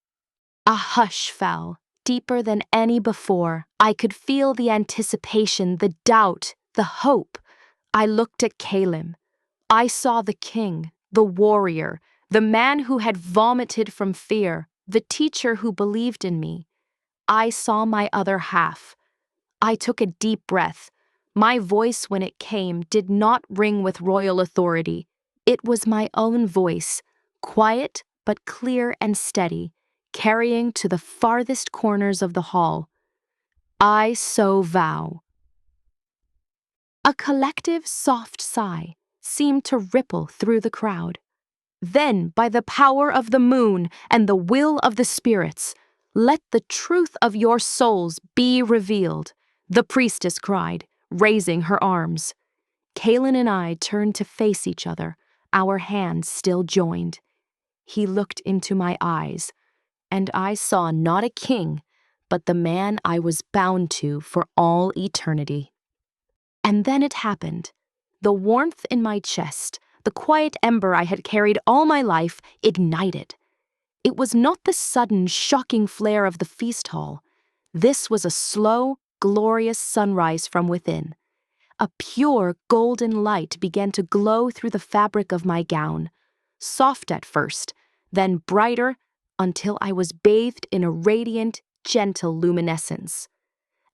A hush fell, deeper than any before. I could feel the anticipation, the doubt, the hope. I looked at Kaelen. I saw the king, the warrior, the man who had vomited from fear, the teacher who believed in me. I saw my other half. I took a deep breath. My voice, when it came, did not ring with royal authority. It was my own voice, quiet but clear and steady, carrying to the farthest corners of the hall. "I so vow." A collective soft sigh seemed to ripple through the crowd. Then, by the power of the moon and the will of the spirits, let the truth of your souls be revealed, the priestess cried, raising her arms. Kaelen and I turned to face each other, our hands still joined. He looked into my eyes, and I saw not a king, but the man I was bound to for all eternity. And then it happened. The warmth in my chest, the quiet ember I had carried all my life, ignited. It was not the sudden, shocking flare of the feast hall. This was a slow, glorious sunrise from within. A pure, golden light began to glow through the fabric of my gown. Soft at first, then brighter, until I was bathed in a radiant, gentle luminescence.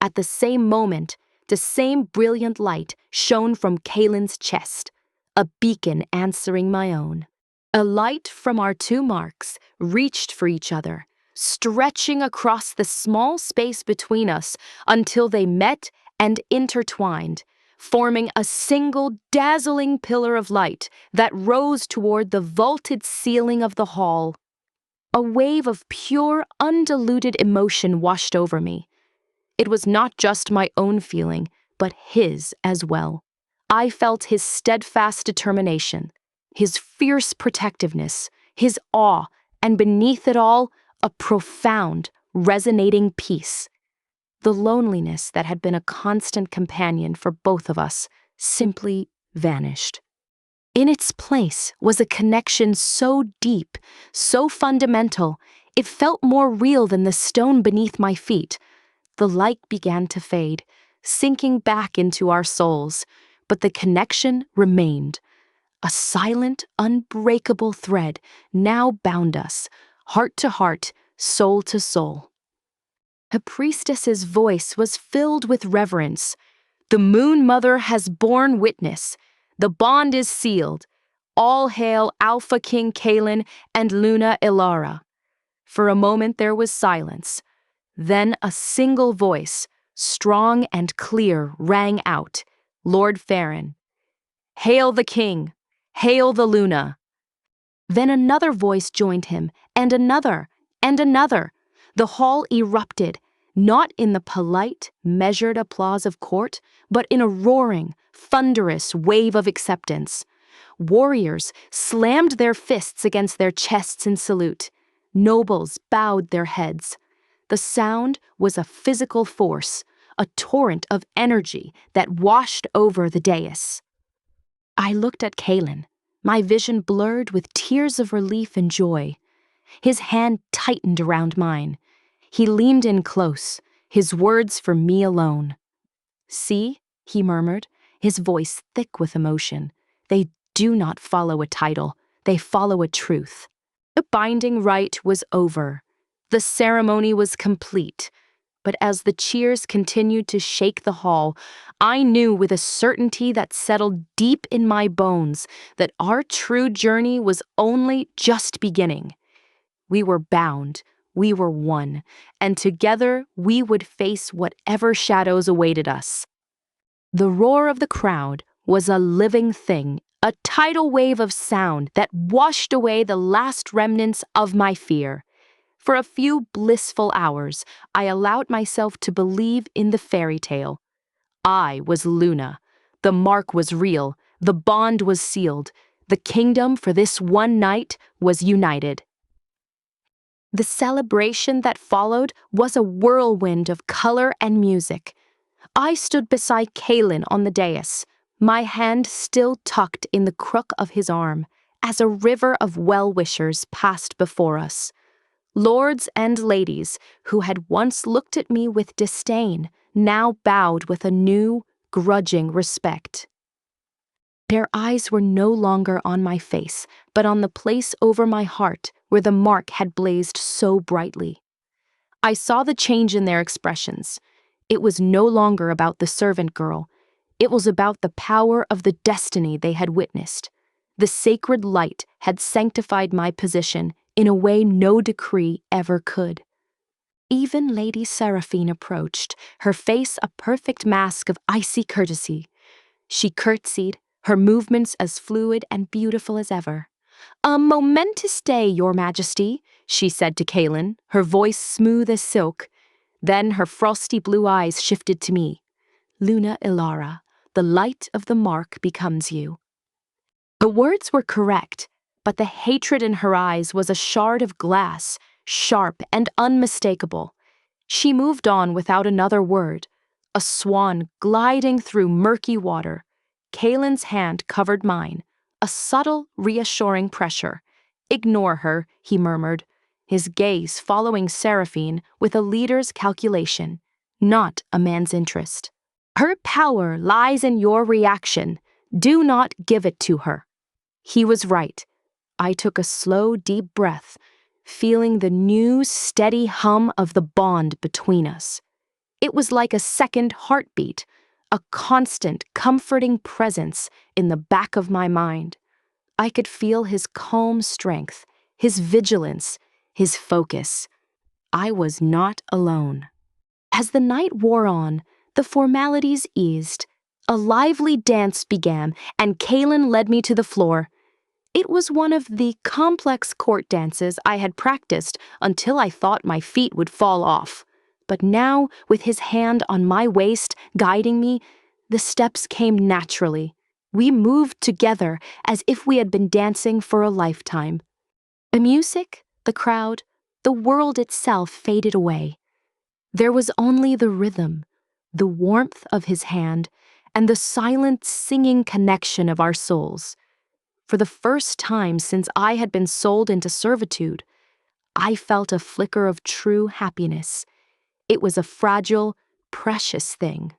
At the same moment, the same brilliant light shone from Kaelen's chest, a beacon answering my own. A light from our two marks reached for each other, stretching across the small space between us until they met and intertwined, forming a single dazzling pillar of light that rose toward the vaulted ceiling of the hall. A wave of pure, undiluted emotion washed over me. It was not just my own feeling, but his as well. I felt his steadfast determination, his fierce protectiveness, his awe, and beneath it all, a profound, resonating peace. The loneliness that had been a constant companion for both of us simply vanished. In its place was a connection so deep, so fundamental, it felt more real than the stone beneath my feet. The light began to fade, sinking back into our souls, but the connection remained. A silent, unbreakable thread now bound us, heart to heart, soul to soul. The priestess's voice was filled with reverence. The Moon Mother has borne witness. The bond is sealed. All hail alphaking Kaelen and Luna Elara. For a moment there was silence. Then a single voice, strong and clear, rang out. Lord Farron. Hail the king! Hail the Luna! Then another voice joined him, and another, and another. The hall erupted, not in the polite, measured applause of court, but in a roaring, thunderous wave of acceptance. Warriors slammed their fists against their chests in salute. Nobles bowed their heads. The sound was a physical force, a torrent of energy that washed over the dais. I looked at Kaelen, my vision blurred with tears of relief and joy. His hand tightened around mine. He leaned in close, his words for me alone. "See," he murmured, his voice thick with emotion. "They do not follow a title, they follow a truth." The binding rite was over. The ceremony was complete. But as the cheers continued to shake the hall, I knew with a certainty that settled deep in my bones that our true journey was only just beginning. We were bound, we were one, and together we would face whatever shadows awaited us. The roar of the crowd was a living thing, a tidal wave of sound that washed away the last remnants of my fear. For a few blissful hours, I allowed myself to believe in the fairy tale. I was Luna. The mark was real. The bond was sealed. The kingdom for this one night was united. The celebration that followed was a whirlwind of color and music. I stood beside Kaelen on the dais, my hand still tucked in the crook of his arm, as a river of well-wishers passed before us. Lords and ladies who had once looked at me with disdain now bowed with a new, grudging respect. Their eyes were no longer on my face, but on the place over my heart where the mark had blazed so brightly. I saw the change in their expressions. It was no longer about the servant girl. It was about the power of the destiny they had witnessed. The sacred light had sanctified my position in a way no decree ever could. Even Lady Seraphine approached, her face a perfect mask of icy courtesy. She curtsied, her movements as fluid and beautiful as ever. "A momentous day, Your Majesty," she said to Kaelen, her voice smooth as silk. Then her frosty blue eyes shifted to me. "Luna Elara, the light of the mark becomes you." The words were correct, but the hatred in her eyes was a shard of glass, sharp and unmistakable. She moved on without another word, a swan gliding through murky water. Kaelen's hand covered mine, a subtle, reassuring pressure. "Ignore her," he murmured, his gaze following Seraphine with a leader's calculation, not a man's interest. "Her power lies in your reaction. Do not give it to her." He was right. I took a slow, deep breath, feeling the new, steady hum of the bond between us. It was like a second heartbeat, a constant, comforting presence in the back of my mind. I could feel his calm strength, his vigilance, his focus. I was not alone. As the night wore on, the formalities eased. A lively dance began, and Kaelen led me to the floor. It was one of the complex court dances I had practiced until I thought my feet would fall off. But now, with his hand on my waist, guiding me, the steps came naturally. We moved together as if we had been dancing for a lifetime. The music, the crowd, the world itself faded away. There was only the rhythm, the warmth of his hand, and the silent singing connection of our souls. For the first time since I had been sold into servitude, I felt a flicker of true happiness. It was a fragile, precious thing.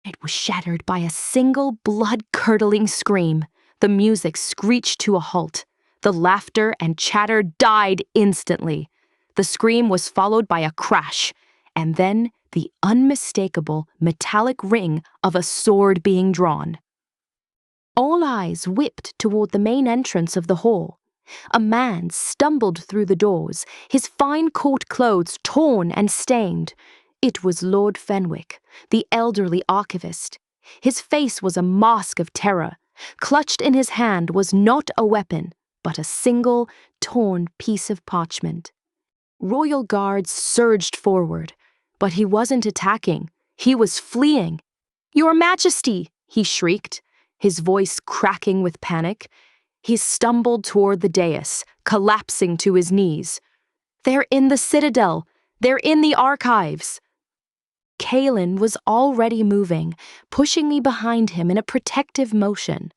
It was shattered by a single blood-curdling scream. The music screeched to a halt. The laughter and chatter died instantly. The scream was followed by a crash, and then the unmistakable metallic ring of a sword being drawn. All eyes whipped toward the main entrance of the hall. A man stumbled through the doors, his fine court clothes torn and stained. It was Lord Fenwick, the elderly archivist. His face was a mask of terror. Clutched in his hand was not a weapon, but a single, torn piece of parchment. Royal guards surged forward, but he wasn't attacking. He was fleeing. "Your Majesty!" he shrieked, his voice cracking with panic. He stumbled toward the dais, collapsing to his knees. "They're in the citadel! They're in the archives!" Kaelen was already moving, pushing me behind him in a protective motion.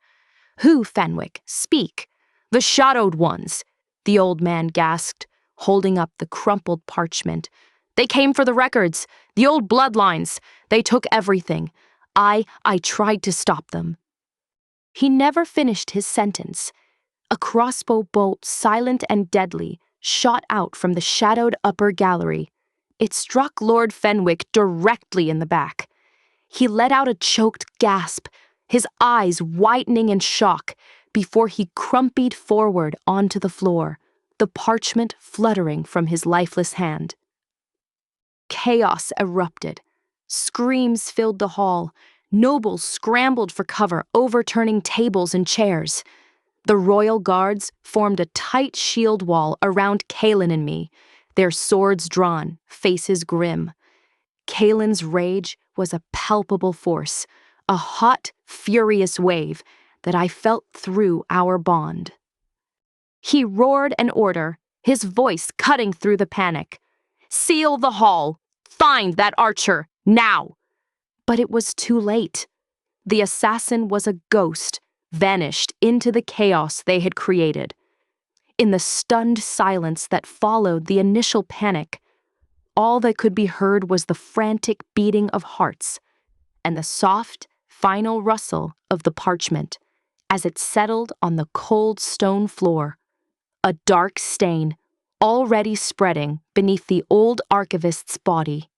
"Who, Fenwick? Speak." "The shadowed ones," the old man gasped, holding up the crumpled parchment. "They came for the records, the old bloodlines. They took everything. I tried to stop them." He never finished his sentence. A crossbow bolt, silent and deadly, shot out from the shadowed upper gallery. It struck Lord Fenwick directly in the back. He let out a choked gasp, his eyes widening in shock, before he crumpled forward onto the floor, the parchment fluttering from his lifeless hand. Chaos erupted. Screams filled the hall. Nobles scrambled for cover, overturning tables and chairs. The royal guards formed a tight shield wall around Kaelen and me, their swords drawn, faces grim. Kaelen's rage was a palpable force, a hot, furious wave that I felt through our bond. He roared an order, his voice cutting through the panic. "Seal the hall! Find that archer, now!" But it was too late. The assassin was a ghost, vanished into the chaos they had created. In the stunned silence that followed the initial panic, all that could be heard was the frantic beating of hearts and the soft, final rustle of the parchment as it settled on the cold stone floor, a dark stain already spreading beneath the old archivist's body.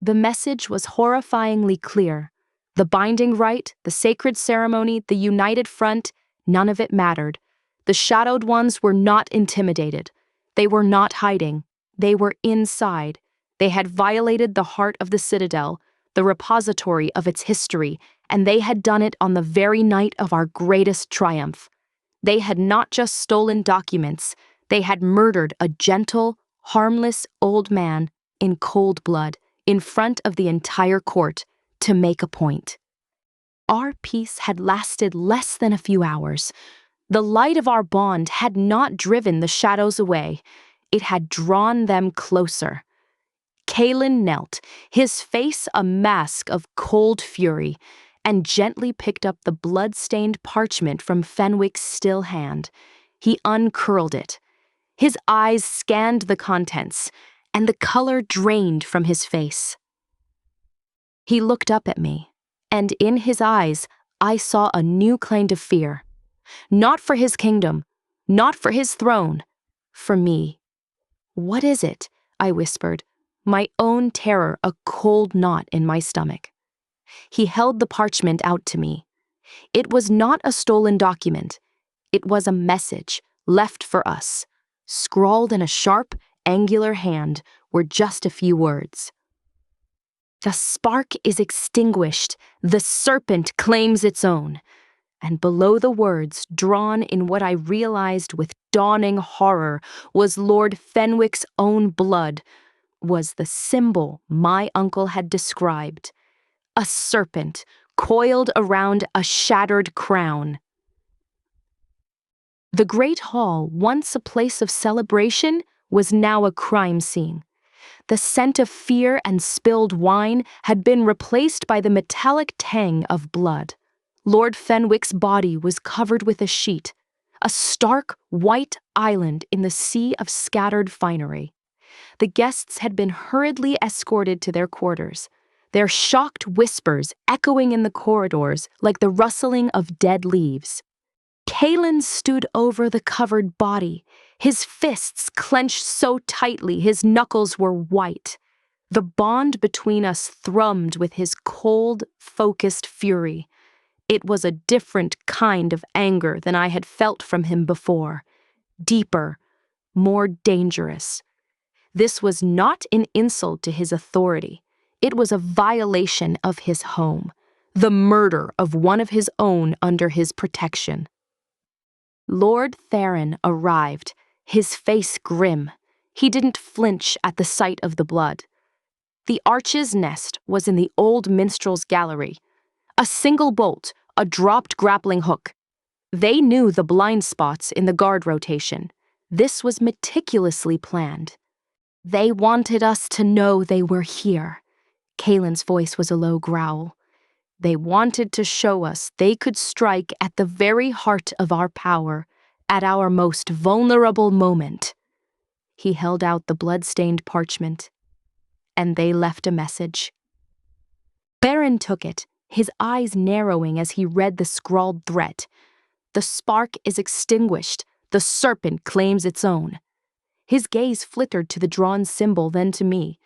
The message was horrifyingly clear. The binding rite, the sacred ceremony, the united front, none of it mattered. The shadowed ones were not intimidated. They were not hiding. They were inside. They had violated the heart of the citadel, the repository of its history, and they had done it on the very night of our greatest triumph. They had not just stolen documents. They had murdered a gentle, harmless old man in cold blood, in front of the entire court, to make a point. Our peace had lasted less than a few hours. The light of our bond had not driven the shadows away. It had drawn them closer. Kaelen knelt, his face a mask of cold fury, and gently picked up the blood-stained parchment from Fenwick's still hand. He uncurled it. His eyes scanned the contents, and the color drained from his face. He looked up at me, and in his eyes I saw a new kind of fear. Not for his kingdom, Not for his throne. For me. What is it? I whispered, my own terror a cold knot in my stomach. He held the parchment out to me. It was not a stolen document. It was a message left for us. Scrawled in a sharp, angular hand were just a few words. The spark is extinguished. The serpent claims its own. And below the words, drawn in what I realized with dawning horror, was Lord Fenwick's own blood, was the symbol my uncle had described. A serpent coiled around a shattered crown. The great hall, once a place of celebration, was now a crime scene. The scent of fear and spilled wine had been replaced by the metallic tang of blood. Lord Fenwick's body was covered with a sheet, a stark white island in the sea of scattered finery. The guests had been hurriedly escorted to their quarters, their shocked whispers echoing in the corridors like the rustling of dead leaves. Kaelen stood over the covered body, his fists clenched so tightly his knuckles were white. The bond between us thrummed with his cold, focused fury. It was a different kind of anger than I had felt from him before. Deeper, more dangerous. This was not an insult to his authority. It was a violation of his home, the murder of one of his own under his protection. Lord Theron arrived, his face grim. He didn't flinch at the sight of the blood. The archer's nest was in the old minstrel's gallery. A single bolt, a dropped grappling hook. They knew the blind spots in the guard rotation. This was meticulously planned. They wanted us to know they were here. Kaelen's voice was a low growl. They wanted to show us they could strike at the very heart of our power, at our most vulnerable moment. He held out the blood-stained parchment, and they left a message. Baron took it, his eyes narrowing as he read the scrawled threat. The spark is extinguished. The serpent claims its own. His gaze flittered to the drawn symbol, then to me.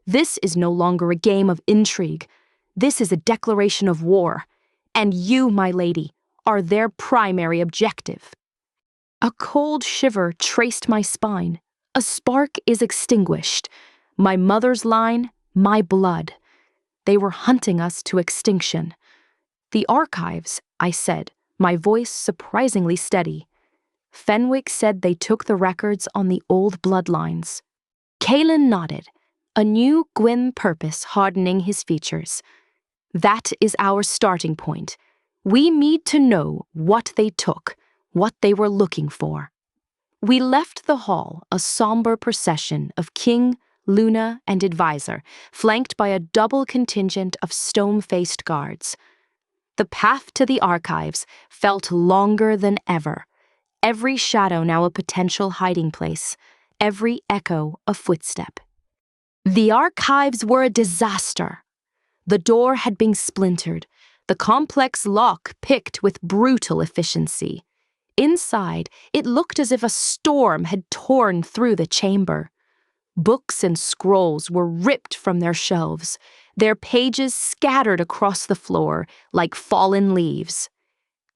This is no longer a game of intrigue. This is a declaration of war. And you, my lady, are their primary objective. A cold shiver traced my spine. A spark is extinguished. My mother's line, my blood. They were hunting us to extinction. The archives, I said, my voice surprisingly steady. Fenwick said they took the records on the old bloodlines. Kaelen nodded, a new grim purpose hardening his features. That is our starting point. We need to know what they took, what they were looking for. We left the hall, a somber procession of king, Luna, and advisor, flanked by a double contingent of stone-faced guards. The path to the archives felt longer than ever. Every shadow now a potential hiding place, every echo a footstep. The archives were a disaster. The door had been splintered, the complex lock picked with brutal efficiency. Inside, it looked as if a storm had torn through the chamber. Books and scrolls were ripped from their shelves, their pages scattered across the floor like fallen leaves.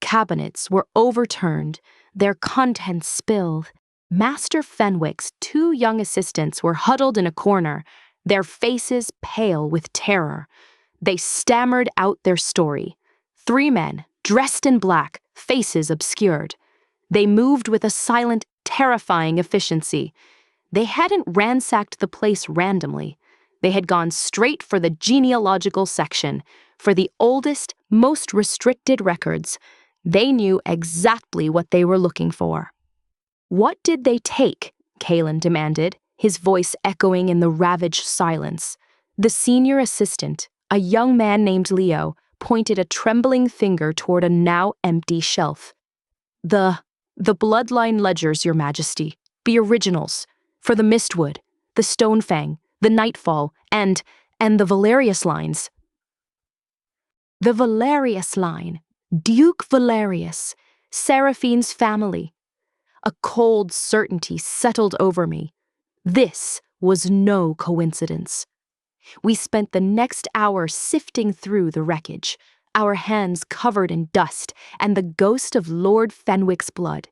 Cabinets were overturned, their contents spilled. Master Fenwick's two young assistants were huddled in a corner, their faces pale with terror. They stammered out their story. 3 men, dressed in black, faces obscured. They moved with a silent, terrifying efficiency. They hadn't ransacked the place randomly. They had gone straight for the genealogical section, for the oldest, most restricted records. They knew exactly what they were looking for. What did they take? Kaelen demanded, his voice echoing in the ravaged silence. The senior assistant, a young man named Leo, pointed a trembling finger toward a now empty shelf. The bloodline ledgers, Your Majesty. The originals. For the Mistwood, the Stonefang, the Nightfall, and the Valerius lines. The Valerius line. Duke Valerius. Seraphine's family. A cold certainty settled over me. This was no coincidence. We spent the next hour sifting through the wreckage, our hands covered in dust and the ghost of Lord Fenwick's blood.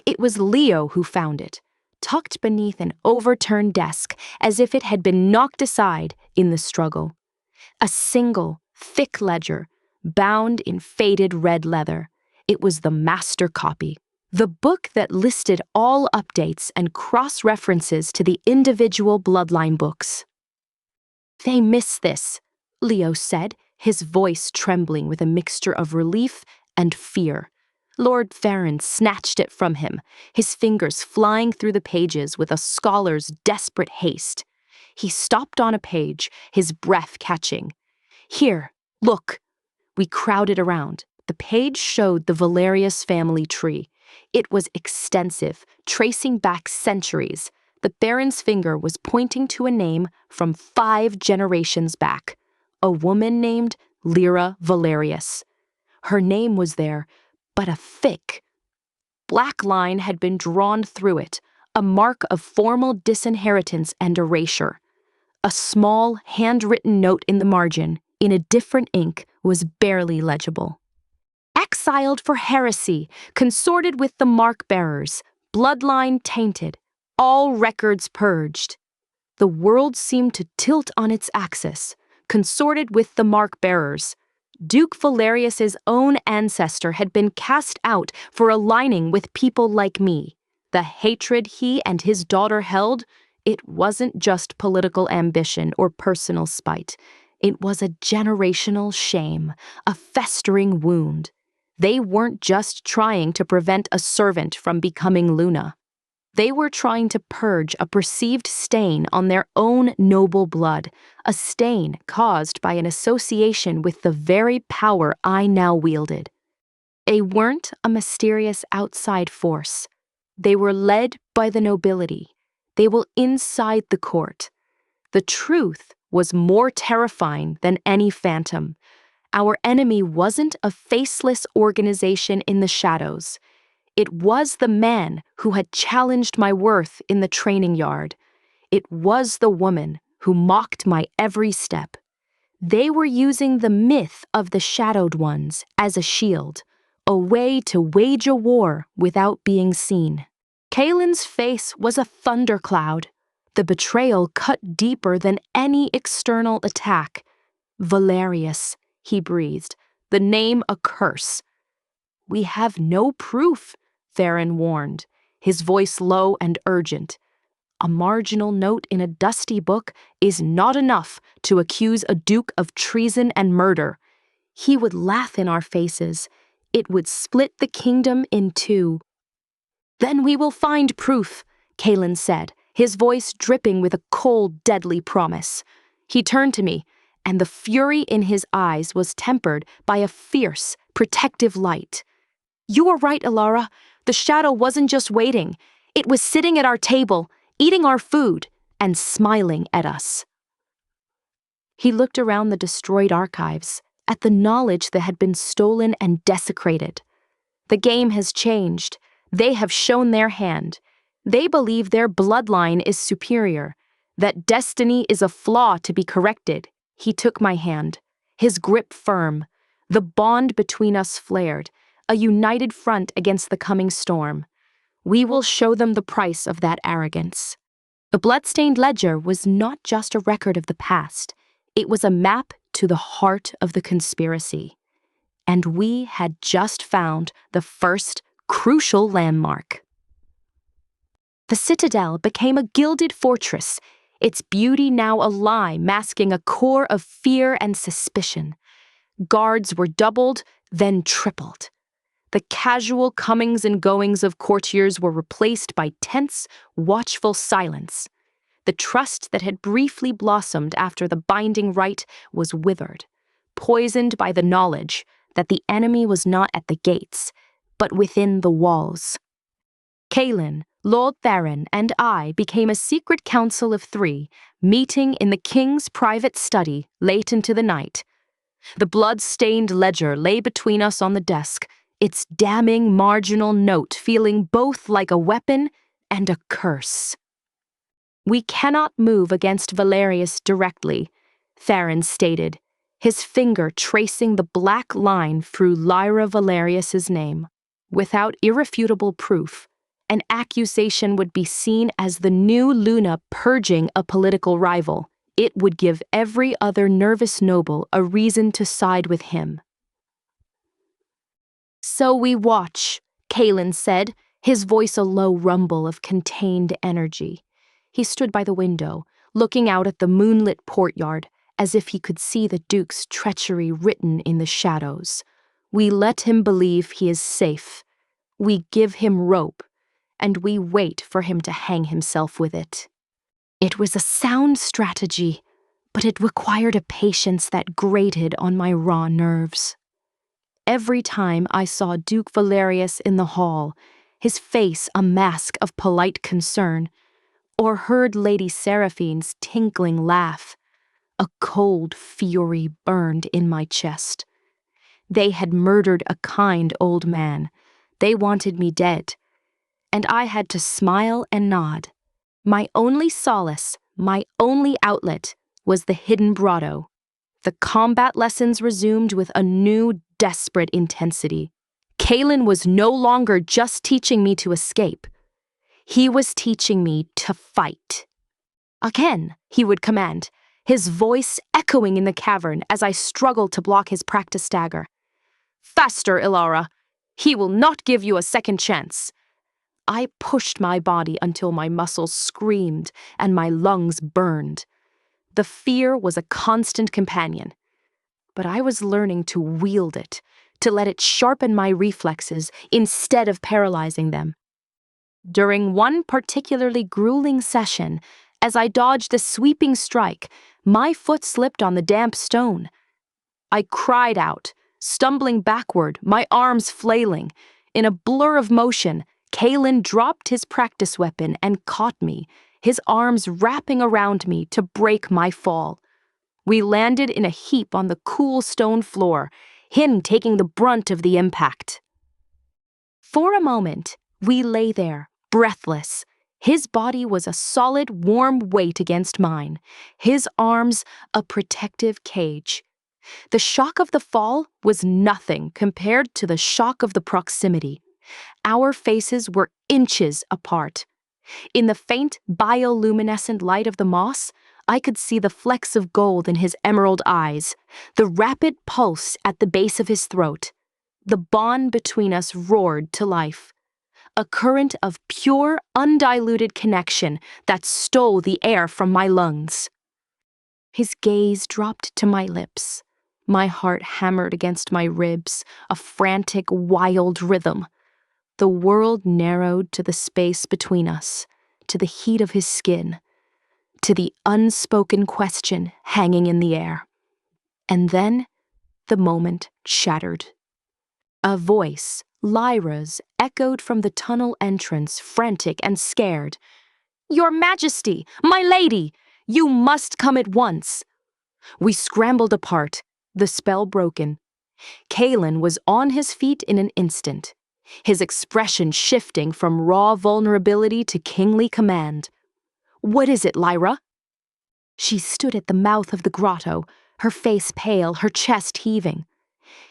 It was Leo who found it, tucked beneath an overturned desk as if it had been knocked aside in the struggle. A single, thick ledger, bound in faded red leather. It was the master copy. The book that listed all updates and cross-references to the individual bloodline books. "They miss this," Leo said, his voice trembling with a mixture of relief and fear. Lord Farron snatched it from him, his fingers flying through the pages with a scholar's desperate haste. He stopped on a page, his breath catching. "Here, look." We crowded around. The page showed the Valerius family tree. It was extensive, tracing back centuries. The Baron's finger was pointing to a name from 5 generations back. A woman named Lyra Valerius. Her name was there, but a thick, black line had been drawn through it, a mark of formal disinheritance and erasure. A small, handwritten note in the margin, in a different ink, was barely legible. "Exiled for heresy, consorted with the mark-bearers, bloodline tainted, all records purged." The world seemed to tilt on its axis, consorted with the mark-bearers. Duke Valerius's own ancestor had been cast out for aligning with people like me. The hatred he and his daughter held, it wasn't just political ambition or personal spite. It was a generational shame, a festering wound. They weren't just trying to prevent a servant from becoming Luna. They were trying to purge a perceived stain on their own noble blood, a stain caused by an association with the very power I now wielded. They weren't a mysterious outside force. They were led by the nobility. They were inside the court. The truth was more terrifying than any phantom. Our enemy wasn't a faceless organization in the shadows. It was the man who had challenged my worth in the training yard. It was the woman who mocked my every step. They were using the myth of the shadowed ones as a shield, a way to wage a war without being seen. Kaelen's face was a thundercloud. The betrayal cut deeper than any external attack. "Valerius," he breathed, the name a curse. "We have no proof," Farron warned, his voice low and urgent. "A marginal note in a dusty book is not enough to accuse a duke of treason and murder." He would laugh in our faces. It would split the kingdom in 2. "Then we will find proof," Kaelen said, his voice dripping with a cold, deadly promise. He turned to me, and the fury in his eyes was tempered by a fierce, protective light. "You are right, Elara. The shadow wasn't just waiting. It was sitting at our table, eating our food, and smiling at us." He looked around the destroyed archives, at the knowledge that had been stolen and desecrated. "The game has changed. They have shown their hand. They believe their bloodline is superior, that destiny is a flaw to be corrected." He took my hand, his grip firm. The bond between us flared, a united front against the coming storm. "We will show them the price of that arrogance." The bloodstained ledger was not just a record of the past. It was a map to the heart of the conspiracy. And we had just found the first crucial landmark. The citadel became a gilded fortress, its beauty now a lie masking a core of fear and suspicion. Guards were doubled, then tripled. The casual comings and goings of courtiers were replaced by tense, watchful silence. The trust that had briefly blossomed after the binding rite was withered, poisoned by the knowledge that the enemy was not at the gates, but within the walls. Kaelen, Lord Farron, and I became a secret council of 3, meeting in the king's private study late into the night. The blood-stained ledger lay between us on the desk, its damning marginal note feeling both like a weapon and a curse. "We cannot move against Valerius directly," Theron stated, his finger tracing the black line through Lyra Valerius's name. "Without irrefutable proof, an accusation would be seen as the new Luna purging a political rival. It would give every other nervous noble a reason to side with him." "So we watch," Kaelen said, his voice a low rumble of contained energy. He stood by the window, looking out at the moonlit courtyard, as if he could see the Duke's treachery written in the shadows. "We let him believe he is safe. We give him rope, and we wait for him to hang himself with it." It was a sound strategy, but it required a patience that grated on my raw nerves. Every time I saw Duke Valerius in the hall, his face a mask of polite concern, or heard Lady Seraphine's tinkling laugh, a cold fury burned in my chest. They had murdered a kind old man. They wanted me dead, and I had to smile and nod. My only solace, my only outlet, was the hidden grotto. The combat lessons resumed with a new, desperate intensity. Kaelen was no longer just teaching me to escape. He was teaching me to fight. "Again," he would command, his voice echoing in the cavern as I struggled to block his practice dagger. "Faster, Elara! He will not give you a second chance." I pushed my body until my muscles screamed and my lungs burned. The fear was a constant companion, but I was learning to wield it, to let it sharpen my reflexes instead of paralyzing them. During one particularly grueling session, as I dodged a sweeping strike, my foot slipped on the damp stone. I cried out, stumbling backward, my arms flailing. In a blur of motion, Kaelen dropped his practice weapon and caught me, his arms wrapping around me to break my fall. We landed in a heap on the cool stone floor, him taking the brunt of the impact. For a moment, we lay there, breathless. His body was a solid, warm weight against mine, his arms a protective cage. The shock of the fall was nothing compared to the shock of the proximity. Our faces were inches apart. In the faint, bioluminescent light of the moss, I could see the flecks of gold in his emerald eyes, the rapid pulse at the base of his throat. The bond between us roared to life. A current of pure, undiluted connection that stole the air from my lungs. His gaze dropped to my lips. My heart hammered against my ribs, a frantic, wild rhythm. The world narrowed to the space between us, to the heat of his skin, to the unspoken question hanging in the air. And then, the moment shattered. A voice, Lyra's, echoed from the tunnel entrance, frantic and scared. "Your Majesty, my lady, you must come at once." We scrambled apart, the spell broken. Kaelen was on his feet in an instant, his expression shifting from raw vulnerability to kingly command. "What is it, Lyra?" She stood at the mouth of the grotto, her face pale, her chest heaving.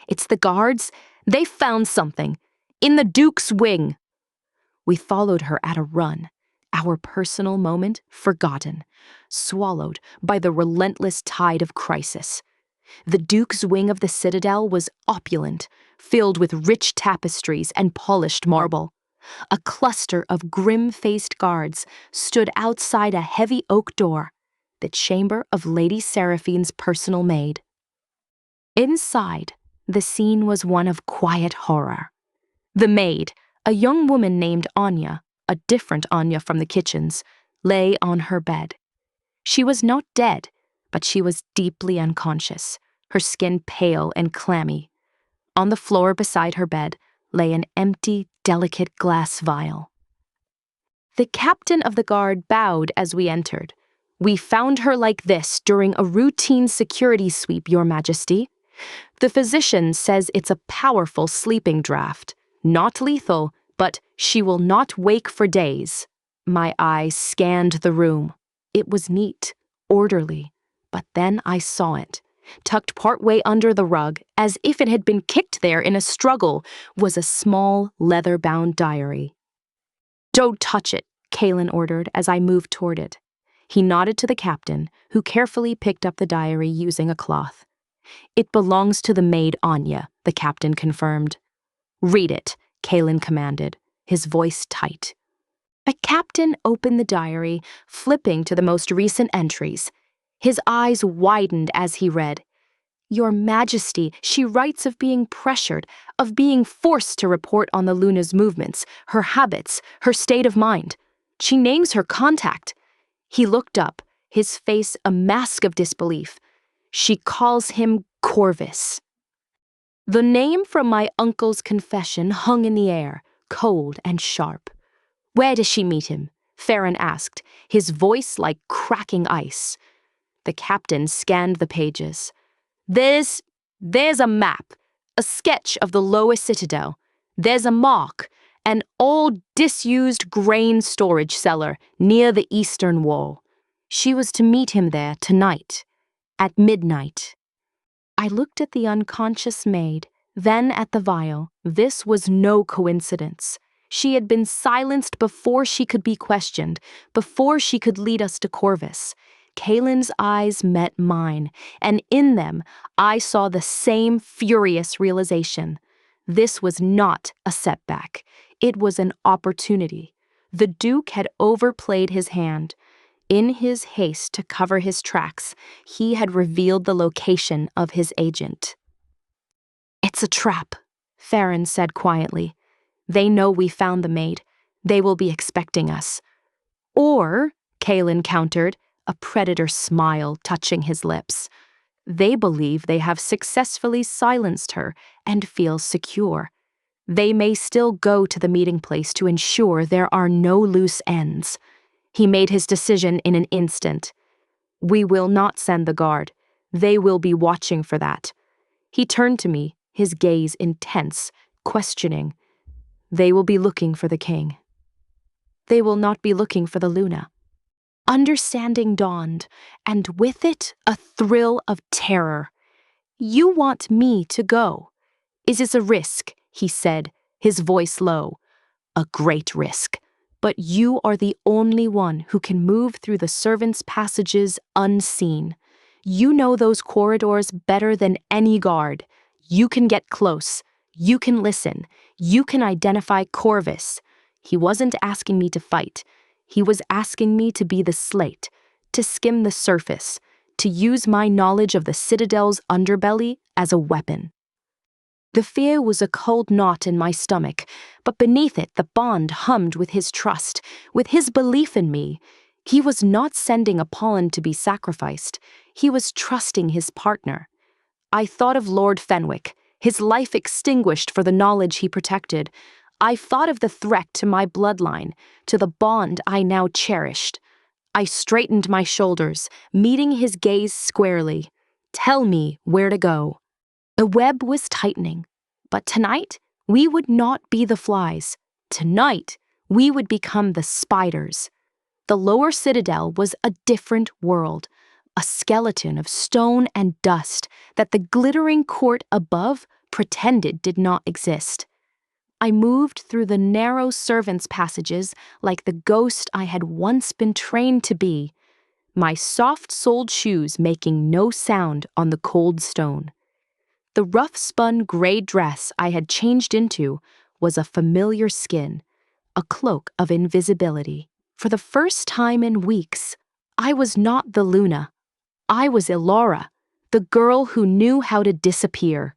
"It's the guards. They found something. In the Duke's wing." We followed her at a run, our personal moment forgotten, swallowed by the relentless tide of crisis. The Duke's wing of the citadel was opulent, filled with rich tapestries and polished marble. A cluster of grim-faced guards stood outside a heavy oak door, the chamber of Lady Seraphine's personal maid. Inside, the scene was one of quiet horror. The maid, a young woman named Anya, a different Anya from the kitchens, lay on her bed. She was not dead, but she was deeply unconscious, her skin pale and clammy. On the floor beside her bed lay an empty, delicate glass vial. The captain of the guard bowed as we entered. "We found her like this during a routine security sweep, Your Majesty. The physician says it's a powerful sleeping draught. Not lethal, but she will not wake for days. My eyes scanned the room. It was neat, orderly, but then I saw it. Tucked partway under the rug, as if it had been kicked there in a struggle, was a small, leather-bound diary. "Don't touch it," Kaelen ordered as I moved toward it. He nodded to the captain, who carefully picked up the diary using a cloth. "It belongs to the maid Anya," the captain confirmed. "Read it," Kaelen commanded, his voice tight. The captain opened the diary, flipping to the most recent entries. His eyes widened as he read. "Your Majesty, she writes of being pressured, of being forced to report on the Luna's movements, her habits, her state of mind. She names her contact." He looked up, his face a mask of disbelief. "She calls him Corvus." The name from my uncle's confession hung in the air, cold and sharp. "Where does she meet him?" Farron asked, his voice like cracking ice. The captain scanned the pages. There's a map, a sketch of the lower citadel. There's a mark, an old disused grain storage cellar near the eastern wall. She was to meet him there tonight, at midnight. I looked at the unconscious maid, then at the vial. This was no coincidence. She had been silenced before she could be questioned, before she could lead us to Corvus. Kaelen's eyes met mine, and in them I saw the same furious realization. This was not a setback. It was an opportunity. The Duke had overplayed his hand. In his haste to cover his tracks, he had revealed the location of his agent. "It's a trap," Farron said quietly. "They know we found the maid. They will be expecting us." "Or," Kaelen countered, a predator smile touching his lips, "they believe they have successfully silenced her and feel secure. They may still go to the meeting place to ensure there are no loose ends." He made his decision in an instant. "We will not send the guard. They will be watching for that." He turned to me, his gaze intense, questioning. "They will be looking for the king. They will not be looking for the Luna." Understanding dawned, and with it a thrill of terror. "You want me to go? Is this a risk?" he said, his voice low. "A great risk. But you are the only one who can move through the servants' passages unseen. You know those corridors better than any guard. You can get close. You can listen. You can identify Corvus." He wasn't asking me to fight. He was asking me to be the slate, to skim the surface, to use my knowledge of the Citadel's underbelly as a weapon. The fear was a cold knot in my stomach, but beneath it the bond hummed with his trust, with his belief in me. He was not sending Apollon to be sacrificed. He was trusting his partner. I thought of Lord Fenwick, his life extinguished for the knowledge he protected. I thought of the threat to my bloodline, to the bond I now cherished. I straightened my shoulders, meeting his gaze squarely. "Tell me where to go." The web was tightening, but tonight we would not be the flies. Tonight we would become the spiders. The lower citadel was a different world, a skeleton of stone and dust that the glittering court above pretended did not exist. I moved through the narrow servants' passages like the ghost I had once been trained to be, my soft-soled shoes making no sound on the cold stone. The rough-spun gray dress I had changed into was a familiar skin, a cloak of invisibility. For the first time in weeks, I was not the Luna. I was Elara, the girl who knew how to disappear.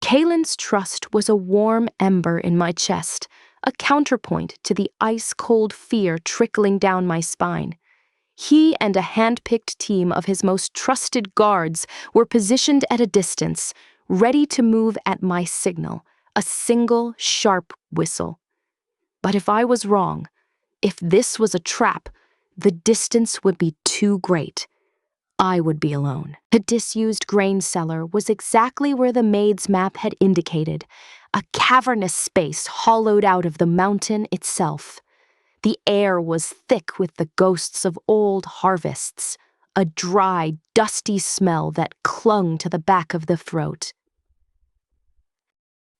Kaelen's trust was a warm ember in my chest, a counterpoint to the ice-cold fear trickling down my spine. He and a hand-picked team of his most trusted guards were positioned at a distance, ready to move at my signal, a single, sharp whistle. But if I was wrong, if this was a trap, the distance would be too great. I would be alone. The disused grain cellar was exactly where the maid's map had indicated, a cavernous space hollowed out of the mountain itself. The air was thick with the ghosts of old harvests, a dry, dusty smell that clung to the back of the throat.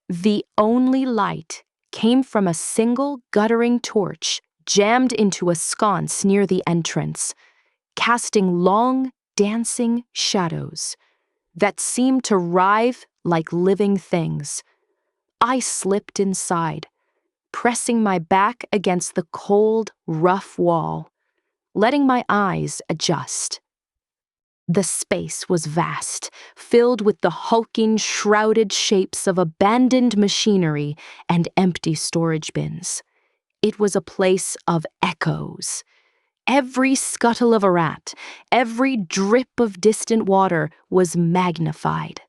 The only light came from a single guttering torch jammed into a sconce near the entrance, casting long, dancing shadows that seemed to writhe like living things. I slipped inside, pressing my back against the cold, rough wall, letting my eyes adjust. The space was vast, filled with the hulking, shrouded shapes of abandoned machinery and empty storage bins. It was a place of echoes. Every scuttle of a rat, every drip of distant water was magnified.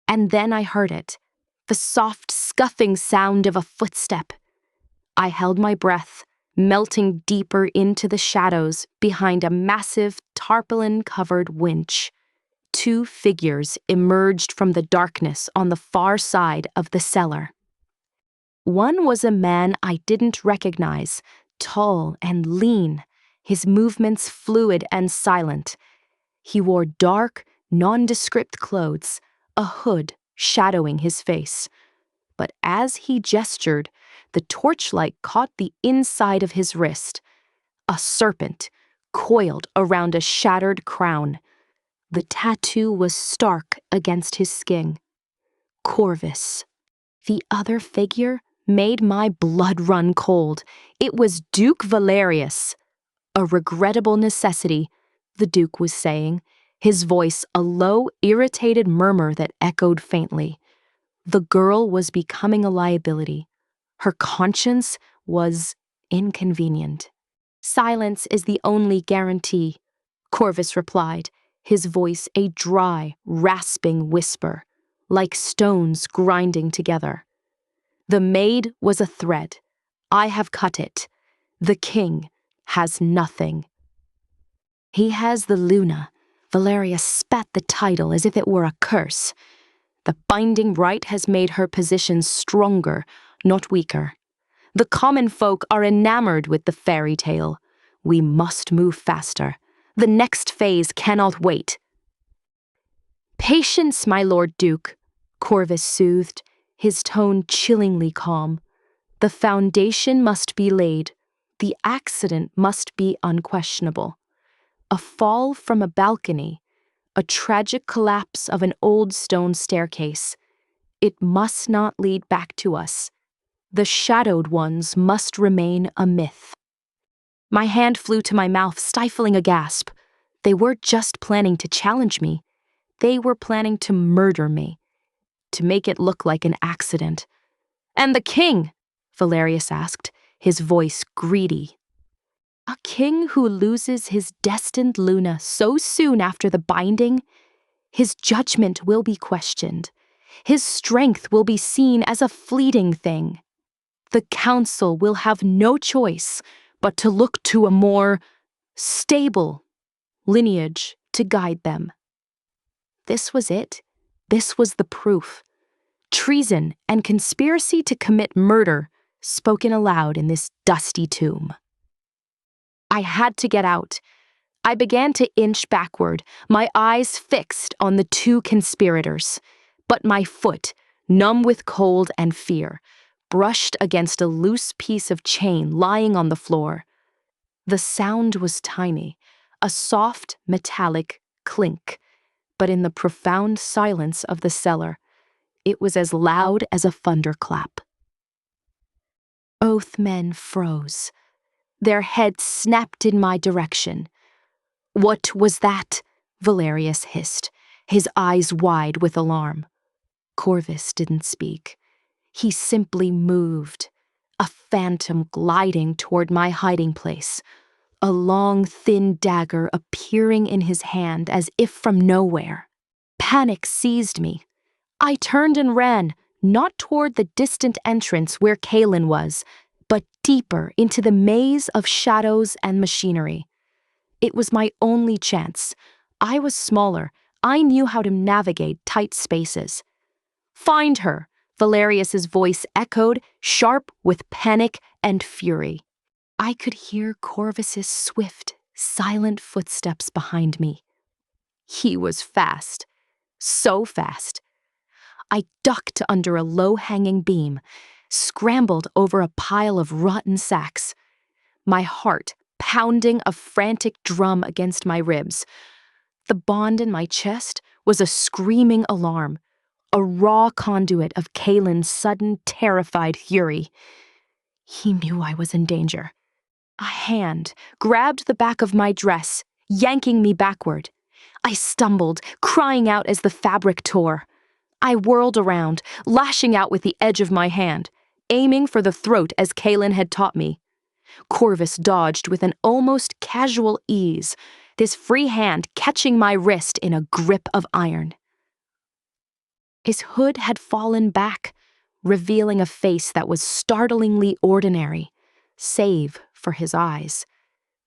And then I heard it, the soft, scuffing sound of a footstep. I held my breath, melting deeper into the shadows behind a massive, tarpaulin-covered winch. Two figures emerged from the darkness on the far side of the cellar. One was a man I didn't recognize, tall and lean, his movements fluid and silent. He wore dark, nondescript clothes, a hood shadowing his face. But as he gestured, the torchlight caught the inside of his wrist, a serpent coiled around a shattered crown. The tattoo was stark against his skin. Corvus. The other figure made my blood run cold. It was Duke Valerius. A regrettable necessity, the Duke was saying, his voice a low, irritated murmur that echoed faintly. The girl was becoming a liability. Her conscience was inconvenient. Silence is the only guarantee, Corvus replied, his voice a dry, rasping whisper, like stones grinding together. The maid was a thread. I have cut it. The king has nothing. He has the Luna. Valerius spat the title as if it were a curse. The binding right has made her position stronger, not weaker. The common folk are enamored with the fairy tale. We must move faster. The next phase cannot wait. Patience, my Lord Duke, Corvus soothed, his tone chillingly calm. The foundation must be laid. The accident must be unquestionable. A fall from a balcony, a tragic collapse of an old stone staircase. It must not lead back to us. The shadowed ones must remain a myth. My hand flew to my mouth, stifling a gasp. They weren't just planning to challenge me. They were planning to murder me, to make it look like an accident. And the king? Valerius asked, his voice greedy. A king who loses his destined Luna so soon after the binding, his judgment will be questioned. His strength will be seen as a fleeting thing. The council will have no choice but to look to a more stable lineage to guide them. This was it. This was the proof. Treason and conspiracy to commit murder spoken aloud in this dusty tomb. I had to get out. I began to inch backward, my eyes fixed on the two conspirators. But my foot, numb with cold and fear, brushed against a loose piece of chain lying on the floor. The sound was tiny, a soft, metallic clink, but in the profound silence of the cellar, it was as loud as a thunderclap. Oath-men froze. Their heads snapped in my direction. What was that? Valerius hissed, his eyes wide with alarm. Corvus didn't speak. He simply moved, a phantom gliding toward my hiding place, a long, thin dagger appearing in his hand as if from nowhere. Panic seized me. I turned and ran, not toward the distant entrance where Kaelen was, but deeper into the maze of shadows and machinery. It was my only chance. I was smaller. I knew how to navigate tight spaces. "Find her," Valerius's voice echoed, sharp with panic and fury. I could hear Corvus's swift, silent footsteps behind me. He was fast. So fast. I ducked under a low-hanging beam, scrambled over a pile of rotten sacks, my heart pounding a frantic drum against my ribs. The bond in my chest was a screaming alarm, a raw conduit of Kaelen's sudden, terrified fury. He knew I was in danger. A hand grabbed the back of my dress, yanking me backward. I stumbled, crying out as the fabric tore. I whirled around, lashing out with the edge of my hand, aiming for the throat as Kaelen had taught me. Corvus dodged with an almost casual ease, his free hand catching my wrist in a grip of iron. His hood had fallen back, revealing a face that was startlingly ordinary, save for his eyes.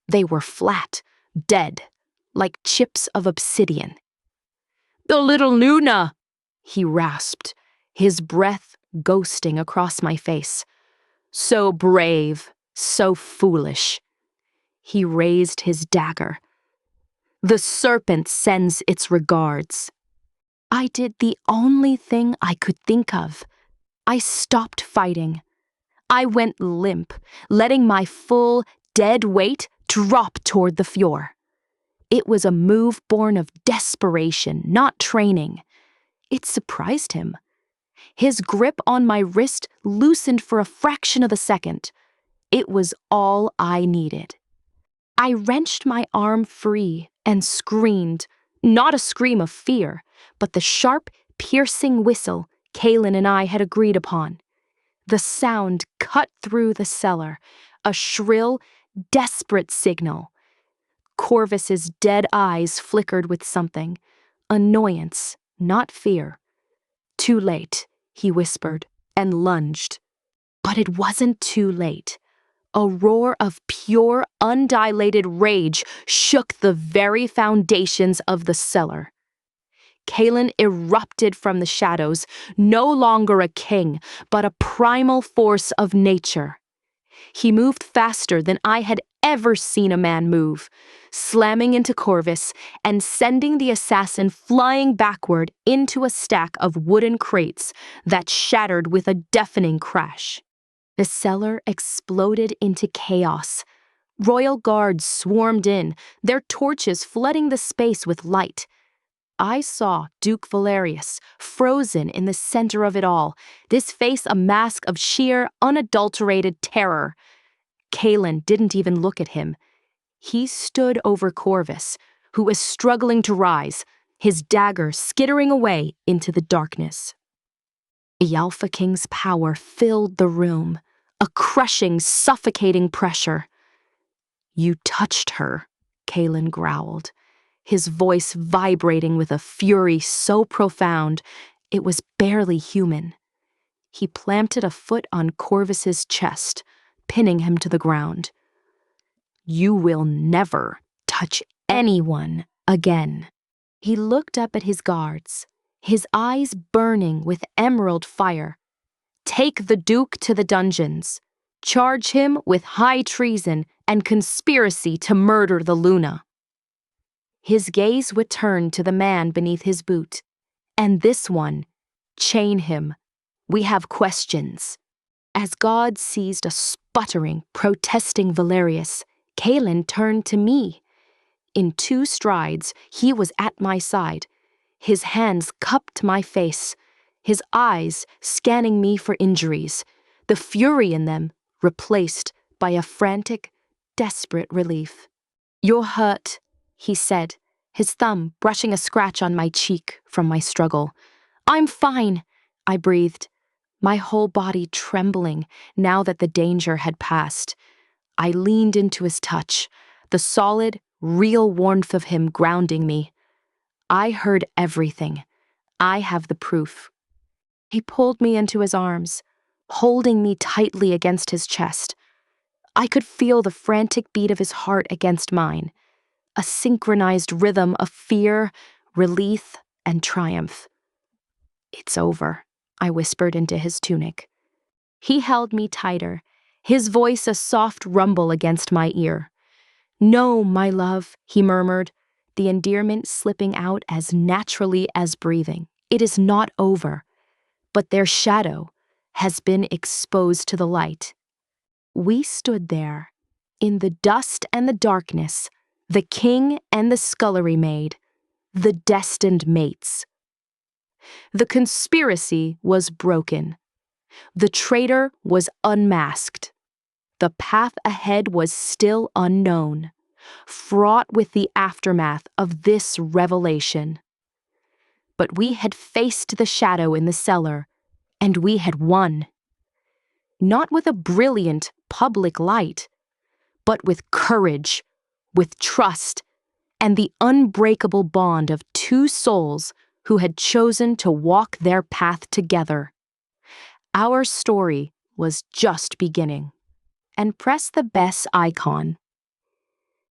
They were flat, dead, like chips of obsidian. "The little Luna!" he rasped, his breath ghosting across my face. "So brave, so foolish." He raised his dagger. "The serpent sends its regards." I did the only thing I could think of. I stopped fighting. I went limp, letting my full, dead weight drop toward the floor. It was a move born of desperation, not training. It surprised him. His grip on my wrist loosened for a fraction of a second. It was all I needed. I wrenched my arm free and screamed, not a scream of fear, but the sharp, piercing whistle Kaelen and I had agreed upon. The sound cut through the cellar, a shrill, desperate signal. Corvus's dead eyes flickered with something, annoyance, not fear. "Too late," he whispered, and lunged. But it wasn't too late. A roar of pure, undilated rage shook the very foundations of the cellar. Kaelen erupted from the shadows, no longer a king, but a primal force of nature. He moved faster than I had ever seen a man move, slamming into Corvus and sending the assassin flying backward into a stack of wooden crates that shattered with a deafening crash. The cellar exploded into chaos. Royal guards swarmed in, their torches flooding the space with light. I saw Duke Valerius, frozen in the center of it all, this face a mask of sheer, unadulterated terror. Kaelen didn't even look at him. He stood over Corvus, who was struggling to rise, his dagger skittering away into the darkness. The alphaking's power filled the room, a crushing, suffocating pressure. "You touched her," Kaelen growled, his voice vibrating with a fury so profound it was barely human. He planted a foot on Corvus's chest, pinning him to the ground. "You will never touch anyone again." He looked up at his guards, his eyes burning with emerald fire. "Take the Duke to the dungeons. Charge him with high treason and conspiracy to murder the Luna." His gaze returned to the man beneath his boot. "And this one, chain him. We have questions." As God seized a sputtering, protesting Valerius, Kaelen turned to me. In 2 strides, he was at my side, his hands cupped my face, his eyes scanning me for injuries, the fury in them replaced by a frantic, desperate relief. "You're hurt," he said, his thumb brushing a scratch on my cheek from my struggle. "I'm fine," I breathed, my whole body trembling now that the danger had passed. I leaned into his touch, the solid, real warmth of him grounding me. "I heard everything. I have the proof." He pulled me into his arms, holding me tightly against his chest. I could feel the frantic beat of his heart against mine. a synchronized rhythm of fear, relief, and triumph. "It's over," I whispered into his tunic. He held me tighter, his voice a soft rumble against my ear. "No, my love," he murmured, the endearment slipping out as naturally as breathing. "It is not over, but their shadow has been exposed to the light." We stood there, in the dust and the darkness, the king and the scullery maid, the destined mates. The conspiracy was broken. The traitor was unmasked. The path ahead was still unknown, fraught with the aftermath of this revelation. But we had faced the shadow in the cellar, and we had won. Not with a brilliant public light, but with courage, with trust, and the unbreakable bond of two souls who had chosen to walk their path together. Our story was just beginning. And press the best icon